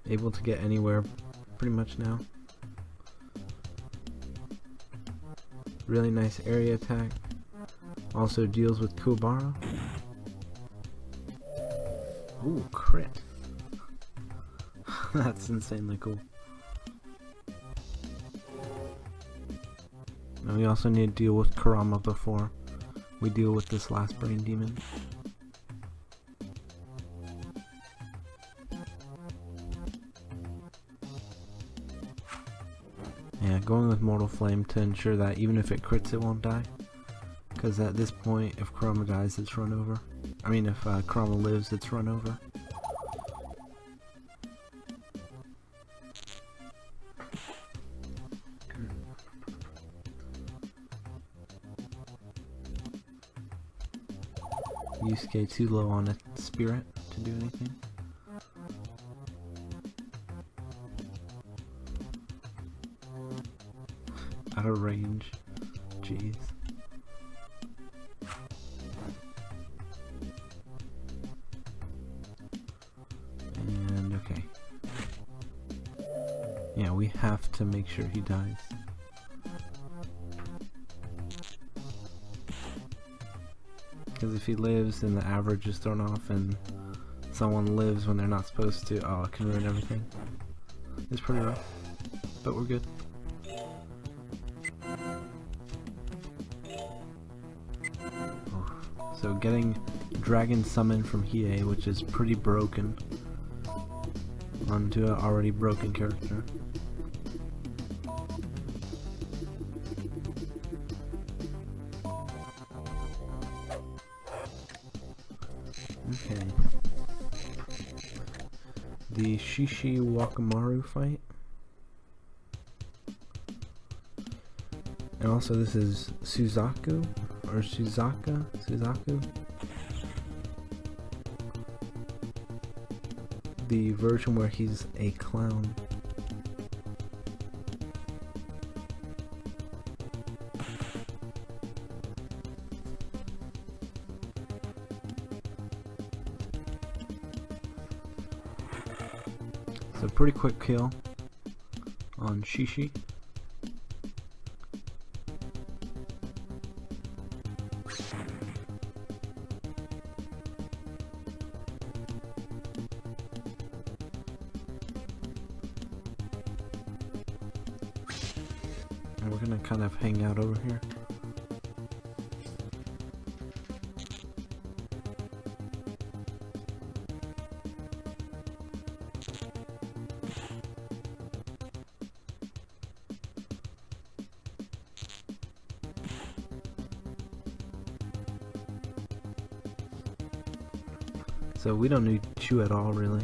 Able to get anywhere pretty much now. Really nice area attack. Also deals with Kuwabara. Ooh, crit. That's insanely cool. And we also need to deal with Kurama before we deal with this last brain demon. Yeah, going with Mortal Flame to ensure that even if it crits, it won't die. Because at this point, if Kurama dies, it's run over. I mean, if Kurama lives, it's run over. Yusuke too low on a spirit to do anything. Out of range. Jeez. And okay. Yeah, we have to make sure he dies. Because if he lives, then the average is thrown off, and someone lives when they're not supposed to. Oh, it can ruin everything. It's pretty rough, but we're good. Oh. So getting Dragon Summon from Hiei, which is pretty broken, onto an already broken character. Okay. The Shishi Wakamaru fight. And also this is Suzaku, or Suzaku. The version where he's a clown. So pretty quick kill on Shishi. And we're gonna kind of hang out over here. So we don't need Chu at all, really.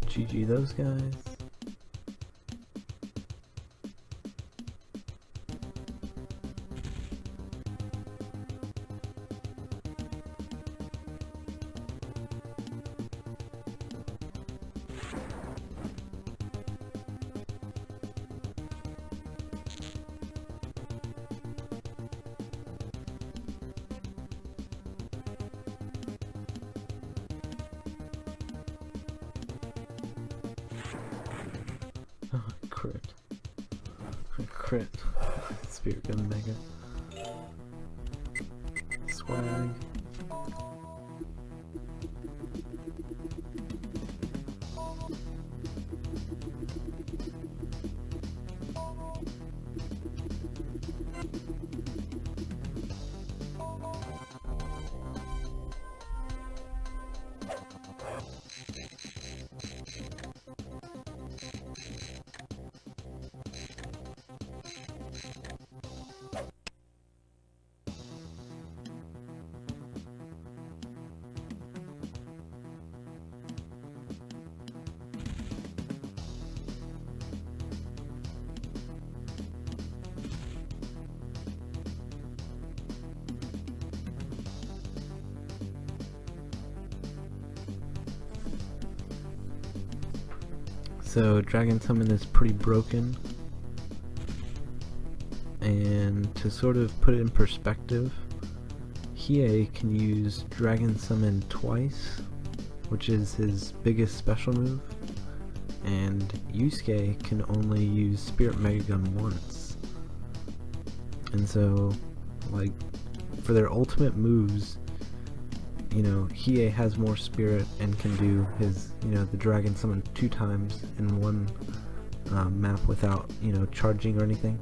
GG those guys. crit. Crit. Spirit Gun Mega. Swag. So Dragon Summon is pretty broken, and to sort of put it in perspective, Hiei can use Dragon Summon twice, which is his biggest special move, and Yusuke can only use Spirit Mega Gun once. And so, like, for their ultimate moves, you know, Hiei has more spirit and can do his, you know, the Dragon Summon 2 times in one map without, you know, charging or anything.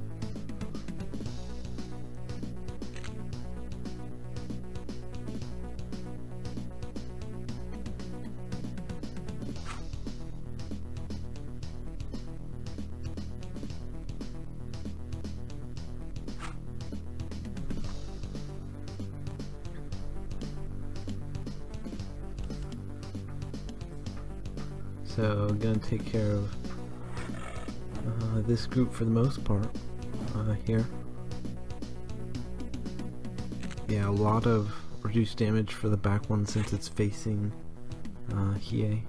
So I'm gonna take care of this group for the most part here. Yeah, a lot of reduced damage for the back one since it's facing Hiei.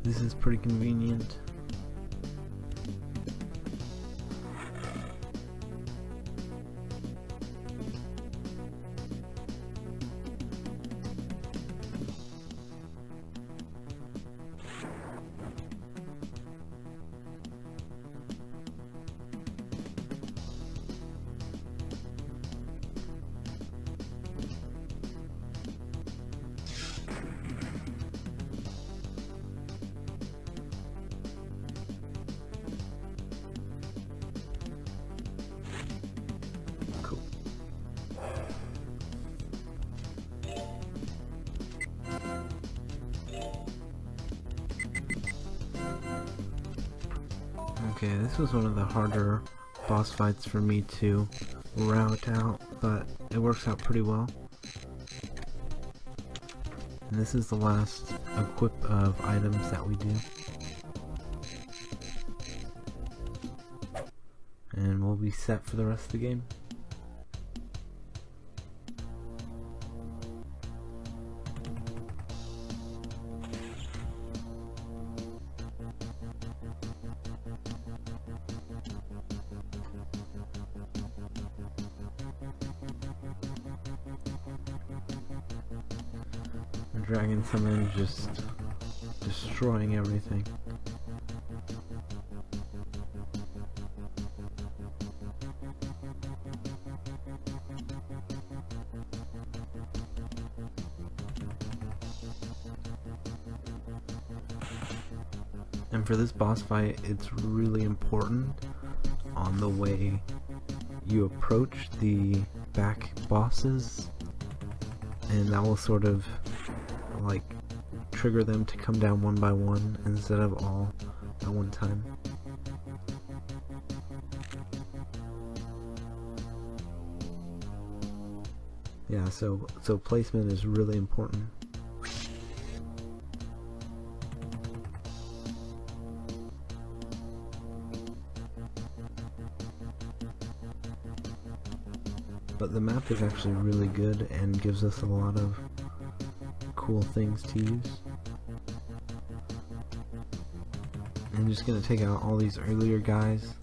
This is pretty convenient. Okay, this was one of the harder boss fights for me to route out, but it works out pretty well. And this is the last equip of items that we do. And we'll be set for the rest of the game. The dragon summon just destroying everything. And for this boss fight, it's really important on the way you approach the back bosses, and that will sort of like trigger them to come down one by one instead of all at one time. Yeah, so placement is really important. But the map is actually really good and gives us a lot of cool things to use. I'm just gonna take out all these earlier guys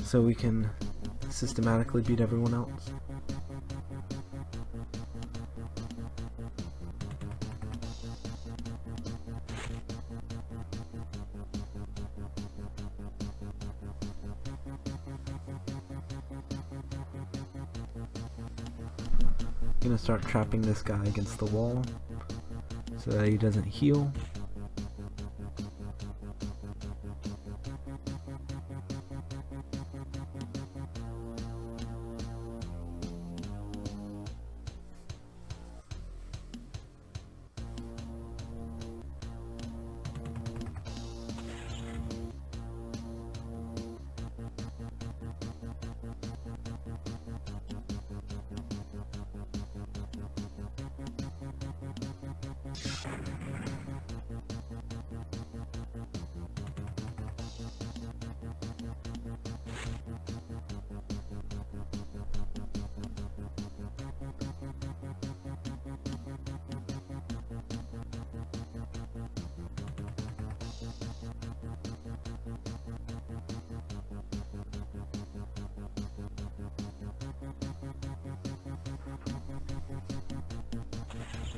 so we can systematically beat everyone else. I'm gonna start trapping this guy against the wall so that he doesn't heal.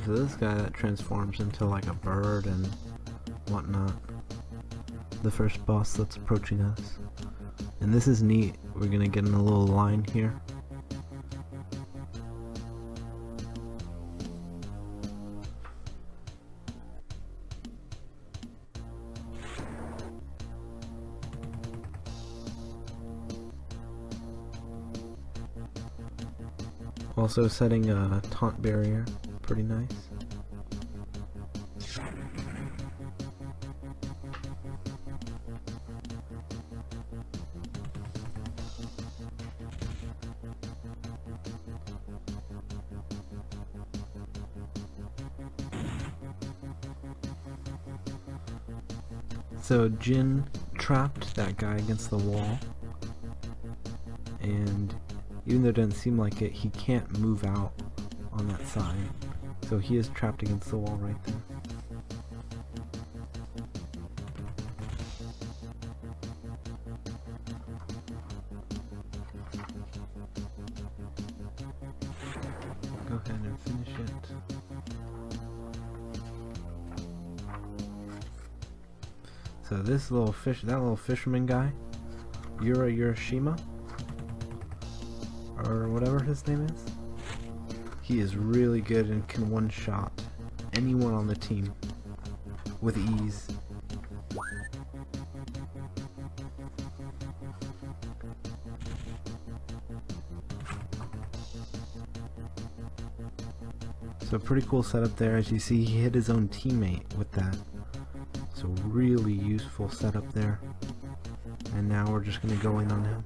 So this guy that transforms into like a bird and whatnot, the first boss that's approaching us. And this is neat, we're gonna get in a little line here. Also setting a taunt barrier, pretty nice. So Jin trapped that guy against the wall, and even though it doesn't seem like it, he can't move out on that side. So he is trapped against the wall right there. Go ahead and finish it. So this little fish, that little fisherman guy, Urashima, or whatever his name is, he is really good and can one-shot anyone on the team with ease. So pretty cool setup there. As you see, he hit his own teammate with that. So really useful setup there. And now we're just going to go in on him.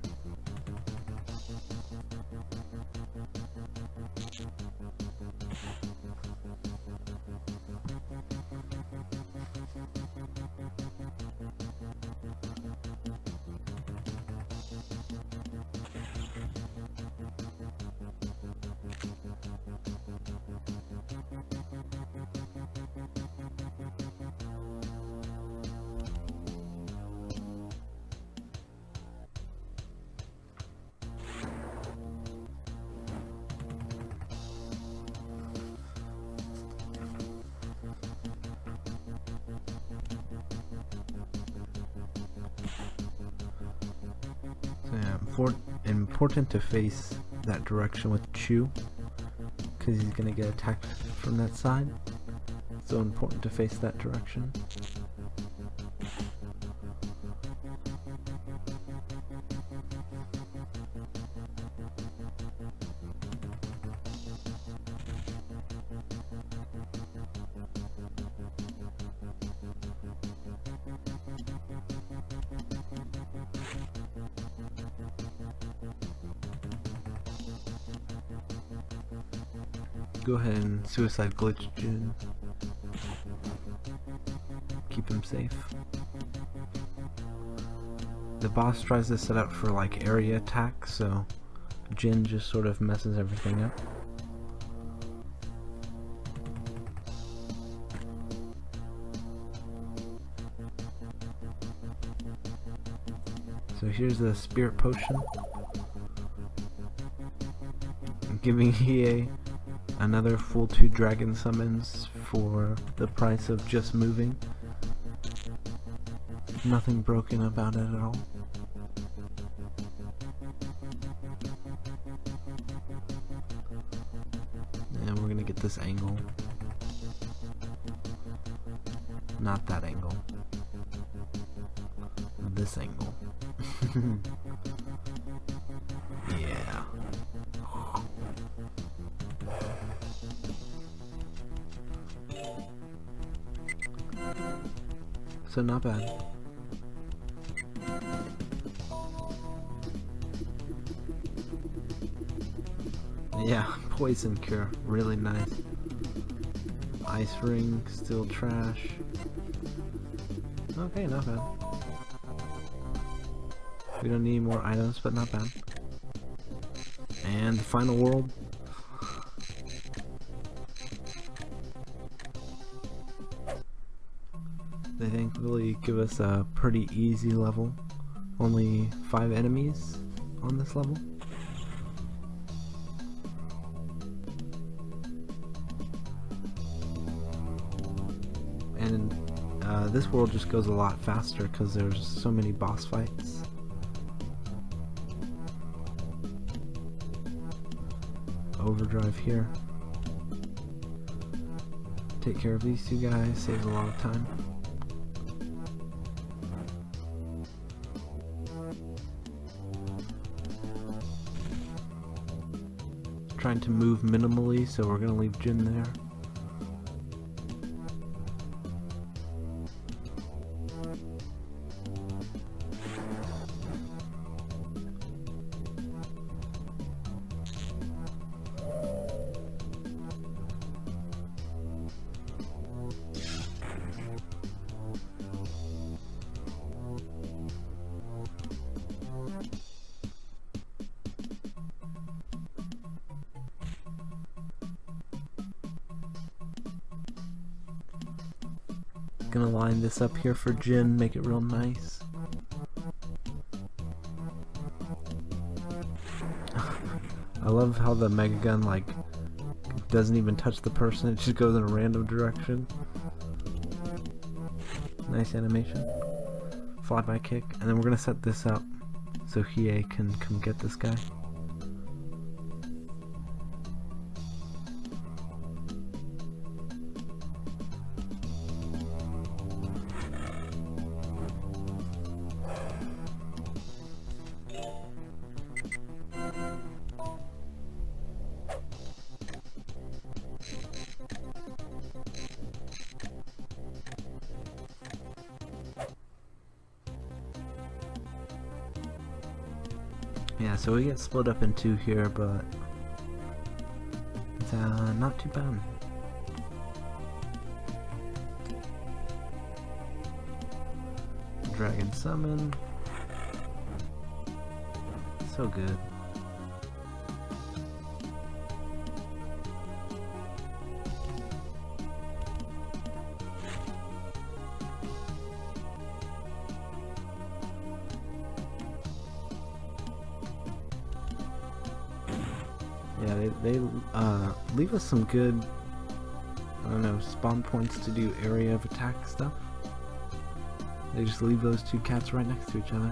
So yeah, important to face that direction with Chu, because he's going to get attacked from that side. So important to face that direction. Go ahead and suicide glitch Jin. Keep him safe. The boss tries to set up for like area attack, so Jin just sort of messes everything up. So here's the spirit potion. I'm giving Hiei another full 2 dragon summons for the price of just moving. Nothing broken about it at all. And we're gonna get this angle. Not that angle. This angle. Yeah. So not bad. Yeah, poison cure, really nice. Ice ring, still trash. Okay, not bad. We don't need more items, but not bad. And the final world. They thankfully give us a pretty easy level. Only 5 enemies on this level. And this world just goes a lot faster because there's so many boss fights. Overdrive here. Take care of these 2 guys, saves a lot of time. Trying to move minimally, so we're gonna leave Jin there. Gonna line this up here for Jin, make it real nice. I love how the Mega Gun like doesn't even touch the person, it just goes in a random direction. Nice animation. Flyby kick, and then we're gonna set this up so Hiei can come get this guy. Yeah, so we get split up in two here, but it's not too bad. Dragon summon. So good. Yeah, they leave us some good, I don't know, spawn points to do area of attack stuff. They just leave those two cats right next to each other.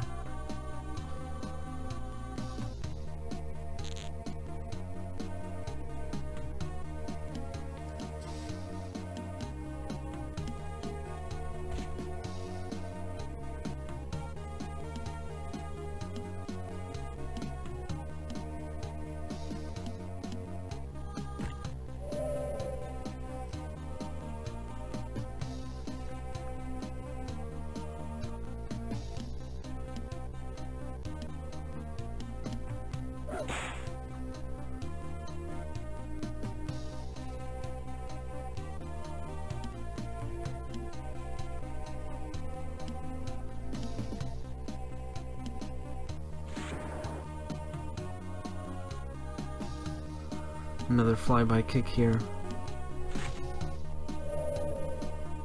Another flyby kick here.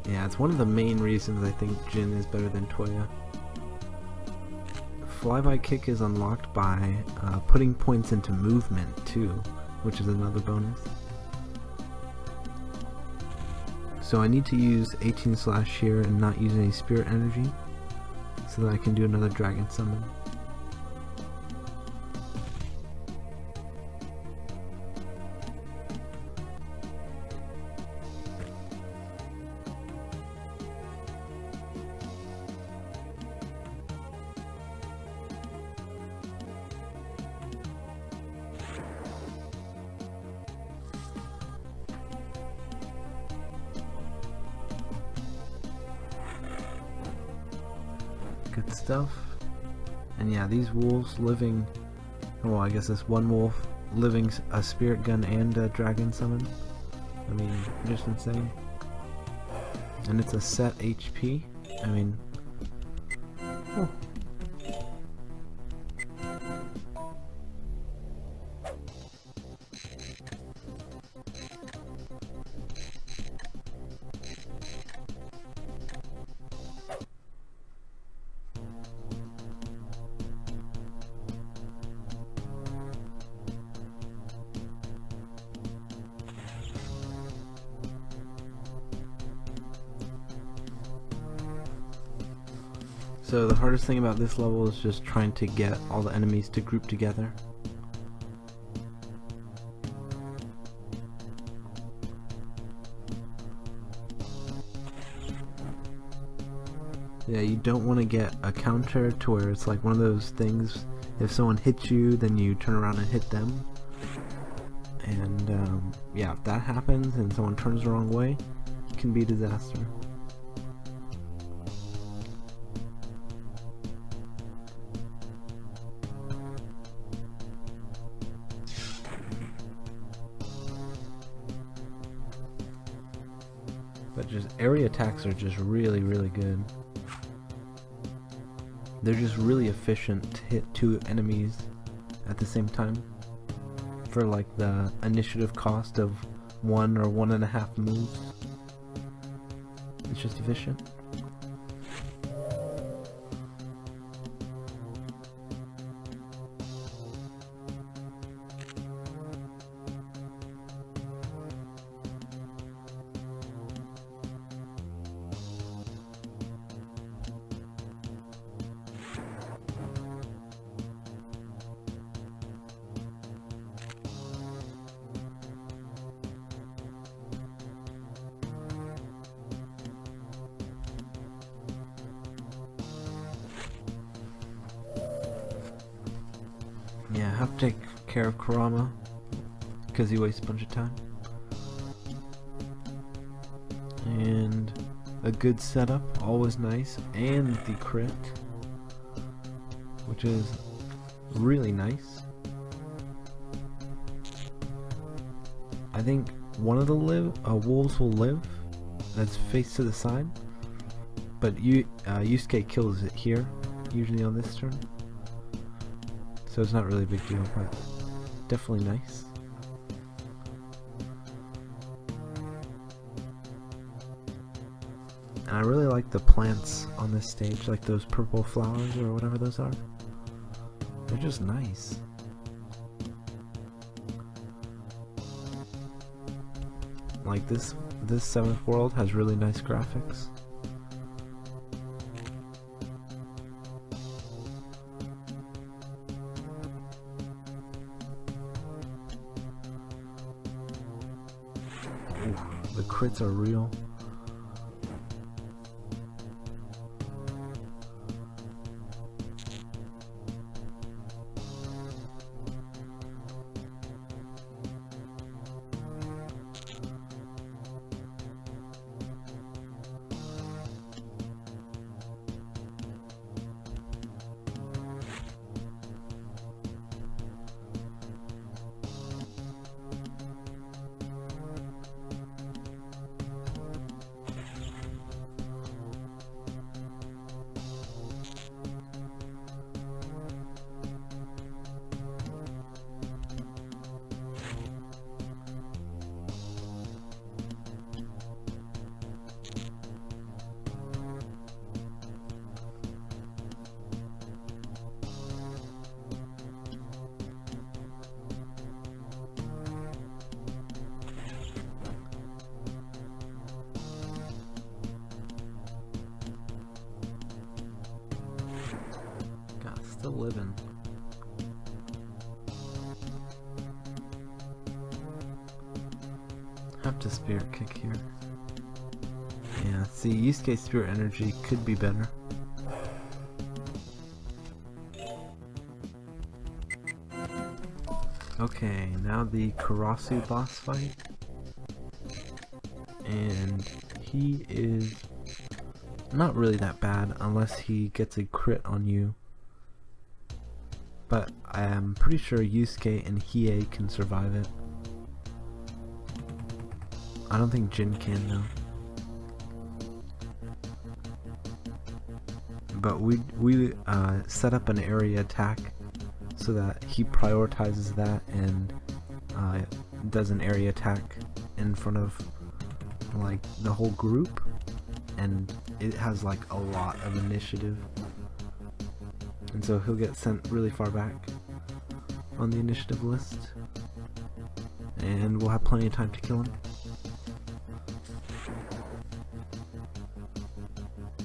Yeah, it's one of the main reasons I think Jin is better than Toya. Flyby kick is unlocked by putting points into movement too, which is another bonus. So I need to use 18 slash here and not use any spirit energy so that I can do another dragon summon. Good stuff. And yeah, these wolves living, well, I guess this one wolf living a spirit gun and a dragon summon. I mean, just insane. And it's a set HP. I mean, oh. So the hardest thing about this level is just trying to get all the enemies to group together. Yeah, you don't want to get a counter to where it's like one of those things, if someone hits you, then you turn around and hit them. And yeah, if that happens and someone turns the wrong way, it can be a disaster. But just area attacks are just really, really good. They're just really efficient to hit two enemies at the same time for like the initiative cost of 1 or 1.5 moves. It's just efficient. Yeah, I have to take care of Kurama because he wastes a bunch of time. And a good setup, always nice, and the crit, which is really nice. I think one of the wolves will live that's faced to the side, but Yusuke kills it here, usually on this turn. So it's not really a big deal, but definitely nice. And I really like the plants on this stage, like those purple flowers or whatever those are. They're just nice. Like this 7th world has really nice graphics. Ooh, the crits are real. Still living. Have to spirit kick here. Yeah, see, Yusuke's spirit energy could be better. Okay, now the Karasu boss fight. And he is not really that bad unless he gets a crit on you. But I am pretty sure Yusuke and Hiei can survive it. I don't think Jin can though. But we set up an area attack so that he prioritizes that and does an area attack in front of like the whole group, and it has like a lot of initiative. And so he'll get sent really far back on the initiative list. And we'll have plenty of time to kill him.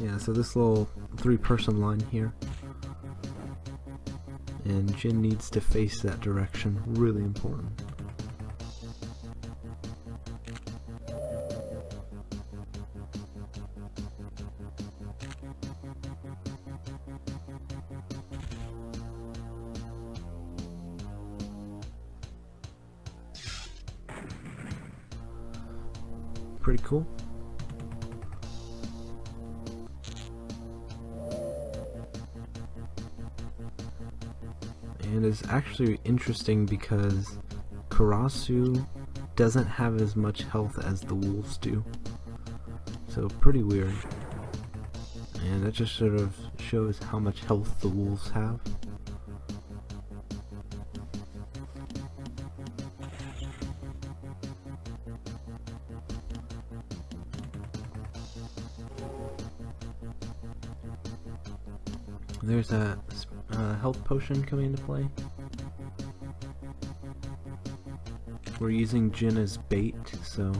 Yeah, so this little 3-person line here. And Jin needs to face that direction. Really important. Pretty cool. And it's actually interesting because Karasu doesn't have as much health as the wolves do. So pretty weird. And that just sort of shows how much health the wolves have. There's a health potion coming into play. We're using Jin as bait, so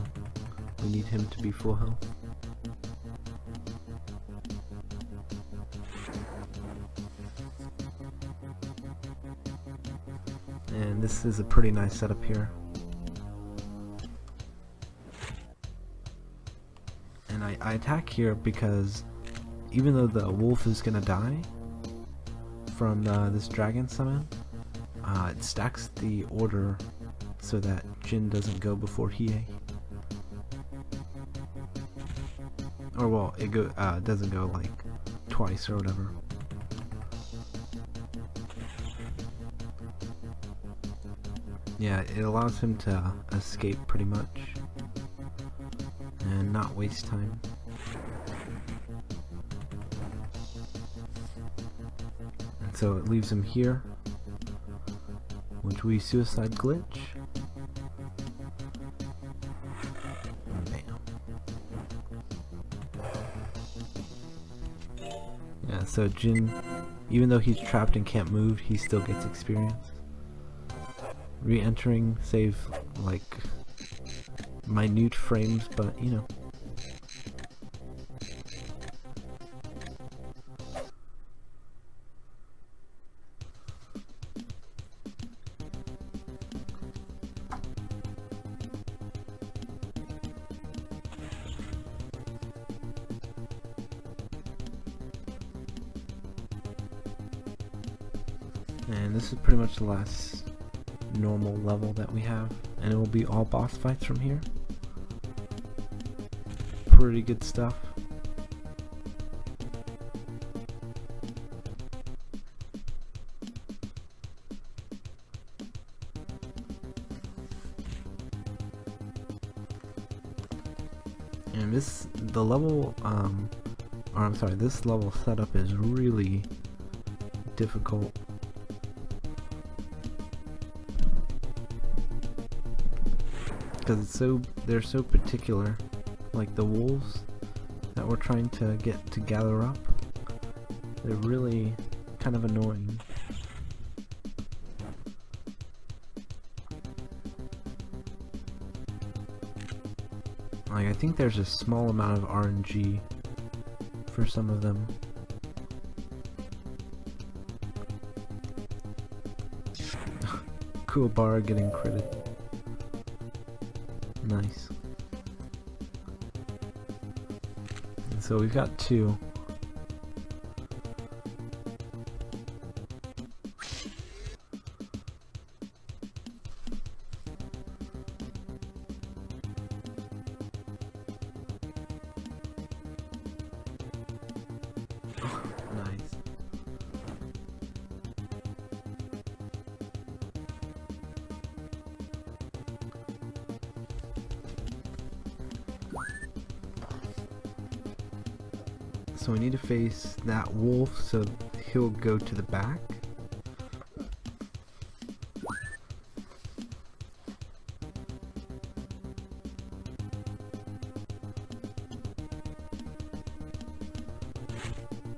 we need him to be full health. And this is a pretty nice setup here. And I attack here because even though the wolf is gonna die from this dragon summon, it stacks the order so that Jin doesn't go before Hiei. Or well, it doesn't go like twice or whatever. Yeah, it allows him to escape pretty much and not waste time. And so it leaves him here, which we suicide glitch. Bam. Yeah, so Jin, even though he's trapped and can't move, he still gets experience. Re-entering, save like minute frames, but you know. And this is pretty much the last normal level that we have, and it will be all boss fights from here. Pretty good stuff. And this level setup is really difficult. Because they're so particular, like the wolves that we're trying to get to gather up. They're really kind of annoying. Like, I think there's a small amount of RNG for some of them. Cool bar getting critted. Nice. And so we've got two. Nice. So we need to face that wolf, so he'll go to the back.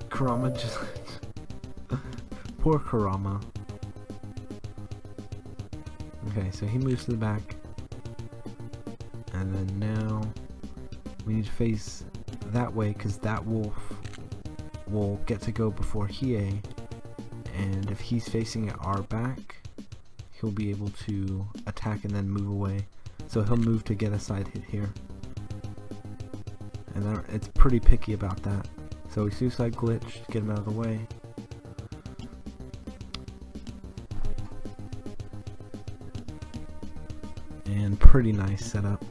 Kurama just... Poor Kurama. Okay, so he moves to the back. And then now we need to face that way, because that wolf will get to go before Hiei, and if he's facing at our back, he'll be able to attack and then move away. So he'll move to get a side hit here, and it's pretty picky about that. So we suicide glitch to get him out of the way. And pretty nice setup.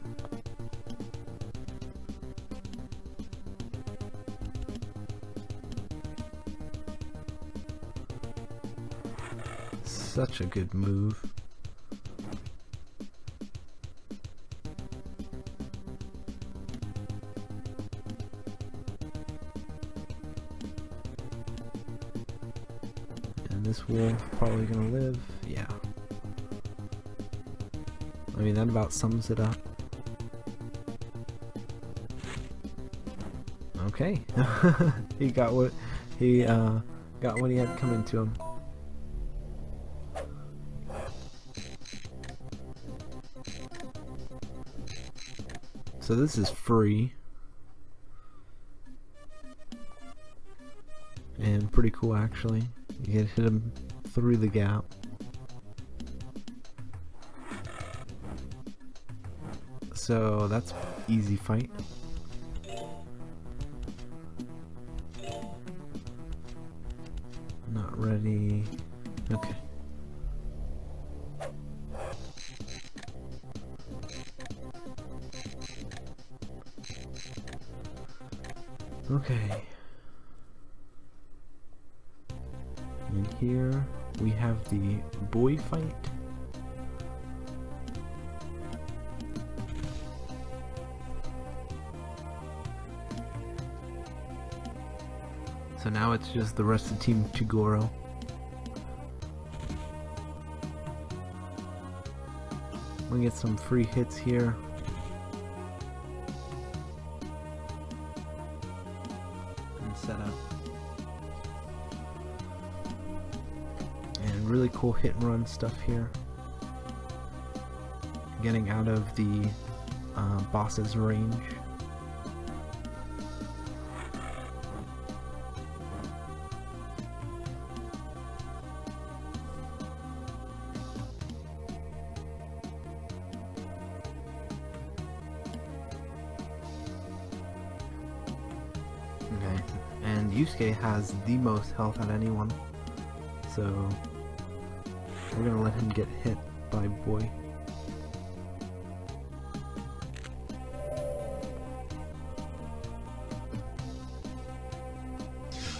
Such a good move. And this wolf probably gonna live. Yeah. I mean, that about sums it up. Okay. He got what he had coming to him. So this is free and pretty cool actually. You can hit him through the gap. So that's easy fight. Not ready. Okay. Okay. And here we have the boy fight. So now it's just the rest of Team Toguro. We get some free hits here. And set up. And really cool hit and run stuff here. Getting out of the boss's range. Okay, and Yusuke has the most health out of anyone, so we're gonna let him get hit by Boy.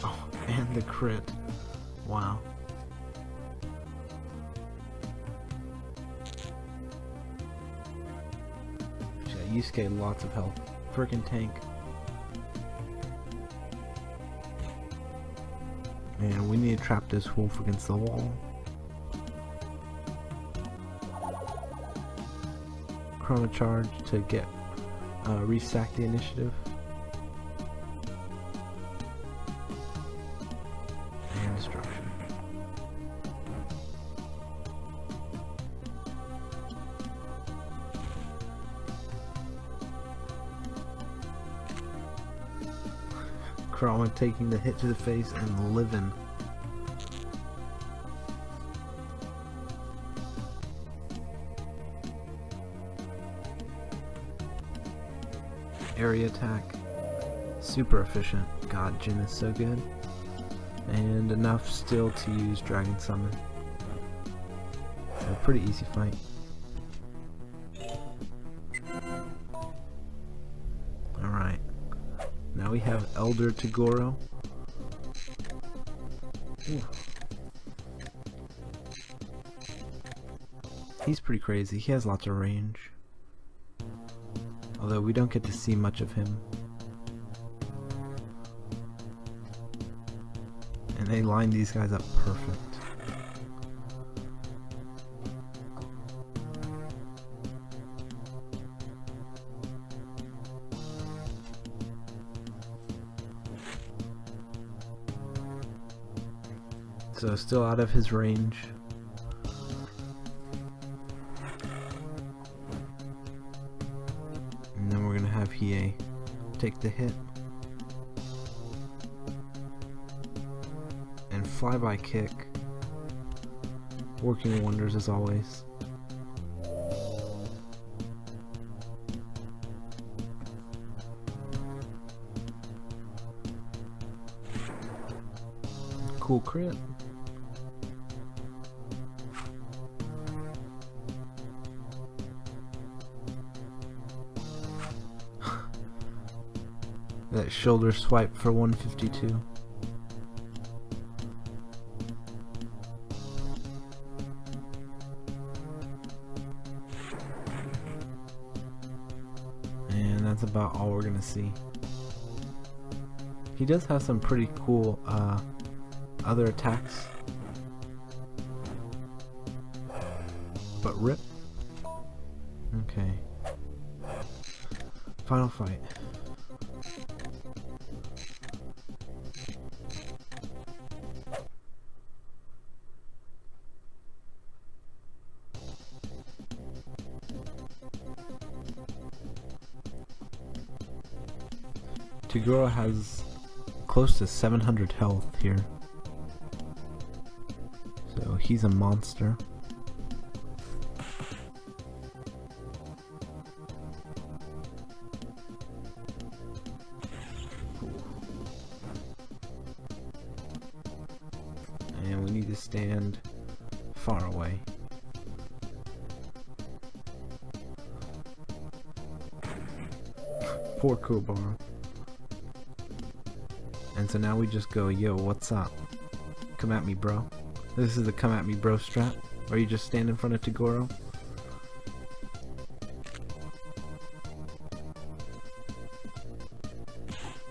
Oh, and the crit. Wow. Yeah, Yusuke, lots of health. Frickin' tank. And we need to trap this wolf against the wall. Chrono charge to get restack the initiative. And destruction. Kurama taking the hit to the face and living. Area attack. Super efficient. God, Jin is so good. And enough still to use Dragon Summon. So pretty easy fight. Alright. Now we have Elder Toguro. Ooh. He's pretty crazy. He has lots of range. Although we don't get to see much of him. And they line these guys up perfect. So still out of his range. And then we're gonna have Hiei take the hit. And flyby kick. Working wonders as always. Cool crit. That shoulder swipe for 152. And that's about all we're gonna see. He does have some pretty cool other attacks. But rip. Okay. Final fight. Toguro has close to 700 health here. So he's a monster. And we need to stand far away. Poor Kuwabara. And so now we just go, yo, what's up? Come at me, bro. This is the come at me, bro strat. Or you just stand in front of Toguro.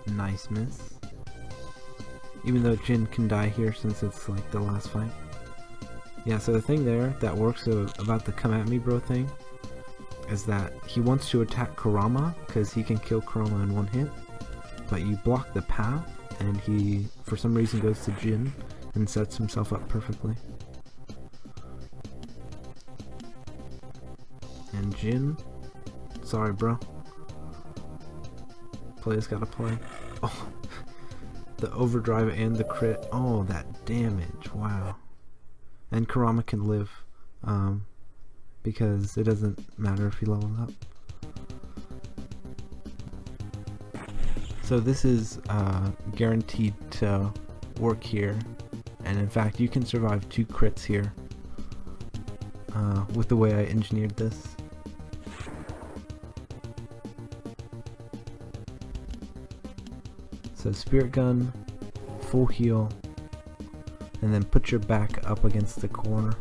Nice miss. even though Jin can die here since it's like the last fight. Yeah, so the thing there that works about the come at me bro thing is that he wants to attack Kurama because he can kill Kurama in one hit, but you block the path and he for some reason goes to Jin and sets himself up perfectly. And Jin, sorry bro, players gotta play. Oh, the overdrive and the crit, oh that damage, wow. And Kurama can live, because it doesn't matter if he levels up. So this is guaranteed to work here, and in fact you can survive 2 crits here with the way I engineered this. So Spirit Gun, full heal, and then put your back up against the corner.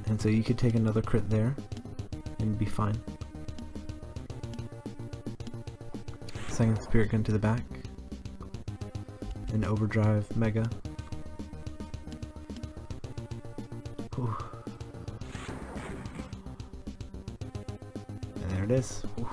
And so you could take another crit there and be fine. Second Spirit Gun to the back. And overdrive mega. Whew. And there it is. Whew.